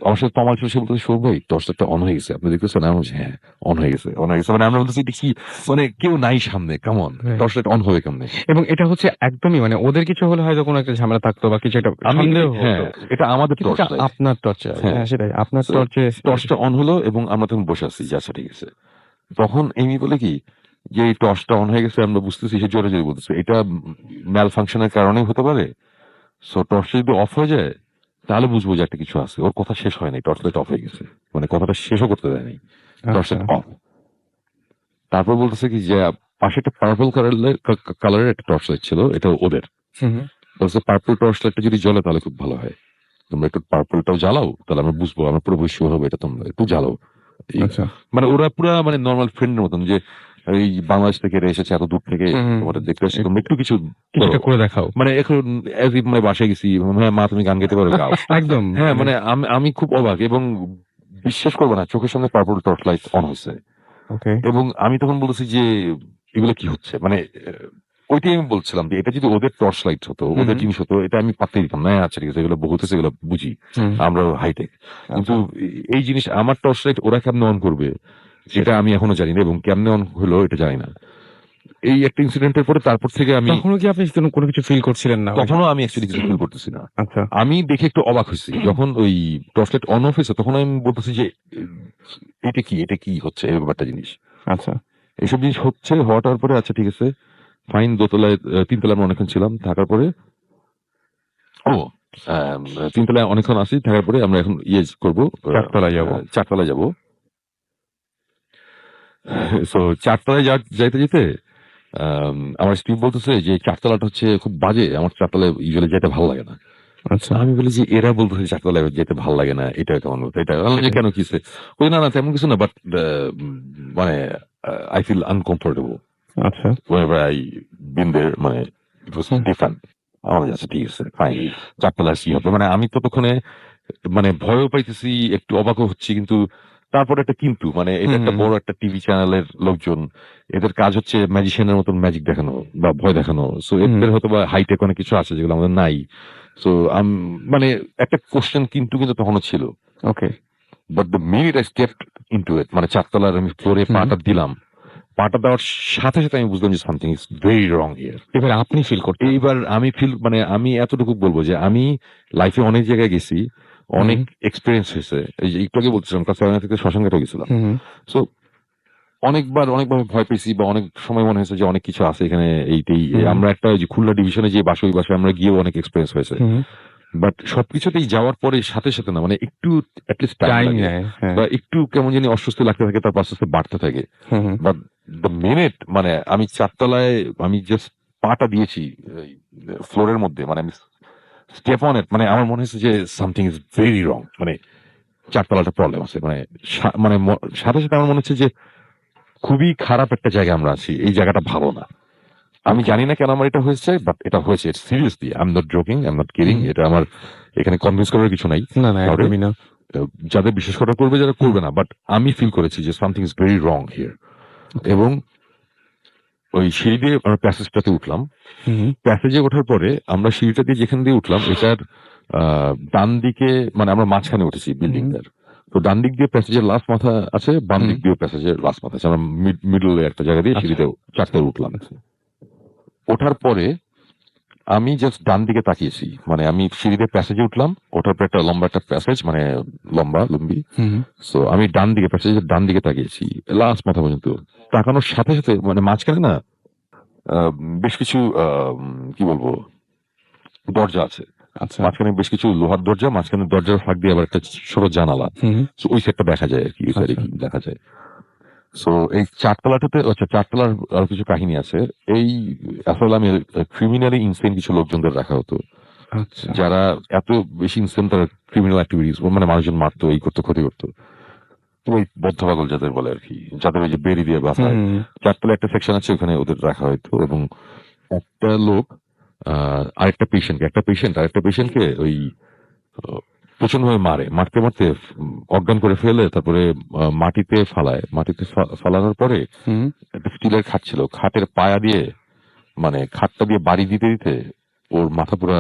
আমার সাথে তমাল ছিল, সে বলতেছে সৌরভ ভাই টর্চ লাইটটা অন হয়ে গেছে, আপনি দেখতেছেন? আমি বলছি হ্যাঁ অন হয়ে গেছে। মানে আমরা বলতেছি এটা কি, মানে কেউ নাই সামনে, কেমন টর্চ লাইট অন হবে কেমনে? এবং এটা হচ্ছে একদমই মানে ওদের কিছু হলে হয়তো কোনো একটা ঝামেলা থাকতো বা কিছু একটা সন্দেহ হ্যাঁ হতো। এটা আমাদের কিন্তু টর্চ এটা লাইট, আপনার টর্চে, হ্যাঁ। হ্যাঁ সেটাই আপনার So, টর্চে টর্চটা অন হলো এবং আমরা তখন বসে আছি, যা ঠিক আছে। তখন এমি বলে কি যে এই টর্চটা অন হয়ে গেছে, আমরা বুঝতেছি, সে জোরে জোরে বলতেছে এটা ম্যাল ফাংশনের কারণেই হতে পারে। সো টর্চটা যদি অফ হয়ে যায় তাহলে বুঝবো যে একটা কিছু আছে। ওর কথা শেষ হয় নাই, টর্চ লাইট অফ হয়ে গেছে, মানে কথাটা শেষও করতে দেয় নাই, টর্চ লাইট অফ। তারপর বলতেছে কি যে পাশে একটা পার্পল কালারের একটা টর্চ লাইট ছিল, এটা ওদের। বলছে পার্পল টর্চ লাইটটা যদি জ্বলে তাহলে খুব ভালো হয়, তোমরা একটু পার্পলটাও জ্বালাও, তাহলে আমরা বুঝবো, আমরা পুরো শিওর হবো এটা তোমরা একটু জ্বালাও। আচ্ছা মানে ওরা পুরা মানে নর্মাল ফ্রেন্ডের মতন, যে এই বাংলাদেশ থেকে এরা এসেছে এত দূর থেকে, তোমাদের দেখতে আসছে, তোমরা একটু কিছু কিছুটা করো। করে দেখাও মানে এখন as if মানে বাসায় গেছি, হ্যাঁ মা তুমি গান গাইতে পারো, গাও। একদম। হ্যাঁ মানে আমি খুব অবাক এবং বিশ্বাস করবো না, চোখের সামনে পার্পল টর্চ লাইট অন হয়েছে। ওকে এবং আমি তখন বলেছি যে এগুলো কি হচ্ছে, মানে ওইটাই আমি বলছিলাম যে এটা যদি ওদের টর্চ লাইট হতো, ওদের জিনিস হতো, এটা আমি পাত্তাই দিতাম না, আচ্ছা ঠিক আছে এগুলো বহুত আছে, এগুলো বুঝি, আমরা হাইটেক। কিন্তু এই জিনিস আমার টর্চ লাইট ওরা কেমনে অন করবে সেটা আমি এখনো জানি না, এবং কেমনে অন হলো এটা জানি না। এই একটা ইনসিডেন্টের পরে তারপর থেকে আমি তখনও কি আপনি কোনো কিছু ফিল করছিলেন না? তখনও আমি অ্যাকচুয়ালি কিছু ফিল করতেছি না। আচ্ছা আমি দেখে একটু অবাক হয়েছি যখন ওই টর্চ লাইট অন অফ হয়েছে, তখন আমি বলতেছি যে এটা কি হচ্ছে, এই ব্যাপারটা জিনিস। আচ্ছা এইসব জিনিস হচ্ছে, হওয়ার পরে আচ্ছা ঠিক আছে ফাইন, দোতলায় 3 তলায় আমরা অনেকক্ষণ ছিলাম, থাকার পরে আহ, 3 তলায় অনেকক্ষণ আসি, থাকার পরে আমরা এখন করবো 4 তলায় যাবো। 4 তলায় যাবো। সো 4 তলায় যাইতে যেতে আমার স্ত্রী বলতেছে যে 4 তলাটা হচ্ছে খুব বাজে, আমার 4 তলায় ইউজুয়ালি যেতে ভালো লাগে না। আচ্ছা আমি বলি যে এরা বলতেছে 4 তলায় যেতে ভালো লাগে না, এটা কেমন কথা, এটা আমি বললাম যে কেন কিসে, ওই না তেমন কিছু না, বাট মানে আই ফিল আনকমফোর্টেবল আচ্ছা whenever I been there, মানে it was different. আমার কাছে ঠিক আছে ফাইন, 4 তলায় কি হবে, মানে আমি ততক্ষণে মানে ভয়ও পাইতেছি, একটু অবাকও হচ্ছি, কিন্তু তারপরে একটা কিন্তু, মানে এটা একটা বড় একটা টিভি চ্যানেলের লোকজন, এদের কাজ হচ্ছে ম্যাজিশিয়ানের মতন ম্যাজিক দেখানো বা ভয় দেখানো। সো এদের হয়তো বা হাইটেক অনেক কিছু আছে যেগুলো আমাদের নাই। সো মানে একটা কোশ্চেন কিন্তু তখনও ছিল। Okay but the minute I stepped into ইট, মানে 4 তলার আমি ফ্লোরে পাটা দিলাম, পাটা দেওয়ার সাথে সাথে আমি বুঝলাম যে something is very wrong here. এবার আপনি ফিল করতেন। এইবার আমি মানে আমি এতটুকু বলবো যে আমি লাইফে অনেক জায়গায় গেছি, অনেক এক্সপিরিয়েন্স হয়েছে। এই যে একটু আগে বলছিলাম ক্লাস 7 থেকে শ্মশানঘাটে গেছিলাম। সো অনেকভাবে ভয় পেয়েছি বা অনেক সময় মনে হয়েছে যে অনেক কিছু আছে এখানে এইটাই। আমরা একটা ওই যে খুলনা ডিভিশনে যে বাসা, ওই বাসায় আমরা গিয়েও অনেক এক্সপিরিয়েন্স হয়েছে। বাট সবকিছুতেই যাওয়ার পরে সাথে সাথে না, মানে একটু অ্যাটলিস্ট টাইম টাইম লাগে নেয়। হ্যাঁ। বা একটু কেমন জানি অস্বস্তি লাগতে থাকে, তারপর আস্তে আস্তে বাড়তে থাকে। বাট দ্য মিনিট মানে আমি 4 তলায় আমি জাস্ট পাটা দিয়েছি ফ্লোরের মধ্যে, মানে আমি স্টেপ অন ইট, মানে আমার মনে হয়েছে যে সামথিং ইজ ভেরি রং, মানে 4 তলাটা প্রবলেম আছে। মানে মানে সাথে সাথে আমার মনে হচ্ছে যে খুবই খারাপ একটা জায়গায় আমরা আছি, এই জায়গাটা ভালো না। আমি জানি না কেন আমার এটা হয়েছে, বাট এটা হয়েছে seriously. I am not joking, I am not kidding. এটা আমার এখানে কনভিন্স করার কিছু নাই। না, না, কাউরে। একদমই না। যাদের বিশ্বাস করা করবে, যারা করবে না, বাট আমি ফিল করেছি যে something is very wrong here. এবং ওই সিঁড়ি দিয়ে আমরা প্যাসেজটাতে উঠলাম। প্যাসেজে ওঠার পরে আমরা সিঁড়িটা দিয়ে যেখান দিয়ে উঠলাম, এটার ডান দিকে, মানে আমরা মাঝখানে উঠেছি বিল্ডিংটার। তো ডান দিক দিয়ে প্যাসেজের লাস্ট মাথা আছে, বাম দিক দিয়ে প্যাসেজের লাস্ট মাথা আছে। আমরা মিডল একটা জায়গা দিয়ে সিঁড়িতে 4টা উঠলাম। ওঠার পরে আমি জাস্ট ডান দিকে তাকিয়েছি, মানে আমি সিঁড়িতে প্যাসেজে উঠলাম, ওঠার পর একটা লম্বা একটা প্যাসেজ, মানে লম্বি। সো আমি ডান দিকে প্যাসেজের ডান দিকে তাকিয়েছি লাস্ট মাথা পর্যন্ত। তাকানোর সাথে সাথে মানে মাঝখানে না বেশ কিছু কি বলবো দরজা আছে। আচ্ছা। মাঝখানে বেশ কিছু লোহার দরজা, মাঝখানে দরজার ফাঁক দিয়ে আবার একটা ছোট জানালা। So ওই সেটটা দেখা যায় আর কি, ওই সাইডে কি দেখা যায়। সো এই 4 তলাটাতে, আচ্ছা 4 তলার আরো কিছু কাহিনী আছে। এই আসলে আমি ক্রিমিনালি ইনসেন কিছু লোকজনদের রাখা হতো, আচ্ছা। যারা এত বেশি ইনসেন, তারা ক্রিমিনাল অ্যাক্টিভিটিস, মানে মানুষজন মারতো, এই করতো, ক্ষতি করতো। ওই বদ্ধ পাগল যাদের বলে আর কি, যাদের ওই যে বেরি দিয়ে বাসায় 4 তলায় একটা সেকশন আছে, ওখানে ওদের রাখা হয়তো। এবং একটা লোক আরেকটা পেশেন্টকে ওই প্রচন্ড ভাবে মারতে মারতে অজ্ঞান করে ফেলে, তারপরে মাটিতে ফালানোর পরে একটা স্টিলের খাট ছিল, খাটের পায়া দিয়ে, মানে খাটটা দিয়ে বাড়ি দিতে দিতে ওর মাথা পুরা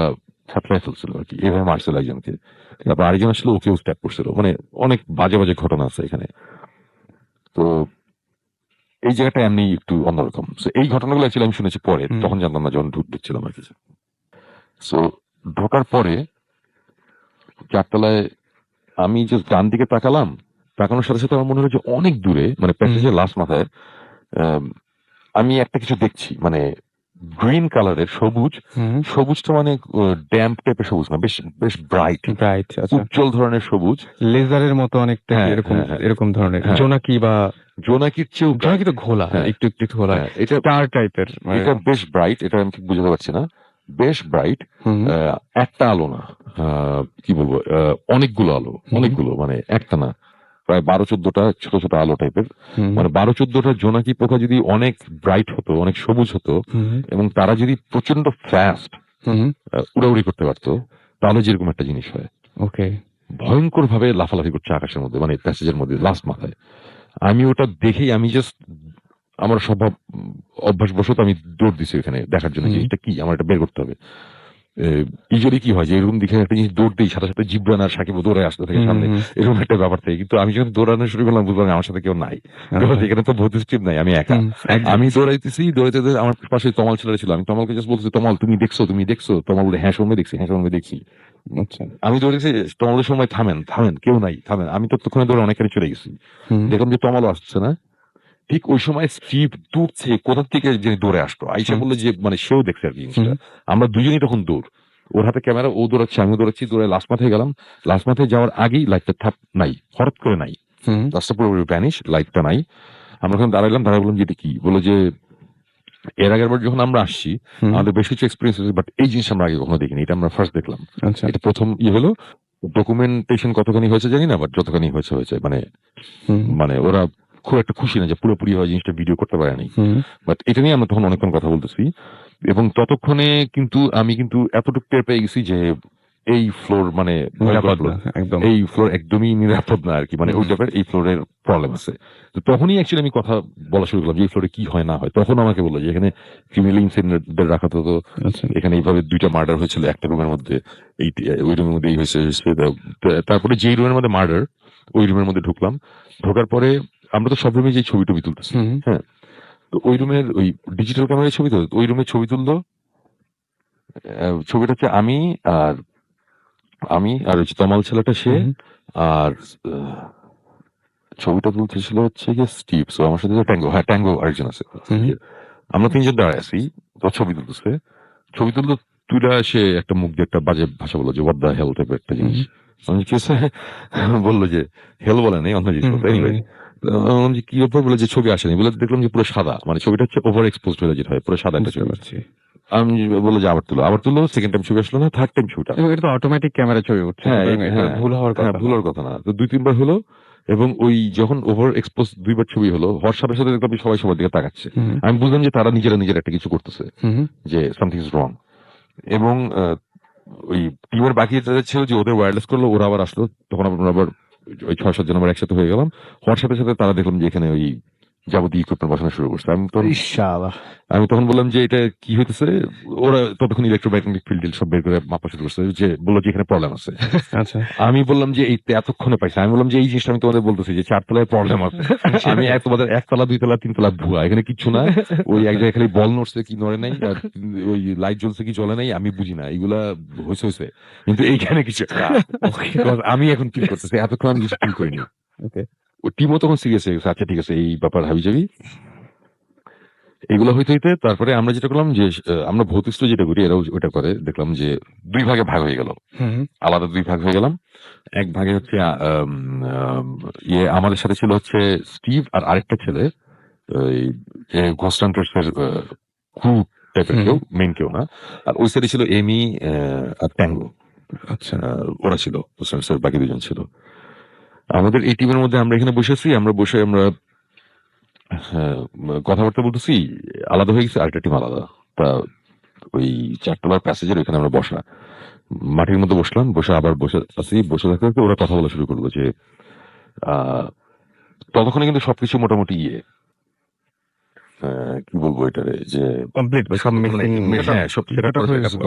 ছাতলায় ফেলছিল আর কি। এভাবে মারছিল একজনকে, তারপর আরেকজন আসলে ওকেও স্ট্যাপ করছিল। মানে অনেক বাজে বাজে ঘটনা আছে এখানে। তো এই জায়গাটা এমনি একটু অন্যরকম। এই ঘটনাগুলো অ্যাকচুয়ালি আমি শুনেছি পরে, তখন জানতাম না যখন ঢুকছিলাম আর কি। সো ঢোকার পরে 4 তলায় আমি জাস্ট ডান দিকে তাকানোর সাথে সাথে আমার মনে হলো যে অনেক দূরে, মানে প্যাসেজের লাস্ট মাথায় আমি একটা কিছু দেখছি, মানে গ্রিন কালারের সবুজটা, মানে ড্যাম্প টাইপের সবুজ না, বেশ বেশ ব্রাইট, আচ্ছা। উজ্জ্বল ধরনের সবুজ, লেজারের মতো অনেকটা হ্যাঁ, এরকম হ্যাঁ, হ্যাঁ। এরকম ধরনের। হ্যাঁ। জোনাকি বা জোনাকির চেয়েও জোনাকি তো ঘোলা, হ্যাঁ। একটু ঘোলা। হ্যাঁ, এটা স্টার টাইপের। এটা বেশ ব্রাইট, এটা আমি ঠিক বুঝতে পারছি না, বেশ ব্রাইট। একটা আলো না, কি বলবো, অনেকগুলো আলো, অনেকগুলো, মানে একটা না, প্রায় 12-14টা ছোট ছোট আলো টাইপের। মানে 12-14টা জোনাকি পোকা যদি অনেক ব্রাইট হতো, অনেক সবুজ হতো, এবং তারা যদি প্রচন্ড ফাস্ট উড়াউড়ি করতে পারতো, তাহলে যেরকম একটা জিনিস হয়। ওকে। ভয়ঙ্কর ভাবে লাফালাফি করছে আকাশের মধ্যে, মানে প্যাসেজের মধ্যে লাস্ট মাথায়। আমি ওটা দেখেই আমি জাস্ট আমার স্বভাব অভ্যাসবশত আমি দৌড় দিছি ওখানে দেখার জন্য, জিনিসটা কি, আমার এটা বের করতে হবে। ইউজুয়ালি কি হয় যে এরকম দেখে একটা জিনিস দৌড় দিই, সাথে সাথে জিব্রান আর সাকিব দৌড়ে আসতে থাকে সামনে, এরকম একটা ব্যাপার থাকে। কিন্তু আমি যখন দৌড়ানো শুরু করলাম, বুঝলাম আমার সাথে কেউ নাই, এখানে তো ভৌতিক স্ট্রিপ নাই, আমি একা। আমি দৌড়াইতেছি, আমার পাশে তমাল ছেলে ছিল, আমি তমালকে জাস্ট বলতেছি, তমাল তুমি দেখছো? তমাল বলে হ্যাঁ শুনবে দেখছি। আচ্ছা। আমি দৌড়েছি, তমালের সময় থামেন, কেউ নাই, থামেন। আমি ততক্ষণে দৌড়ে অনেকখানি চলে গেছি, দেখলাম যে তমালও আসছে না। ঠিক ওই সময় স্টিভ দূর থেকে কোথা থেকে যিনি দৌড়ে আসলো, আইসা বললো যে মানে সেও দেখছে আর কি জিনিসটা। আমরা দুজনেই তখন দৌড়, ওর হাতে ক্যামেরা, ও দৌড়াচ্ছে, আমিও দৌড়াচ্ছি। দৌড়ে লাস্ট মাথায় গেলাম, লাস্ট মাথায় যাওয়ার আগেই লাইটটা নাই, হঠাৎ করে নাই, রাস্তা পুরোপুরি ভ্যানিশ, লাইটটা নাই। আমরা ওখানে দাঁড়াই বললাম যে এটা কি, বললো যে এর আগের বার যখন আমরা আসছি আমাদের বেশ কিছু এক্সপিরিয়েন্স হয়েছে, বাট এই জিনিস আমরা আগে কখনো দেখিনি, এটা আমরা ফার্স্ট দেখলাম। এটা প্রথম হলো। ডকুমেন্টেশন কতখানি হয়েছে জানি না, বাট যতখানি হয়েছে, মানে ওরা খুব একটা খুশি না যে পুরোপুরি হয় জিনিসটা ভিডিও করতে পারেনি। বাট এটা নিয়ে আমরা তখন অনেকক্ষণ কথা বলতেছি, এবং ততক্ষণে কিন্তু আমি এতটুকু টের পেয়ে গেছি যে এই ফ্লোর মানে একদম এই ফ্লোর একদমই নিরাপদ না আর কি, মানে ওই ব্যাপারে এই ফ্লোরের প্রবলেম আছে। তো তখনই অ্যাকচুয়ালি আমি কথা বলা শুরু করলাম যে এই ফ্লোরে কি হয় না হয়। তখন আমাকে বললো যে এখানে ক্রিমিনাল ইনসিডেন্টদের রাখা হতো, এখানে এইভাবে 2টা মার্ডার হয়েছিল একটা রুমের মধ্যে, ওই রুমের মধ্যে এই হয়েছে। তারপরে যেই রুমের মধ্যে মার্ডার, ওই রুমের মধ্যে ঢোকার পরে আমরা তো সব রুমে যে ছবি টবি তুলতেছি, হ্যাঁ, তো ওই রুমের ওই ডিজিটাল ক্যামেরায় ছবি তো ওই রুমে ছবি তুললো। ছবিটা হচ্ছে আমি আর ওই যে তমাল ছেলেটা সে, আর ছবিটা তুলতেছিল হচ্ছে গিয়ে স্টিভ, সো আমার সাথে ট্যাঙ্গো আরেকজন আছে। আমরা তিনজন দাঁড়ায় আছি, তো ছবি তুলতেছে। ছবি তুলতে তুইরা সে একটা মুখ দিয়ে একটা বাজে ভাষা বললো যে হোয়াট দ্য হেল টাইপের একটা জিনিস। আমি কি হয়েছে বললো যে হেল বলে নেই, অন্য জিনিস বলতো। এনিওয়ে কি ব্যাপার বলে যে ছবি আসেনি বলে, দেখলাম যে পুরো সাদা, মানে ছবিটা হচ্ছে ওভার এক্সপোজ হয়ে যেটা হয় পুরো সাদা একটা ছবি। আমি বললো যে আবার তুলো, সেকেন্ড টাইম ছবি আসলো না, থার্ড টাইম ছবিটা। এবং এটা তো অটোমেটিক ক্যামেরা ছবি উঠছে, হ্যাঁ, সুতরাং এটা হ্যাঁ, ভুল হওয়ার কথা ভুল হওয়ার কথা না। তো 2-3 বার হলো, এবং ওই যখন ওভার এক্সপোজ 2 বার ছবি হলো, হওয়ার সাথে সাথে দেখলাম সবাই সবার দিকে তাকাচ্ছে। আমি বুঝলাম যে তারা নিজেরা একটা কিছু করতেছে, যে সামথিং ইজ রং। এবং ওই টিমের বাকি যারা ছিল যে ওদের ওয়্যারলেস করলো, ওরা আবার আসলো, তখন আবার ওই 6-7 জন আবার একসাথে হয়ে গেলাম। হওয়ার সাথে সাথে তারা দেখলাম যে এখানে ওই যাবতীয় ইকুইপমেন্ট বসানো শুরু করছে। আমি তখন বললাম যে এটা কি হইতেছে। ওরা ততক্ষণ ইলেকট্রোম্যাগনেটিক ফিল্ড সব বের করে মাপা শুরু করছে, যে বললো যে এখানে প্রবলেম আছে। আচ্ছা, আমি বললাম যে এই এতক্ষণে পাইছে। আমি বললাম যে এই জিনিসটা আমি তোমাদের বলতেছি যে 4 তলায় প্রবলেম আছে। আমি তোমাদের 1 তলা 2 তলা 3 তলা ভুয়া, এখানে কিচ্ছু না। ওই এক জায়গায় খালি বল নড়ছে কি নড়ে নাই, আর ওই লাইট জ্বলছে কি জ্বলে নাই আমি বুঝি না, এগুলা হয়েছে। কিন্তু এইখানে কিছু আমি এখন ফিল করতেছি, এতক্ষণ আমি কিছু ফিল করিনি। ও টিমও তখন সিরিয়াস হয়ে গেছে, আচ্ছা ঠিক আছে এই ব্যাপার হাবি যাবি। এগুলো হইতে হইতে তারপরে আমরা যেটা করলাম যে আমরা ভৌতিস্ত যেটা করি, এরাও ওটা করে, দেখলাম যে 2 ভাগে ভাগ হয়ে গেল, আলাদা 2 ভাগ হয়ে গেলাম। এক ভাগে হচ্ছে আমাদের সাথে ছিল হচ্ছে স্টিভ আর আরেকটা ছেলে, ঘোস্ট হান্টার্স এর ক্রু টাইপের কেউ, মেইন কেউ না। আর ওই সাইডে ছিল এমি আর ট্যাঙ্গো। আচ্ছা, ওরা ছিল ঘোস্ট হান্টার্স এর, বাকি 2 জন ছিল। আমাদের এই টিমের মধ্যে আমরা এখানে বসেছি, আমরা কথাবার্তা বলতেছি, আলাদা হয়ে গেছে, আরেকটা টিম আলাদা। তা ওই 4 তলার প্যাসেজের ওইখানে আমরা বসা, মাটির মধ্যে বসলাম, বসে আবার বসে থাকতে থাকতে ওরা কথা বলা শুরু করলো যে ততক্ষণে কিন্তু সবকিছু মোটামুটি কি বলবো এটারে, যে কমপ্লিট সব হ্যাঁ সব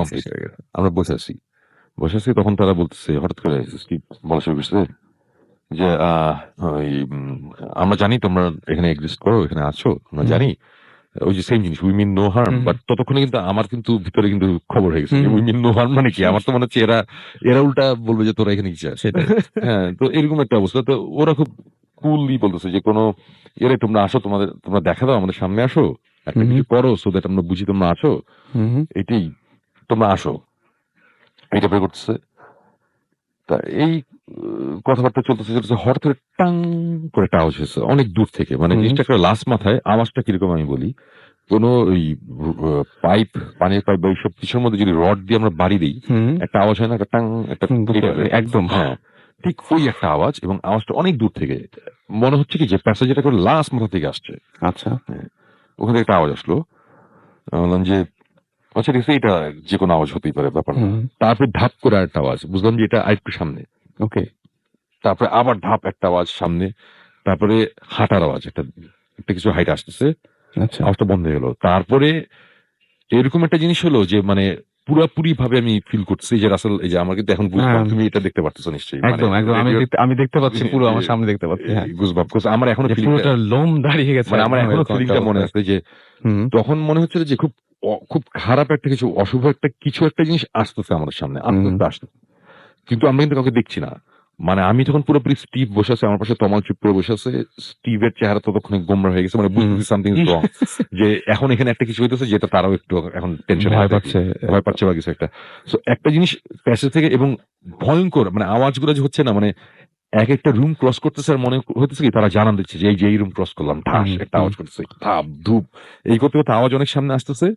কমপ্লিট। আমরা বসে আছি, তখন তারা বলতেছে, হঠাৎ করে স্টিভ বলা শুরু করছে যে আমরা জানি তোমরা এখানে এক্সিস্ট করো, এখানে আছো, আমরা জানি। ওই যে সেম জিনিস, we mean no harm. But ততক্ষণে কিন্তু আমার কিন্তু ভিতরে কিন্তু খবর হয়ে গেছে, উই মিন নো হার্ম মানে কি। আমার তো মনে হচ্ছে এরা উল্টা বলবে যে তোরা এখানে কি চাস। হ্যাঁ, তো এরকম একটা অবস্থা। তো ওরা খুব কুললি বলতেছে যে কোনো তোমরা আসো, তোমরা দেখা দাও, আমাদের সামনে আসো, একটা কিছু করো, সো দ্যাট আমরা বুঝি তোমরা আছো, এটাই, তোমরা আসো, এইটা বের করতেছে। তা এই কথাবার্তা চলতেছে, হঠাৎ করে টাং করে একটা আওয়াজ হয়েছে অনেক দূর থেকে, মানে জিনিসটা একটা লাস্ট মাথায়। আওয়াজটা কিরকম আমি বলি, কোন ওই পানির পাইপ বা এইসব কিছুর মধ্যে যদি রড দিয়ে আমরা বাড়ি দিই, একটা আওয়াজ হয় না, একটা টাং, একটা একদম, হ্যাঁ ঠিক ওই একটা আওয়াজ। এবং আওয়াজটা অনেক দূর থেকে, মনে হচ্ছে কি যে প্যাসেজটা করে লাস্ট মাথা থেকে আসছে। আচ্ছা, ওখান থেকে একটা আওয়াজ আসলো। বললাম যে আচ্ছা ঠিক আছে, এটা যে কোনো আওয়াজ হতেই পারে, ব্যাপার না। তারপরে ধাপ করে আরেকটা আওয়াজ, বুঝলাম যে এটা আরেকটু সামনে। ওকে, তারপরে আবার ধাপ একটা আওয়াজ সামনে, তারপরে হাঁটার আওয়াজ, একটা কিছু হাইট আসতেছে, আচ্ছা, আওয়াজটা বন্ধ হয়ে গেল। তারপরে এরকম একটা জিনিস হলো যে মানে পুরাপুরি ভাবে আমি ফিল করছি যে রাসেল, এই যে আমার কিন্তু এখন বুঝলাম, তুমি এটা দেখতে পারতেছো নিশ্চয়ই, একদম আমি দেখতে পাচ্ছি, পুরো আমার সামনে দেখতে পাচ্ছি। হ্যাঁ, গুজবাম্প, আমার এখনো পুরোটা লোম দাঁড়িয়ে গেছে, মানে আমার এখনো ফিলিংটা মনে আছে যে তখন মনে হচ্ছিল যে খুব খারাপ একটা কিছু, অশুভ কিছু একটা জিনিস আসতেছে আমাদের সামনে, আস্তে আস্তে। কিন্তু আমরা কিন্তু কাউকে দেখছি না। মানে আমি তখন পুরোপুরি স্টিভ বসে আছে আমার পাশে, তমাল চুপ করে বসে আছে। স্টিভের চেহারা ততক্ষণ গোমরা হয়ে গেছে, মানে বুঝতেছি সামথিং ইজ রং, যে এখন এখানে একটা কিছু হইতেছে যেটা তারাও একটু এখন টেনশন ভয় পাচ্ছে বা কিছু একটা। সো একটা জিনিস প্যাসেজ থেকে, এবং ভয়ঙ্কর মানে আওয়াজগুলো যে হচ্ছে না, মানে এক একটা রুম ক্রস করতেছে, আর মনে হইতেছে কি তারা জানান দিচ্ছে যে এই রুম ক্রস করলাম, ঠাস একটা আওয়াজ করতেছে, ধাপ ধূপ, এই করতে করতে আওয়াজ অনেক সামনে আসতেছে।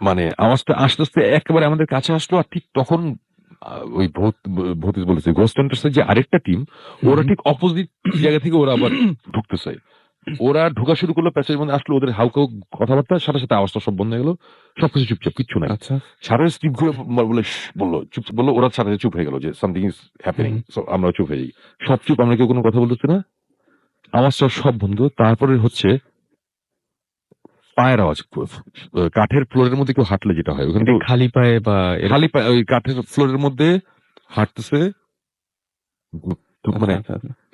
মানে আওয়াজটা আস্তে আস্তে একেবারে আমাদের কাছে আসলো। আর ঠিক তখন ওই ভৌতিক বলেছে ঘোস্ট হান্টার্স এর যে আরেকটা টিম, ওরা ঠিক অপোজিট জায়গা থেকে ওরা আবার ঢুকতেছে। ওরা ঢোকা শুরু করলো, প্যাসেজের মধ্যে আসলো, ওদের হাউকাউ কথাবার্তার সাথে সাথে আওয়াজটা সব বন্ধ হয়ে গেল, সবকিছু চুপচাপ, কিচ্ছু নাই। আচ্ছা, সারা স্টিভ ঘুরে বললো চুপ, বললো, ওরা সাথে চুপ হয়ে গেল যে সামথিং ইজ হ্যাপেনিং। আমরা চুপ হয়ে যাই, সব চুপ, আমরা কেউ কোনো কথা বলতেছি না, আওয়াজটা সব বন্ধ। তারপরে হচ্ছে পায়ের আওয়াজ, কাঠের ফ্লোরের মধ্যে কেউ হাঁটলে যেটা হয়, ওখানে খালি পায়ে বা খালি পায়ে ওই কাঠের ফ্লোরের মধ্যে হাঁটতেছে, মানে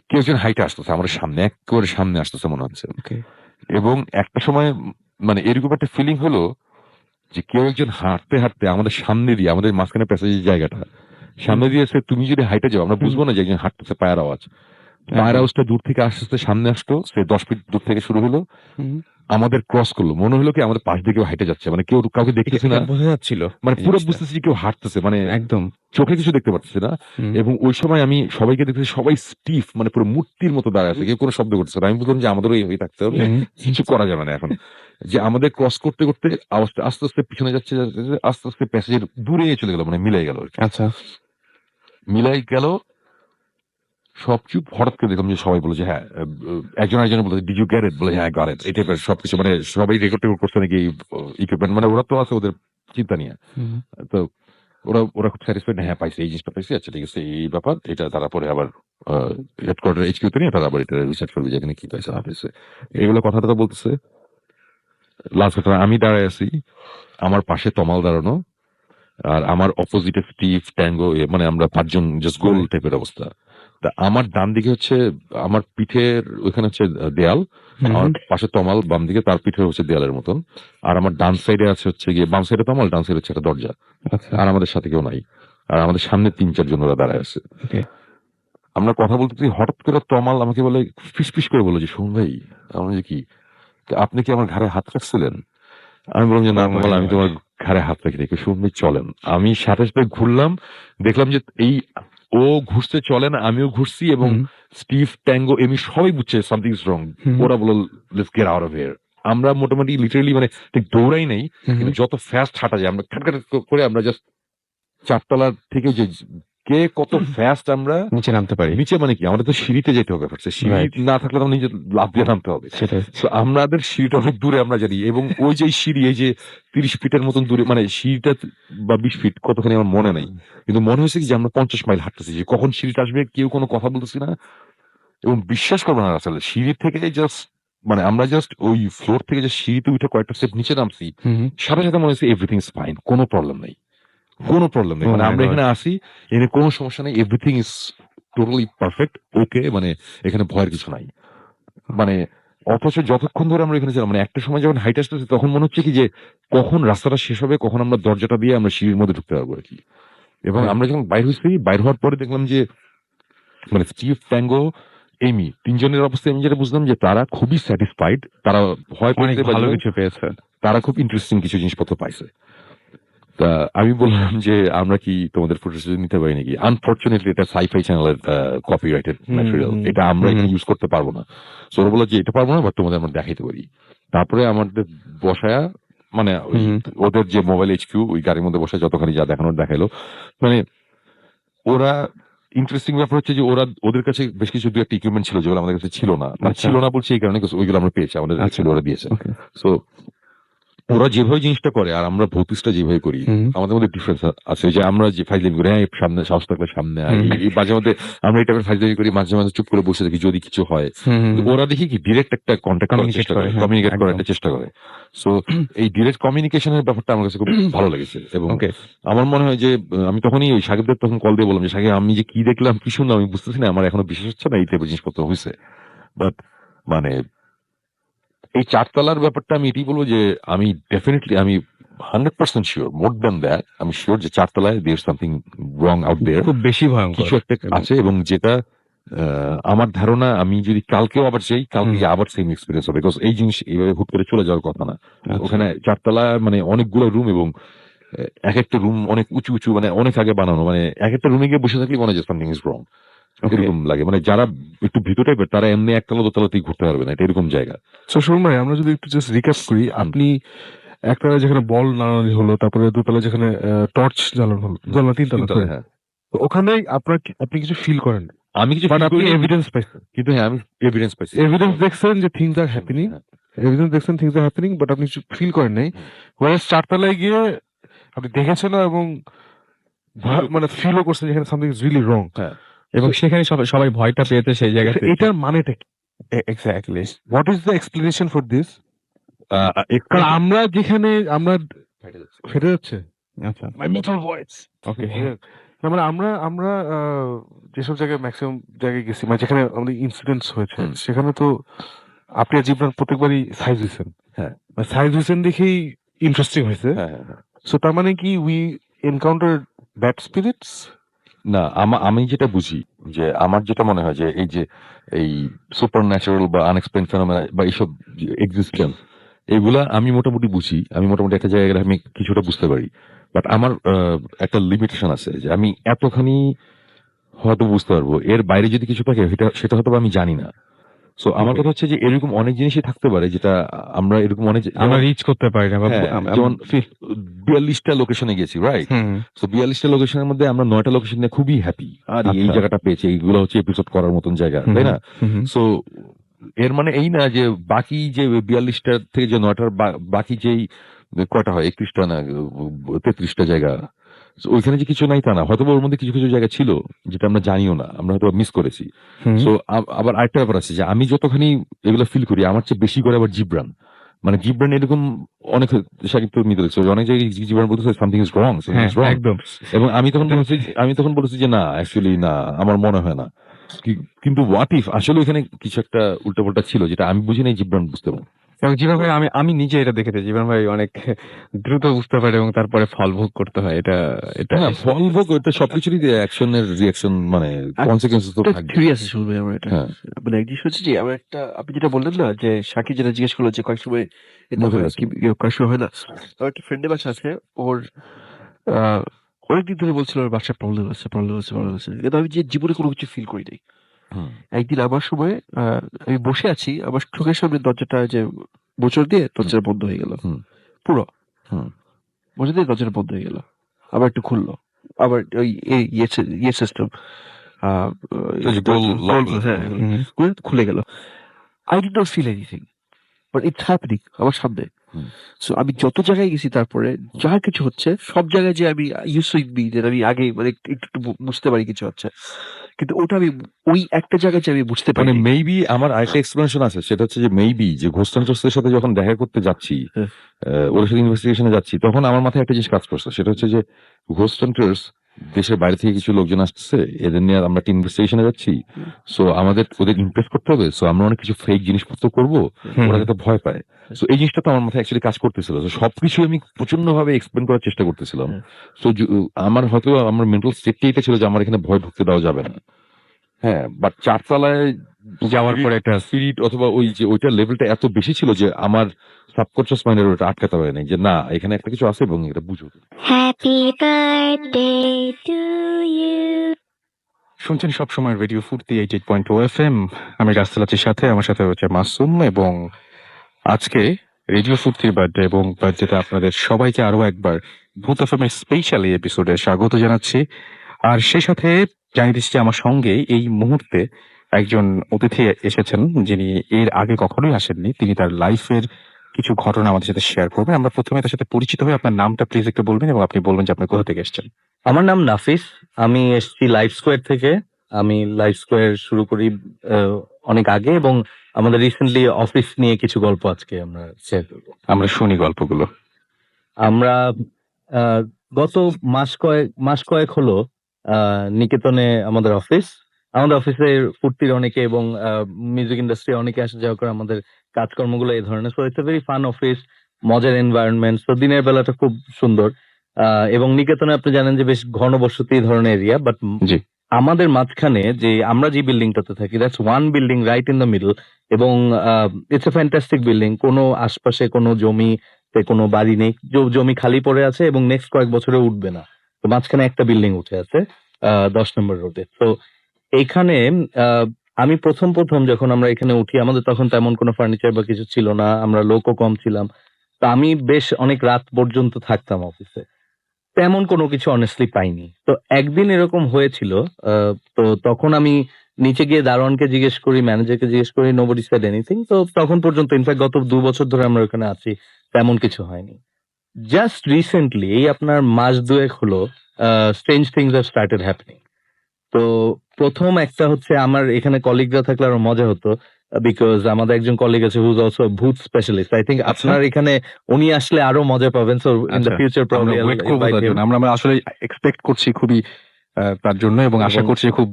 কেউ একজন হাইটে আসতেছে আমাদের সামনে, একেবারে সামনে আসতেছে মনে হচ্ছে। Okay. এবং একটা সময় মানে এরকম একটা ফিলিং হলো যে কেউ একজন হাঁটতে হাঁটতে আমাদের সামনে দিয়ে, আমাদের মাঝখানে প্যাসেজের জায়গাটা সামনে দিয়ে এসে, তুমি যদি হাইটে যাও আমরা বুঝবো না যে একজন হাঁটতেছে, পায়ের আওয়াজ। পায়ের আওয়াজটা দূর থেকে আস্তে আস্তে সামনে আসতো, সে 10 ফিট দূর থেকে শুরু হলো, আমাদের ক্রস করলো, মনে হলো কি আমাদের পাশ দিয়ে কেউ হাইটে যাচ্ছে, মানে কেউ কাউকে দেখতেছি না, বোঝা যাচ্ছিল মানে পুরো বুঝতেছি যে কেউ হাঁটতেছে, মানে একদম। চোখে কিছু দেখতে পাচ্ছি না। এবং ওই সময় আমি সবাইকে দেখতেছি সবাই স্টিফ, মানে পুরো মূর্তির মতো দাঁড়ায় আছে, কেউ কোনো শব্দ করতেছে না। আমি বললাম যে আমাদেরও এই হয়ে থাকতে হবে, কিছু করা যাবে না এখন। যে আমাদের ক্রস করতে করতে আওয়াজটা আস্তে আস্তে পিছনে যাচ্ছে, আস্তে আস্তে প্যাসেজের দূরে চলে গেল, মানে মিলাই গেল, আচ্ছা। মিলাই গেল, সব চুপ। হঠাৎ করে দেখলাম যে সবাই বলে যে হ্যাঁ, একজন আরেকজন বলে ডিড ইউ গেট ইট, বলে হ্যাঁ গট ইট, এই টাইপের সবকিছু, মানে সবাই রেকর্ড করছে নাকি ইকুইপমেন্ট, মানে ওরা তো আছে ওদের চিন্তা নিয়ে। তো ওরা ওরা খুব স্যাটিসফাইড, হ্যাঁ পাইছে, এই জিনিসটা পাইছে, আচ্ছা ঠিক আছে এই ব্যাপার, এটা তারা পরে আবার হেডকোয়ার্টার এইচকিউতে নিয়ে তারা আবার এটা রিসার্চ করবে যে এখানে কি পাইছে না পাইছে, এগুলো কথা টথা বলতেছে। লাস্ট কথা, আমি দাঁড়ায় আছি, আমার পাশে তমাল দাঁড়ানো, আর আমার অপোজিটে স্টিভ, ট্যাঙ্গো, মানে আমরা 5 জন জাস্ট গোল টাইপের অবস্থা। তা আমার ডান দিকে হচ্ছে আমার পিঠের ওইখানে হচ্ছে দেয়াল, আমার পাশে তমাল, বাম দিকে তার পিঠে হচ্ছে দেয়ালের মতন, আর আমার ডান সাইডে আছে হচ্ছে গিয়ে, বাম সাইডে তমাল, ডান সাইডে হচ্ছে একটা দরজা, আর আমাদের সাথে কেউ নাই, আর আমাদের সামনে 3-4 জন ওরা দাঁড়ায় আছে। আমরা কথা বলতে হঠাৎ করে তমাল আমাকে বলে, ফিস করে বলো যে শোন ভাই, আমি যে কি, আপনি কি আমার ঘাড়ে হাত রাখছিলেন? আমি বললাম যে না তমাল, আমি তোমার ঘাড়ে হাত রাখি দেখি, শুন ভাই চলেন। আমি সাথে সাথে ঘুরলাম, দেখলাম যে এই ও ঘুরতে চলেন, আমিও ঘুরছি, এবং স্টিভ, ট্যাঙ্গো, এমনি সবাই বুঝছে সামথিং ইজ রং। ওরা বলল let's get out of here. আমরা মোটামুটি লিটারালি মানে ঠিক দৌড়াই নাই, কিন্তু যত ফাস্ট হাঁটা যায় আমরা খাটখাট করে আমরা জাস্ট 4 তলার থেকে যে কে কত ফাস্ট আমরা নিচে নামতে পারি। নিচে, মানে কি আমাদের তো সিঁড়িতে যেতে হবে, সিঁড়ি না থাকলে তো নিজে লাফ দিয়ে নামতে হবে। সেটাই। So আমাদের সিঁড়িটা অনেক দূরে আমরা জানি, এবং ওই যে সিঁড়ি, এই যে 30 ফিটের মতন দূরে, মানে সিঁড়িটা বা 20 ফিট কতখানি আমার মনে নাই, কিন্তু মনে হয়েছে কি যে আমরা 50 মাইল হাঁটতেছি, যে কখন সিঁড়িটা আসবে কেউ কোনো কথা বলতেছি না। এবং বিশ্বাস করবো না আসলে, সিঁড়ি থেকে জাস্ট মানে আমরা জাস্ট ওই ফ্লোর থেকে যে সিঁড়িতে উঠে কয়েকটা স্টেপ নিচে নামছি, সাথে সাথে মনে হচ্ছে এভরিথিং ইজ ফাইন, কোনো প্রবলেম নেই, কোনো প্রবলেম নেই, মানে আমরা এখানে আসি, এখানে কোনো সমস্যা নেই, এভরিথিং ইজ টোটালি পারফেক্ট, ওকে, মানে এখানে ভয়ের কিছু নাই। মানে অথচ যতক্ষণ ধরে আমরা এখানে ছিলাম, মানে একটা সময় যখন হাইট আসতেছে তখন মনে হচ্ছে কি যে কখন রাস্তাটা শেষ হবে, কখন আমরা দরজাটা দিয়ে আমরা সিঁড়ির মধ্যে ঢুকতে পারবো আর কি। এবং আমরা যখন বাইর হয়েছি, বাইর হওয়ার পরে দেখলাম যে মানে স্টিভ, ট্যাঙ্গো, এমি, 3 জনের অবস্থা আমি যেটা বুঝলাম যে তারা খুবই স্যাটিসফাইড, তারা ভয় অনেক পেয়েছে, ভালো কিছু পেয়েছে। তারা খুব ইন্টারেস্টিং কিছু জিনিসপত্র পাইছে। তা আমি বললাম যে আমরা কি তোমাদের ফুটেজ নিতে পারি নাকি? আনফরচুনেটলি এটা সাইফাই চ্যানেলের কপিরাইটেড ম্যাটেরিয়াল, এটা আমরা এখানে ইউজ করতে পারবো না। সো ওরা বললো যে এটা পারবো না, বাট তোমাদের আমরা দেখাইতে পারি। তারপরে আমাদের বসায়া, মানে ওই ওদের যে মোবাইল এইচকিউ, ওই গাড়ির মধ্যে বসে যতখানি যা দেখানোর দেখাইলো। মানে ওরা ইন্টারেস্টিং ব্যাপার হচ্ছে যে ওরা, ওদের কাছে বেশ কিছু 2-1 ইকুইপমেন্ট ছিল যেগুলো আমাদের কাছে ছিল না, মানে ছিল না বলছে এই কারণে ওইগুলো আমরা পেয়েছি, আমাদের ছিল, ওরা দিয়েছে। সো ওরা যেভাবে জিনিসটা করে আর আমরা ভৌতিকটা যেভাবে করি, আমাদের মধ্যে ডিফারেন্স আছে। যে আমরা যে ফাইজলামি করি, হ্যাঁ সামনে সাহস থাকলে সামনে, এই মাঝে মধ্যে আমরা এই টাইপের ফাইজলামি করি, মাঝে মাঝে চুপ করে বসে থাকি যদি কিছু হয়। ওরা দেখি কি ডিরেক্ট একটা কন্ট্যাক্ট করার চেষ্টা করে, কমিউনিকেট করার একটা চেষ্টা করে। সো এই ডিরেক্ট কমিউনিকেশনের ব্যাপারটা আমার কাছে খুব ভালো লেগেছে। এবং আমার মনে হয় যে আমি তখনই ওই সাকিবদের তখন কল দিয়ে বললাম যে সাকিব, আমি যে কি দেখলাম কি শুনলাম আমি বুঝতেছি না, আমার এখনো বিশ্বাস হচ্ছে না এই টাইপের জিনিসপত্র হয়েছে। বাট মানে এই 4 তলার ব্যাপারটা আমি এটাই বলবো যে আমি ডেফিনেটলি, আমি 100% শিওর, মোর দ্যান দ্যাট, আমি শিওর যে 4 তলায় দেয়ার সামথিং রং আউট দেয়ার, খুব বেশি ভয়ঙ্কর কিছু একটা আছে। এবং যেটা আমার ধারণা, আমি যদি কালকেও আবার যাই, কালকে আবার সেম এক্সপিরিয়েন্স হবে, বিকজ এই জিনিস এইভাবে হুট করে চলে যাওয়ার কথা না। ওখানে 4 তলায় মানে অনেকগুলো রুম, এবং এক একটা রুম অনেক উঁচু উঁচু, মানে অনেক আগে বানানো, মানে এক একটা রুমে গিয়ে বসে থাকলে মনে হয় সামথিং ইজ রং, এরকম লাগে। মানে যারা একটু ভিতর টাইপের তারা এমনি একতলা দোতলাতেই ঘুরতে পারবে না, এটা এরকম জায়গা। সো শুনুন ভাই, আমরা যদি একটু জাস্ট রিক্যাপ করি, আপনি একতলায় যেখানে বল নাড়ানি হলো, তারপরে দোতলায় যেখানে টর্চ জ্বালানো হলো, জ্বালানো 3 তলা, হ্যাঁ, তো ওখানে আপনি কিছু ফিল করেন, আমি কিছু বাট feel আপনি করিনি, এভিডেন্স পাইছেন, কিন্তু হ্যাঁ আমি এভিডেন্স পাইছি, এভিডেন্স দেখছেন যে থিংস আর হ্যাপেনিং, এভিডেন্স দেখছেন থিংস আর হ্যাপেনিং, বাট আপনি কিছু ফিল করেন নাই। ওয়ারেস 4 তলায় গিয়ে আপনি দেখেছেন এবং মানে ফিলও করছেন যেখানে সামথিং ইজ রিয়েলি রং, এবং সেখানে সবাই ভয়টা পেয়েছে সেই জায়গাতে। এটার মানেটা কি exactly? What is the explanation for this? কারণ আমরা যেখানে আমরা ফেটে যাচ্ছে, আচ্ছা, মাই মেটাল ভয়েস, ওকে, না, মানে আমরা আমরা যেসব জায়গায় ম্যাক্সিমাম জায়গায় গেছি, মানে যেখানে আমাদের ইনসিডেন্টস হয়েছে, হুম। সেখানে তো আপনি আর জিবরান প্রত্যেকবারই সাইজ হয়েছেন। হ্যাঁ। সাইজ হয়েছেন দেখেই ইন্টারেস্টিং হয়েছে। হ্যাঁ, হ্যাঁ, হ্যাঁ। সো তার মানে কি উই এনকাউন্টার ব্যাড স্পিরিটস? না, আমি যেটা বুঝি যে আমার যেটা মনে হয় যে এই সুপার ন্যাচারাল বা আনএক্সপ্লেইন ফেনোমেনা বা এইসব এক্সিস্টেন্স, এগুলা আমি মোটামুটি বুঝি। আমি মোটামুটি একটা জায়গায় গেলে আমি কিছুটা বুঝতে পারি। বাট আমার একটা লিমিটেশন আছে যে আমি এতখানি হয়তো বুঝতে পারবো। এর বাইরে যদি কিছু থাকে সেটা হয়তো বা আমি জানি না। সো আমার কথা হচ্ছে যে এরকম অনেক জিনিসই থাকতে পারে যেটা আমরা এরকম অনেক আমরা রিচ করতে পারি না বা হ্যাঁ, যেমন 42টা লোকেশনে গেছি, রাইট? তো 42টা লোকেশনের মধ্যে আমরা 9টা লোকেশন নিয়ে খুবই হ্যাপি। আর এই আচ্ছা। জায়গাটা পেয়েছি, এইগুলো হচ্ছে এপিসোড করার মতন জায়গা, তাই না? সো এর মানে এই না যে বাকি যে 42টা থেকে যে 9টার বাকি যেই কয়টা হয় 31টা না 33টা জায়গা, so ওইখানে যে কিছু নাই তা না, হয়তো বা ওর মধ্যে কিছু কিছু জায়গা ছিল যেটা আমরা জানিও না, আমরা হয়তো মিস করেছি। সো আবার আরেকটা ব্যাপার আছে যে আমি যতখানি এগুলো ফিল করি আমার চেয়ে বেশি করে আবার জিবরান, মানে জিবরান এরকম অনেক সাকিব তো নিতে দেখছো অনেক জায়গায় জিবরান বলতেছে সামথিং ইজ রং, একদম এবং আমি তখন বলেছি যে না অ্যাকচুয়ালি না, আমার মনে হয় না। কিন্তু হোয়াট ইফ আসলে এখানে কিছু একটা উল্টাপাল্টা ছিল যেটা আমি বুঝি নাই, জিবরান বুঝতে পারি। এবং জীবন ভাই আমি নিজে এটা দেখেছি, জীবন ভাই অনেক দ্রুত বুঝতে পারে এবং তারপরে ফল ভোগ করতে হয়। এটা এটা হ্যাঁ, ফল ভোগ এটা সবকিছুরই অ্যাকশনের রিয়াকশন মানে কনসিকুয়েন্সেস তো থাকবে। থিওরি আছে শুনবে আমার এটা। হ্যাঁ, মানে এক জিনিস হচ্ছে যে আমার একটা, আপনি যেটা বললেন না যে সাকিব যেটা জিজ্ঞেস করলো যে কয়েক সময় এটা বোঝা হয় গেছে। কি কয়েক সময় হয় না। আমার একটা ফ্রেন্ডের বাসা আছে, ওর অনেকদিন ধরে বলছিল ওর বাসায় প্রবলেম আছে প্রবলেম আছে প্রবলেম আছে, কিন্তু আমি যে জীবনে কোনো কিছু ফিল করি নাই। হুম, একদিন আমার সময় আমি বসে আছি, আমার চোখের সামনে দরজাটা যে মোচড় দিয়ে দরজাটা বন্ধ হয়ে গেল হুম, পুরো, হুম, মোচড় দিয়ে দরজাটা বন্ধ হয়ে গেল, আবার একটু খুললো, আবার ওই ইয়ে সিস্টেম এই যে গোল lock গুলো। হ্যাঁ খুলে গেল। I did not feel anything, but it's happening আমার সামনে। হুম। সো আমি যত জায়গায় গেছি তারপরে যা কিছু হচ্ছে সব জায়গায় যে আমি ইউজ উইথ মি, যেটা আমি আগে মানে একটু একটু বুঝতে পারি কিছু হচ্ছে, কিন্তু ওটা আমি ওই একটা জায়গায় যে আমি বুঝতে পারি মানে মেবি আমার আরেকটা এক্সপ্লেনেশন আছে, সেটা হচ্ছে যে মেবি যে ঘোস্ট হান্টার্সের সাথে যখন দেখা করতে যাচ্ছি, হ্যাঁ। ওদের সাথে ইনভেস্টিগেশনে যাচ্ছি, তখন আমার মাথায় একটা জিনিস কাজ করছে, সেটা হচ্ছে যে ঘোস্ট হান্টার্স দেশের বাইরে থেকে কিছু লোকজন আসছে, এদের নিয়ে আমরা একটা ইনভেস্টিগেশনে যাচ্ছি। সো আমাদের ওদের ইমপ্রেস করতে হবে, সো আমরা অনেক কিছু ফেক জিনিসপত্র করবো, ওরা যাতে ভয় পায়। সো এই জিনিসটা তো আমার মাথায় অ্যাকচুয়ালি কাজ করতেছিল। So সবকিছু আমি প্রচন্ড ভাবে এক্সপ্লেন করার চেষ্টা করতেছিলাম। সো আমার হয়তো আমার মেন্টাল স্টেটটাই এটা ছিল যে আমার এখানে ভয় ঢুকতে দেওয়া যাবে না। হ্যাঁ, বাট 4 তলায় যাওয়ার পরে একটা স্পিরিট অথবা ওই যে ওইটার লেভেলটা এত বেশি ছিল যে আমার সাবকনশিয়াস মাইন্ডের ওটা আটকাতে পারে নাই যে না, এখানে একটা কিছু আছে এবং এটা বুঝো। Happy birthday to you. শুনছেন সবসময় রেডিও ফুর্তি 88.2 FM। আমি রাস্তাল আছির সাথে, আমার সাথে হচ্ছে মাসুম, এবং আজকে রেডিও ফুর্তির বার্থডে, এবং বার্থডেতে আপনাদের সবাইকে আরো একবার ভূত এফএমের স্পেশাল এই এপিসোডে স্বাগত জানাচ্ছি। আর সেই সাথে জানিয়ে দিচ্ছি যে আমার সঙ্গে এই মুহূর্তে একজন অতিথি এসেছেন যিনি এর আগে কখনোই আসেননি। তিনি তার লাইফের কিছু ঘটনা আমাদের সাথে শেয়ার করবেন। আমরা প্রথমে তার সাথে পরিচিত হয়ে আপনার নামটা প্লিজ একটু বলবেন এবং আপনি বলবেন যে আপনি কোথা থেকে এসেছেন। আমার নাম নাফিস, আমি এসেছি লাইফ স্কোয়ার থেকে। আমি লাইফ স্কোয়ার শুরু করি অনেক আগে, এবং আমাদের রিসেন্টলি অফিস নিয়ে কিছু গল্প আজকে আমরা শেয়ার করবো। আমরা শুনি গল্পগুলো। আমরা গত মাস কয়েক হলো নিকেতনে আমাদের অফিসের ফুর্তির অনেকে এবং মিউজিক ইন্ডাস্ট্রি অনেকে আসা যাওয়া করে, আমাদের কাজকর্মগুলো এই ধরনের। So it's a very fun office, মজার এনভায়রনমেন্ট। তো দিনের বেলাটা খুব সুন্দর, এবং নিকেতনে আপনি জানেন যে বেশ ঘনবসতি ধরনের এরিয়া। বাট জি। আমাদের মাঝখানে যে আমরা যে বিল্ডিংটাতে থাকি, that's one building right in the middle, এবং ইটস এ ফ্যান্টাস্টিক বিল্ডিং। কোনো আশপাশে কোনো জমিতে কোনো বাড়ি নেই, জমি খালি পড়ে আছে এবং নেক্সট কয়েক বছরে উঠবে না। তো মাঝখানে একটা বিল্ডিং উঠে আছে 10 নম্বর রোডে। তো এইখানে আমি প্রথম যখন আমরা এখানে উঠি, আমাদের তখন তেমন কোনো ফার্নিচার বা কিছু ছিল না, আমরা লোকও কম ছিলাম। তো আমি বেশ অনেক রাত পর্যন্ত থাকতাম অফিসে, তেমন কোনো কিছু অনেস্টলি পাইনি। তো একদিন এরকম হয়েছিল, তো তখন আমি নিচে গিয়ে দারোয়ানকে জিজ্ঞেস করি, ম্যানেজারকে জিজ্ঞেস করি, নোবডি সেড এনিথিং। তো তখন পর্যন্ত, ইনফ্যাক্ট গত 2 বছর ধরে আমরা ওখানে আছি, তেমন কিছু হয়নি। জাস্ট রিসেন্টলি, এই আপনার মাস দুয়েক হলো, strange things have started happening. তো প্রথম একটা হচ্ছে, আমার এখানে কলিগরা থাকলে আরো মজা হতো, বিকজ আমাদের একজন কলিগ আছে হু ইজ অলসো ভূত স্পেশালিস্ট। আই থিঙ্ক আপনার এখানে উনি আসলে আরো মজা পাবেন। সো ইন দ্য ফিউচার আমরা ওয়েট করবো তার জন্য। আমরা আসলে এক্সপেক্ট করছি খুবই তার জন্য, এবং আশা এবং- করছি যে খুব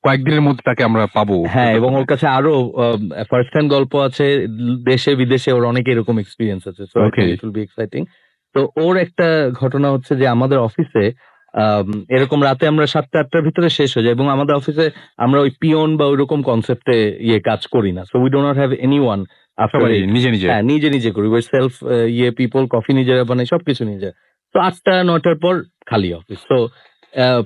কয়েকদিনের মধ্যে তাকে আমরা পাবো। হ্যাঁ, এবং ওর কাছে আরো ফার্স্ট হ্যান্ড গল্প আছে, দেশে বিদেশে ওর অনেক এরকম এক্সপিরিয়েন্স আছে, so I think Okay. It will be exciting. তো ওর একটা ঘটনা হচ্ছে যে আমাদের অফিসে এরকম রাতে আমরা 7টা-8টার ভিতরে শেষ হয়ে যায়, এবং আমাদের অফিসে আমরা ওই পিয়ন বা ওইরকম কনসেপ্টে কাজ করি না, so we do not have anyone after সবাই নিজে নিজে। হ্যাঁ, নিজে নিজে করি, ওই সেলফ পিপল, কফি নিজেরা বানাই, সবকিছু নিজে। তো 8টা-9টার পর খালি অফিস। তো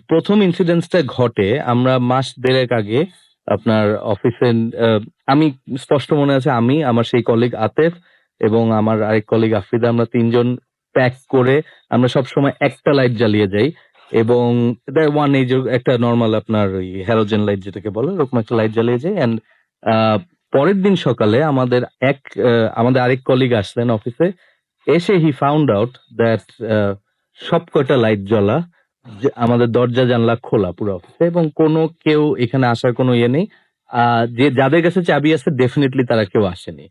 প্রথম ইনসিডেন্টসটা ঘটে আমরা মাস দেড়েক আগে আপনার অফিসে। আমি স্পষ্ট মনে আছে, আমি, আমার সেই কলিগ আতেফ এবং আমার আরেক কলিগ আফ্রিদা, আমরা 3জন প্যাক করে আমরা সবসময় একটা লাইট জ্বালিয়ে যাই, এবং ওয়ান এই যে একটা নর্মাল আপনার ওই হ্যালোজেন লাইট যেটাকে বলে, ওরকম একটা লাইট জ্বালিয়ে যাই। অ্যান্ড পরের দিন সকালে আমাদের আরেক কলিগ আসলেন অফিসে, এসে হি ফাউন্ড আউট দ্যাট সব কয়টা লাইট জ্বলা, যে আমাদের দরজা জানলা খোলা পুরো অফিসে, এবং কোনো কেউ এখানে আসার কোনো ইয়ে নেই। যে যাদের কাছে চাবি আছে ডেফিনেটলি তারা কেউ আসেনি।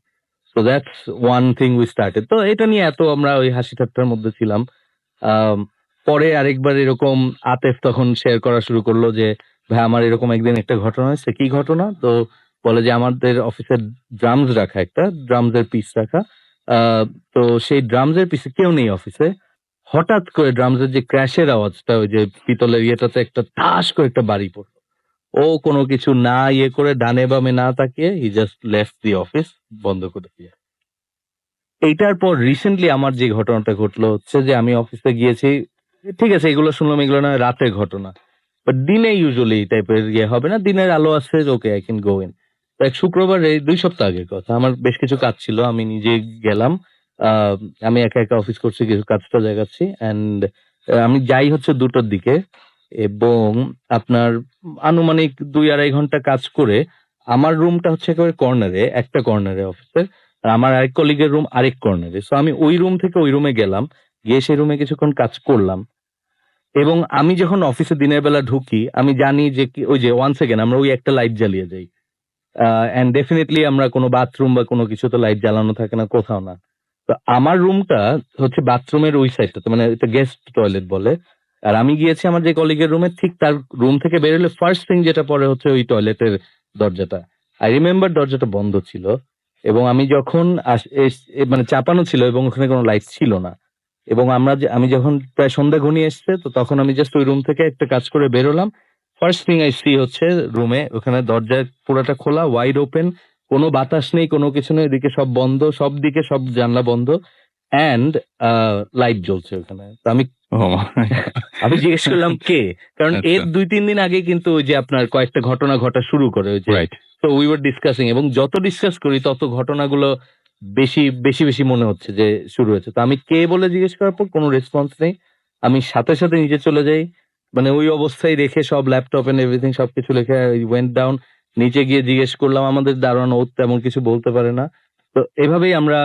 So that's one thing we started. তো এটা নিয়ে এত আমরা ওই হাসি ঠাট্টার মধ্যে ছিলাম। আম, পরে আরেকবার এরকম আতেফ তখন শেয়ার করা শুরু করলো যে ভাই আমার এরকম একদিন একটা ঘটনা হয়েছে। কি ঘটনা? তো বলে যে আমাদের অফিসের ড্রামস রাখা, একটা ড্রামস এর পিস রাখা। আহ, তো সেই ড্রামস এর পিসে কেউ নেই অফিসে। হঠাৎ করে ড্রামস এর যে ক্র্যাশের আওয়াজটা, ওই যে পিতলের ইয়েটাতে একটা ঠাস করে একটা বাড়ি পড়লো। ও কোনো কিছু না করে ডানে বামে না তাকিয়ে he just left the office, বন্ধ করে দিয়ে। এইটার পর রিসেন্টলি আমার যে ঘটনাটা ঘটলো হচ্ছে যে আমি অফিসে গিয়েছি, ঠিক আছে এগুলো শুনলাম, এগুলো না রাতের ঘটনা, বাট দিনে ইউজুয়ালি এই টাইপের হবে না, দিনের আলো আছে, okay I can go in. তো এক শুক্রবার, এই 2 সপ্তাহ আগের কথা, আমার বেশ কিছু কাজ ছিল, আমি নিজে গেলাম। আহ, আমি একা একা অফিস করছি, কিছু কাজটা জায়গাচ্ছি, অ্যান্ড আমি যাই হচ্ছে 2টোর দিকে, এবং আপনার আনুমানিক 2-2.5 ঘন্টা কাজ করে আমার রুমটা হচ্ছে একেবারে কর্নারে, একটা কর্নারে অফিসের, আর আমার আরেক কলিগের রুম আরেক কর্নারে। সো আমি ওই রুম থেকে ওই রুমে গেলাম, গিয়ে সেই রুমে কিছুক্ষণ কাজ করলাম। এবং আমি যখন অফিসে দিনের বেলা ঢুকি, আমি জানি যে ওই যে ওয়ান সেকেন্ড আমরা ওই একটা লাইট জ্বালিয়ে যাই, এন্ড ডেফিনেটলি আমরা কোনো বাথরুম বা কোনো কিছু তো লাইট জ্বালানো থাকে না কোথাও না। তো আমার রুমটা হচ্ছে বাথরুমের ওই সাইডটাতে, মানে এটা গেস্ট টয়লেট বলে। আর আমি গিয়েছি আমার যে কলিগের রুমে, ঠিক তার রুম থেকে বেরোলে ফার্স্ট থিং যেটা পড়ে হচ্ছে ওই টয়লেটের দরজাটা। আই রিমেম্বার দরজাটা বন্ধ ছিল, এবং আমি যখন মানে চাপানো ছিল, এবং ওখানে কোনো লাইট ছিল না। এবং আমি যখন প্রায় সন্ধ্যা ঘনিয়ে এসছে, তো তখন আমি জাস্ট ওই রুম থেকে একটা কাজ করে বেরোলাম। ফার্স্ট থিং আই সি হচ্ছে রুমে ওখানে দরজা পুরোটা খোলা, ওয়াইড ওপেন, কোনো বাতাস নেই, কোনো কিছু নেই, এদিকে সব বন্ধ, সব দিকে সব জানলা বন্ধ, অ্যান্ড লাইট জ্বলছে ওখানে। তো আমি জিজ্ঞেস করলাম কে, কারণ এর আচ্ছা। 2-3 দিন আগে কিন্তু ওই যে আপনার কয়েকটা ঘটনা ঘটা শুরু করে, ওই যে রাইট। তো উই ওয়ার ডিসকাসিং, এবং যত ডিসকাস করি তত ঘটনাগুলো বেশি বেশি বেশি মনে হচ্ছে যে শুরু হয়েছে। তো আমি কে বলে জিজ্ঞেস করার পর কোনো রেসপন্স নেই, আমি সাথে সাথে নিচে চলে যাই, মানে ওই অবস্থায় রেখে সব ল্যাপটপ এন্ড এভরিথিং সবকিছু রেখে ওয়েন্ট ডাউন, নিচে গিয়ে জিজ্ঞেস করলাম, আমাদের দারোয়ান ও তেমন কিছু বলতে পারে না। তো এভাবেই আমরা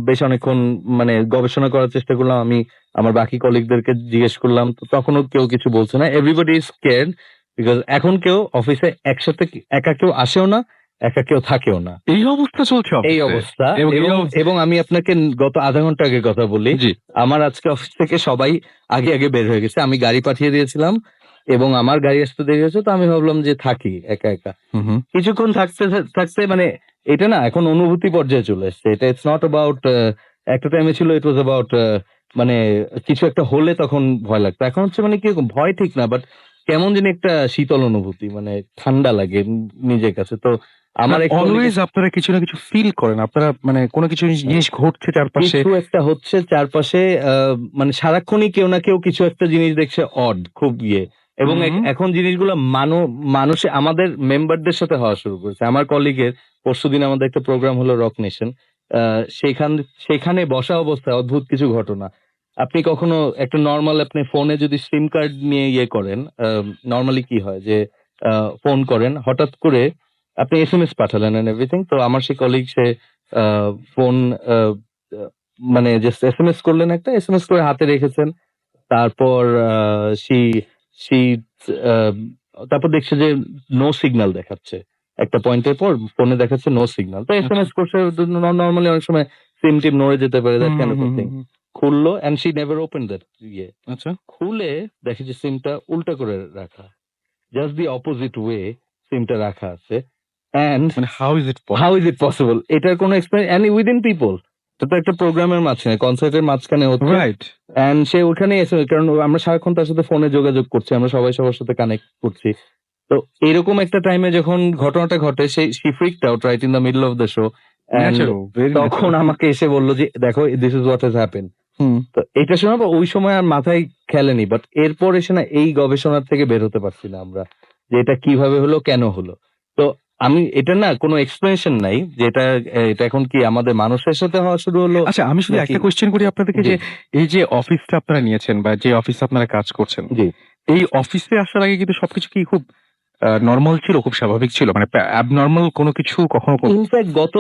বেশ অনেকক্ষণ মানে গবেষণা করার চেষ্টা করলাম। আমি আমার বাকি কলিগদেরকে জিজ্ঞেস করলাম, তো তখনও কেউ কিছু বলছে না, এভরিবডি ইজ স্কেয়ার্ড, বিকজ এখন কেউ অফিসে একসাথে একা কেউ আসেও না, একা কেউ থাকেও না, এই অবস্থা চলছে এই অফিসে? অবস্থা। এবং এই এবং অবস্থা- এবং আমি আপনাকে গত আধা ঘন্টা আগে কথা বলি, জি। আমার আজকে অফিস থেকে সবাই আগে আগে বের হয়ে গেছে, আমি গাড়ি পাঠিয়ে দিয়েছিলাম, এবং আমার গাড়ি আসতে দেরি হয়েছে, তো আমি ভাবলাম যে থাকি একা একা। হুম হুম। কিছুক্ষণ থাকতে থাকতে মানে এটা না এখন অনুভূতি পর্যায়ে চলে এসছে, এটা ইটস নট অ্যাবাউট, একটা টাইমে ছিল ইট ওয়াজ অ্যাবাউট মানে কিছু একটা হলে তখন ভয় লাগতো, এখন হচ্ছে মানে কিরকম ভয় ঠিক না, বাট কেমন জানি একটা শীতল অনুভূতি, মানে ঠান্ডা লাগে নিজের কাছে। তো আমার এক অলওয়েজ আপনারা কিছু না কিছু ফিল করেন, আপনারা মানে কোনো কিছু জিনিস ঘটছে চারপাশে। কিছু একটা হচ্ছে চারপাশে, মানে সারাক্ষণই কেউ না কেউ কিছু একটা জিনিস দেখছে, অড খুব এবং হুম। এখন জিনিসগুলো মানুষে আমাদের মেম্বারদের সাথে হওয়া শুরু করেছে। আমার কলিগের পরশুদিন আমাদের একটা প্রোগ্রাম হলো রক নেশন, সেখানে বসা অবস্থায় অদ্ভুত কিছু ঘটনা। আপনি কখনো একটা নর্মাল আপনি ফোনে যদি সিম কার্ড নিয়ে করেন, নর্মালি কি হয় যে ফোন করেন, হঠাৎ করে আপনি এসএমএস পাঠালেন এন্ড এভরিথিং, তো আমার সেই কলিগ সে ফোন মানে জাস্ট এসএমএস করলেন, একটা এসএমএস করে হাতে রেখেছেন, তারপর সি সি তারপর দেখছে যে নো সিগন্যাল দেখাচ্ছে, একটা পয়েন্টের পর ফোনে দেখাচ্ছে নো সিগন্যাল, তো এসএমএস করছে, নর্মালি অনেক সময় সিম টিম নড়ে যেতে পারে, দ্যাট কাইন্ড অফ থিং। খুললো and she never open that ইয়ে আচ্ছা। খুলে দেখে যে সিমটা উল্টা করে রাখা, জাস্ট দি অপোজিট ওয়ে সিমটা রাখা আছে। এন্ড মানে how is it how is it possible, এটার কোনো এক্সপ্লেন এন্ড উইদিন পিপল, তো একটা প্রোগ্রামের মাঝখানে কনসার্টের মাঝখানে হচ্ছে রাইট। এন্ড সে ওখানে এসে, কারণ আমরা সারাক্ষণ তার সাথে ফোনে যোগাযোগ করছি, আমরা সবাই সবার সাথে কানেক্ট করছি। তো এরকম একটা টাইমে যখন ঘটনাটা ঘটে, she freaked out right in the middle of the show. Natural, very তখন আমাকে এসে বললো যে দেখো this is what has happen. হুম। তো এটা শোনা ওই সময় আর মাথায় খেলেনি, বাট এরপর এসে না এই গবেষণার থেকে বের হতে পারছি না আমরা, যে এটা কিভাবে হলো, কেন হলো। তো আমি এটা না কোনো এক্সপ্লেনেশন নাই যে এটা এখন কি আমাদের মানুষের সাথে হওয়া শুরু হলো। আচ্ছা, আমি শুধু নাকি- একটা কোয়েশ্চেন করি আপনাদেরকে জি। যে এই যে অফিসটা আপনারা নিয়েছেন বা যে অফিসে আপনারা কাজ করছেন, জি এই অফিসে আসার আগে কিন্তু সবকিছু কি খুব নরমাল ছিল, খুব স্বাভাবিক ছিল, মানে অ্যাবনর্মাল কোনো কিছু কখনো ইনফ্যাক্ট গত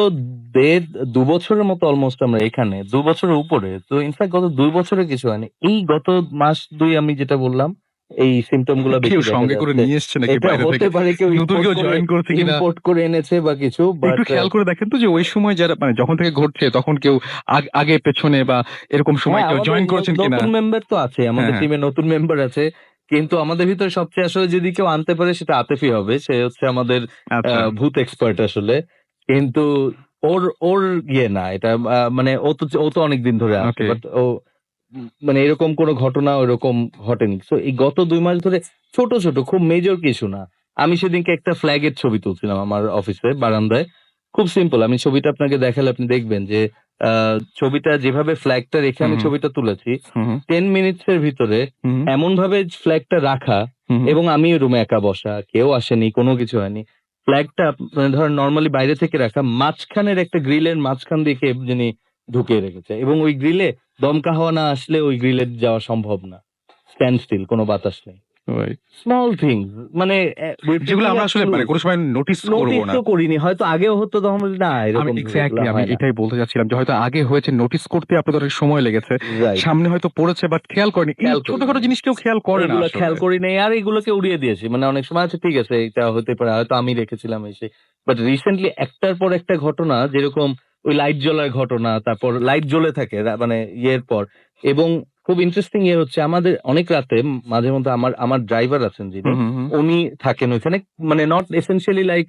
1.5-2 বছরের মতো অলমোস্ট আমরা এখানে, 2 বছরের উপরে, তো ইনফ্যাক্ট গত 2 বছরে কিছু হয়নি। এই গত মাস 2 আমি যেটা বললাম এই সিমটম গুলো বেশি কেউ দেখা সঙ্গে করে যাচ্ছে। নিয়ে এসছে নাকি এটা বাইরে হতে থেকে, পারে কেউ নতুন কেউ জয়েন করছে কিনা, ইম্পোর্ট করে এনেছে বা কিছু, বাট একটু খেয়াল করে দেখেন তো যে ওই সময় যারা মানে যখন থেকে ঘটছে তখন কেউ আগে পেছনে বা এরকম সময় কেউ জয়েন করেছেন কিনা। নতুন মেম্বার তো আছে আমাদের হ্যাঁ, টিমে, নতুন মেম্বার আছে, কিন্তু আমাদের ভিতরে সবচেয়ে আসলে যদি কেউ আনতে পারে সেটা আতেফি হবে, সে হচ্ছে আমাদের আচ্ছা। ভূত এক্সপার্ট আসলে। কিন্তু ওর ওর ইয়ে না এটা, মানে ও তো অনেকদিন ধরে আছে, Okay. বাট ও মানে এরকম কোনো ঘটনা ওরকম ঘটেনি। সো এই গত 2 মাস ধরে ছোট ছোট খুব মেজর কিছু না। আমি সেদিনকে একটা ফ্ল্যাগের ছবি তুলছিলাম আমার অফিসে বারান্দায়, খুব সিম্পল। আমি ছবিটা আপনাকে দেখালে আপনি দেখবেন যে ছবিটা যেভাবে ফ্ল্যাগটা রেখে আমি হুম। ছবিটা তুলেছি, হুম, 10 মিনিটস এর ভিতরে হুম, এমন ভাবে ফ্ল্যাগটা রাখা, হুম, এবং আমি রুমে একা বসা, কেউ আসেনি, কোনো কিছু হয়নি। ফ্ল্যাগটা মানে ধরেন নরমালি বাইরে থেকে রাখা, মাঝখানের একটা গ্রিলের মাঝখান দিয়ে কে যিনি ঢুকিয়ে রেখেছে, এবং ওই গ্রিলে দমকা হাওয়া না আসলে ওই গ্রিলে যাওয়া সম্ভব না, স্ট্যান্ড স্টিল, কোনো বাতাস নেই। right. স্মল থিংস মানে যেগুলো আমরা আসলে মানে কোনো সময় নোটিস করবো নোটিস না। তো করিনি, হয়তো আগেও হতো, তখন বলি, না আমি এরকম এক্স্যাক্টলি এগুলো আমি হয় না। এটাই বলতে যাচ্ছিলাম যে হয়তো আগে হয়েছে, নোটিস করতে আপনাদের অনেক সময় লেগেছে, Right. সামনে হয়তো পড়েছে বাট খেয়াল করেনি। এই খেয়াল করিনি। ছোটখাটো জিনিস কেউ খেয়াল করে না এগুলো আসলে। খেয়াল করি নাই, আর এগুলোকে উড়িয়ে দিয়েছি। মানে অনেক সময় আছে ঠিক আছে এটা হতে পারে, হয়তো আমি রেখেছিলাম এসে, বাট রিসেন্টলি একটার পর একটা ঘটনা, যেরকম ওই লাইট জ্বলার ঘটনা, তারপর লাইট জ্বলে থাকে মানে ইয়ের পর। এবং খুব ইন্টারেস্টিং ইয়ে হচ্ছে, আমাদের অনেক রাতে মাঝে মধ্যে আমার ড্রাইভার আছেন যিনি, হুম, হুম, হুম। উনি থাকেন ওইখানে, মানে নট এসেনশিয়ালি লাইক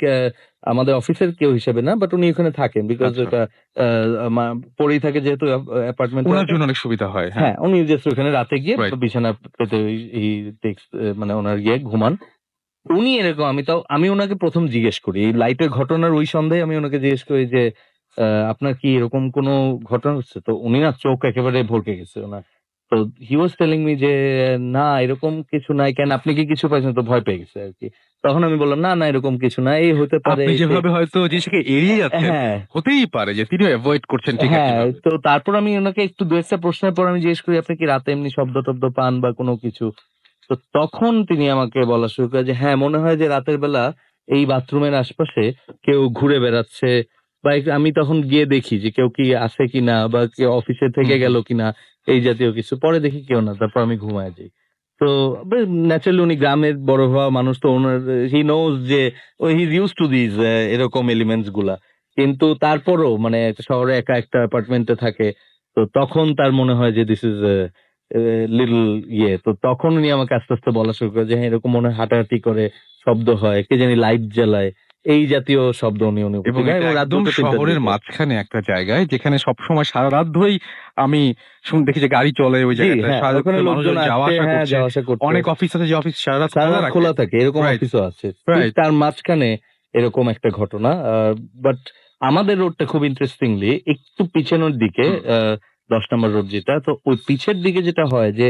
আমাদের অফিসের কেউ হিসেবে না, বাট উনি ওখানে থাকেন বিকজ আচ্ছা। ওটা পরেই থাকে যেহেতু অ্যাপার্টমেন্ট। ওনার জন্য অনেক সুবিধা হয়। হ্যাঁ, হ্যাঁ, উনি জাস্ট ওখানে রাতে গিয়ে Right. বিছানা পেতে মানে ওনার গিয়ে ঘুমান। উনি এরকম, আমি ওনাকে প্রথম জিজ্ঞেস করি এই লাইটের ঘটনার ওই সন্ধ্যায়, আমি ওনাকে জিজ্ঞেস করি যে আপনার কি এরকম কোনো ঘটনা হচ্ছে? তো উনি না চোখ একেবারে ভরকে গেছে ওনার। তো হি ওয়াজ টেলিং মি যে না এরকম কিছু নাই, কেন আপনি কি কিছু পাইছেন? তো ভয় পেয়ে গেছে আরকি। তখন আমি বললাম না এরকম কিছু না, এই হতে পারে। আপনি যেভাবে হয়তো জিনিসটাকে এড়িয়ে যাচ্ছেন, হ্যাঁ হতেই পারে যে তিনি অ্যাভয়েড করছেন ঠিক হ্যাঁ, আছে। তো তারপর আমি ওনাকে একটু 2-একটা প্রশ্নের পর আমি জিজ্ঞেস করি আপনি কি রাতে এমনি শব্দ-টব্দ পান বা কোনো কিছু? তো তখন তিনি আমাকে বলা শুরু করে যে হ্যাঁ, মনে হয় যে রাতের বেলা এই বাথরুমের আশপাশে কেউ ঘুরে বেড়াচ্ছে, বা আমি তখন গিয়ে দেখি যে কেউ কি আছে কিনা, বা কেউ অফিসে থেকে হুম, গেল কিনা, এই জাতীয় কিছু। পরে দেখি কেউ না, তারপর আমি ঘুমায়ে যাই। তো ন্যাচারালি উনি গ্রামের বড় হওয়া মানুষ, তো ওনার হি নোজ যে he is used to this এরকম এলিমেন্টস গুলা। কিন্তু তারপরও মানে শহরে একা একটা অ্যাপার্টমেন্টে থাকে, তো তখন তার মনে হয় যে দিস ইজ লিটল ইয়ে। তো তখন উনি আমাকে আস্তে আস্তে বলা শুরু করে যে হ্যাঁ এরকম মনে হয় হাঁটাহাঁটি করে, শব্দ হয়, কে জানি লাইট জ্বালায়, এই জাতীয় শব্দ উনি অনুভূতি এবং করেন, এটা এবং রাত একদম 2টা-3টার শহরের দিকে। মাঝখানে একটা জায়গায় যেখানে সবসময় সারা রাত ধরেই আমি দেখি যে গাড়ি চলে ওই জি জায়গাটায়, হ্যাঁ, সারা রাত ওখানে ধরে লোকজন মানুষজন যাওয়া আসছে, আসা হ্যাঁ করছে। যাওয়া আসা করছে। অনেক অফিস আছে যে অফিস সারা রাত সারা খোলা রাত রাখে। খোলা থাকে, এরকম Right. অফিসও আছে। ঠিক Right. তার মাঝখানে এরকম একটা ঘটনা। বাট আমাদের রোডটা খুব ইন্টারেস্টিংলি একটু পিছনের দিকে, হুম। 10 নম্বর রোড যেটা, তো ওই পিছের দিকে যেটা হয় যে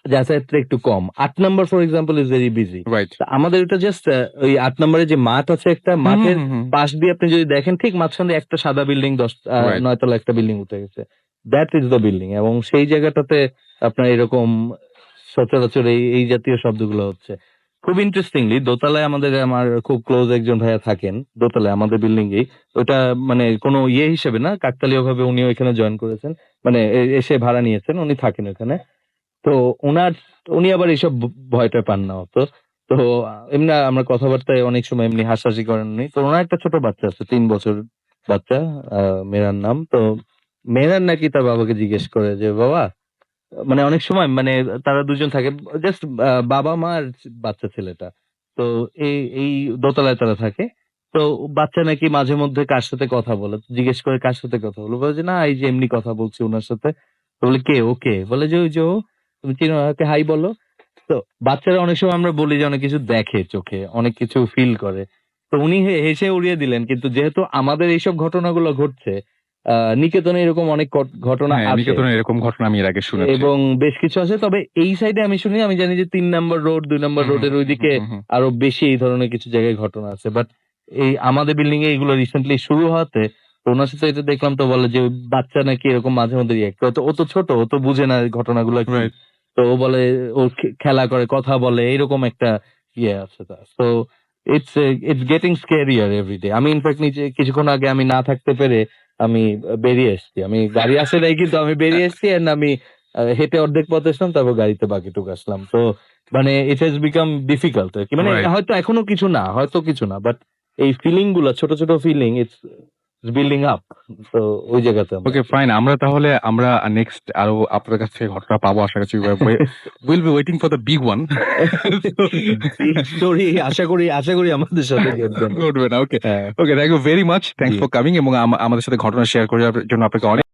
যাতায়াতটা একটু কম। 8 নম্বর for example is very busy. Right. আমাদের এটা জাস্ট ওই 8 নম্বরে যে মাঠ আছে, একটা মাঠের পাশ দিয়ে আপনি যদি দেখেন ঠিক মাঝখানে একটা সাদা বিল্ডিং, 9 Right. তলা একটা বিল্ডিং উঠে গেছে। দ্যাট ইজ দ্য বিল্ডিং, এবং সেই জায়গাটাতে আপনার এরকম সচরাচর এই জাতীয় শব্দগুলো হচ্ছে। খুব ইন্টারেস্টিংলি দোতলায় আমার খুব ক্লোজ একজন ভাইয়া থাকেন, দোতলায় আমাদের বিল্ডিং এই। ওটা মানে কোনো ইয়ে হিসেবে না, কাকতালীয় ভাবে উনিও এখানে জয়েন করেছেন, মানে এসে ভাড়া নিয়েছেন, উনি থাকেন ওখানে। তো উনি আবার এইসব ভয়-টয় পান না অত। তো এমনি আমরা কথাবার্তায় অনেক সময় এমনি হাসাহাসি করেন উনি। তো উনার একটা ছোট বাচ্চা আছে, 3 বছর বাচ্চা, মেহেরান নাম। তো মেহেরান নাকি তার বাবাকে জিজ্ঞেস করে যে, "বাবা মানে অনেক সময় মানে তারা দুজন থাকে, জাস্ট বাবা মা আর বাচ্চা ছেলেটা। তো এই দোতলায় তারা থাকে। তো বাচ্চা নাকি মাঝে মধ্যে কার সাথে কথা বলে, তো জিজ্ঞেস করে কার সাথে কথা বলে, বলে যে না এই যে এমনি কথা বলছি ওনার সাথে। তো বলে কে, ওকে, বলে যে ওই যে ও, তুমি চিনো ওকে, হাই বলো। তো বাচ্চারা অনেক সময় আমরা বলি যে অনেক কিছু দেখে চোখে, অনেক কিছু ফিল করে। তো উনি হেসে উড়িয়ে দিলেন, কিন্তু যেহেতু আমাদের এইসব ঘটনাগুলো ঘটছে, নিকেতনে এরকম অনেক ঘটনা হ্যাঁ, আছে নিকেতনের এরকম ঘটনা আমি এর আগে শুনেছি। এবং বেশ কিছু আছে। তবে এই সাইডে আমি শুনি, আমি জানি যে ৩ নম্বর রোড, ২ নম্বর হুম, রোডের হুম, ওইদিকে হুম, হুম। আরো বেশি এই ধরনের কিছু জায়গায় ঘটনা আছে। বাট এই আমাদের বিল্ডিং এ এগুলো রিসেন্টলি শুরু হওয়াতে, তো ওনার সাথে এটা দেখলাম, তো বলে যে ওই বাচ্চা নাকি এরকম মাঝে মধ্যে রিয়েক্ট করে। তো ও তো ছোট, ও তো বুঝে না এই ঘটনাগুলো কি। Right. তো ও বলে ও খেলা করে, কথা বলে, এরকম একটা ইয়ে আছে তার। তো ইটস গেটিং স্ক্যারিয়ার এভরিডে। আমি ইনফ্যাক্ট নিজে কিছুক্ষণ আগে আমি না থাকতে পেরে আমি বেরিয়ে এসেছি। আমি গাড়ি আসে নাই, কিন্তু আমি বেরিয়ে এসেছি এন্ড আমি হেঁটে অর্ধেক পথ আসলাম, তারপর গাড়িতে বাকিটুক আসলাম। তো মানে ইট হ্যাজ বিকাম ডিফিকাল্ট আর কি। মানে Right. হয়তো এখনো কিছু না, হয়তো কিছু না, বাট এই ফিলিং গুলা, ছোট ছোট ফিলিং, ইটস বিল্ডিং আপ। তো ওই জায়গাতে আমরা ওকে, আছি। ফাইন। আমরা নেক্সট আরো আপনার কাছ থেকে ঘটনা পাবো আশা করছি। Will be waiting for the big one. Story আশা করি আমাদের সাথে ঘটবে না। ঘটবে না। ওকে, হ্যাঁ, okay, thank you very much. Thanks জি। ফর কামিং এবং আমাদের সাথে ঘটনা শেয়ার করার জন্য আপনাকে অনেক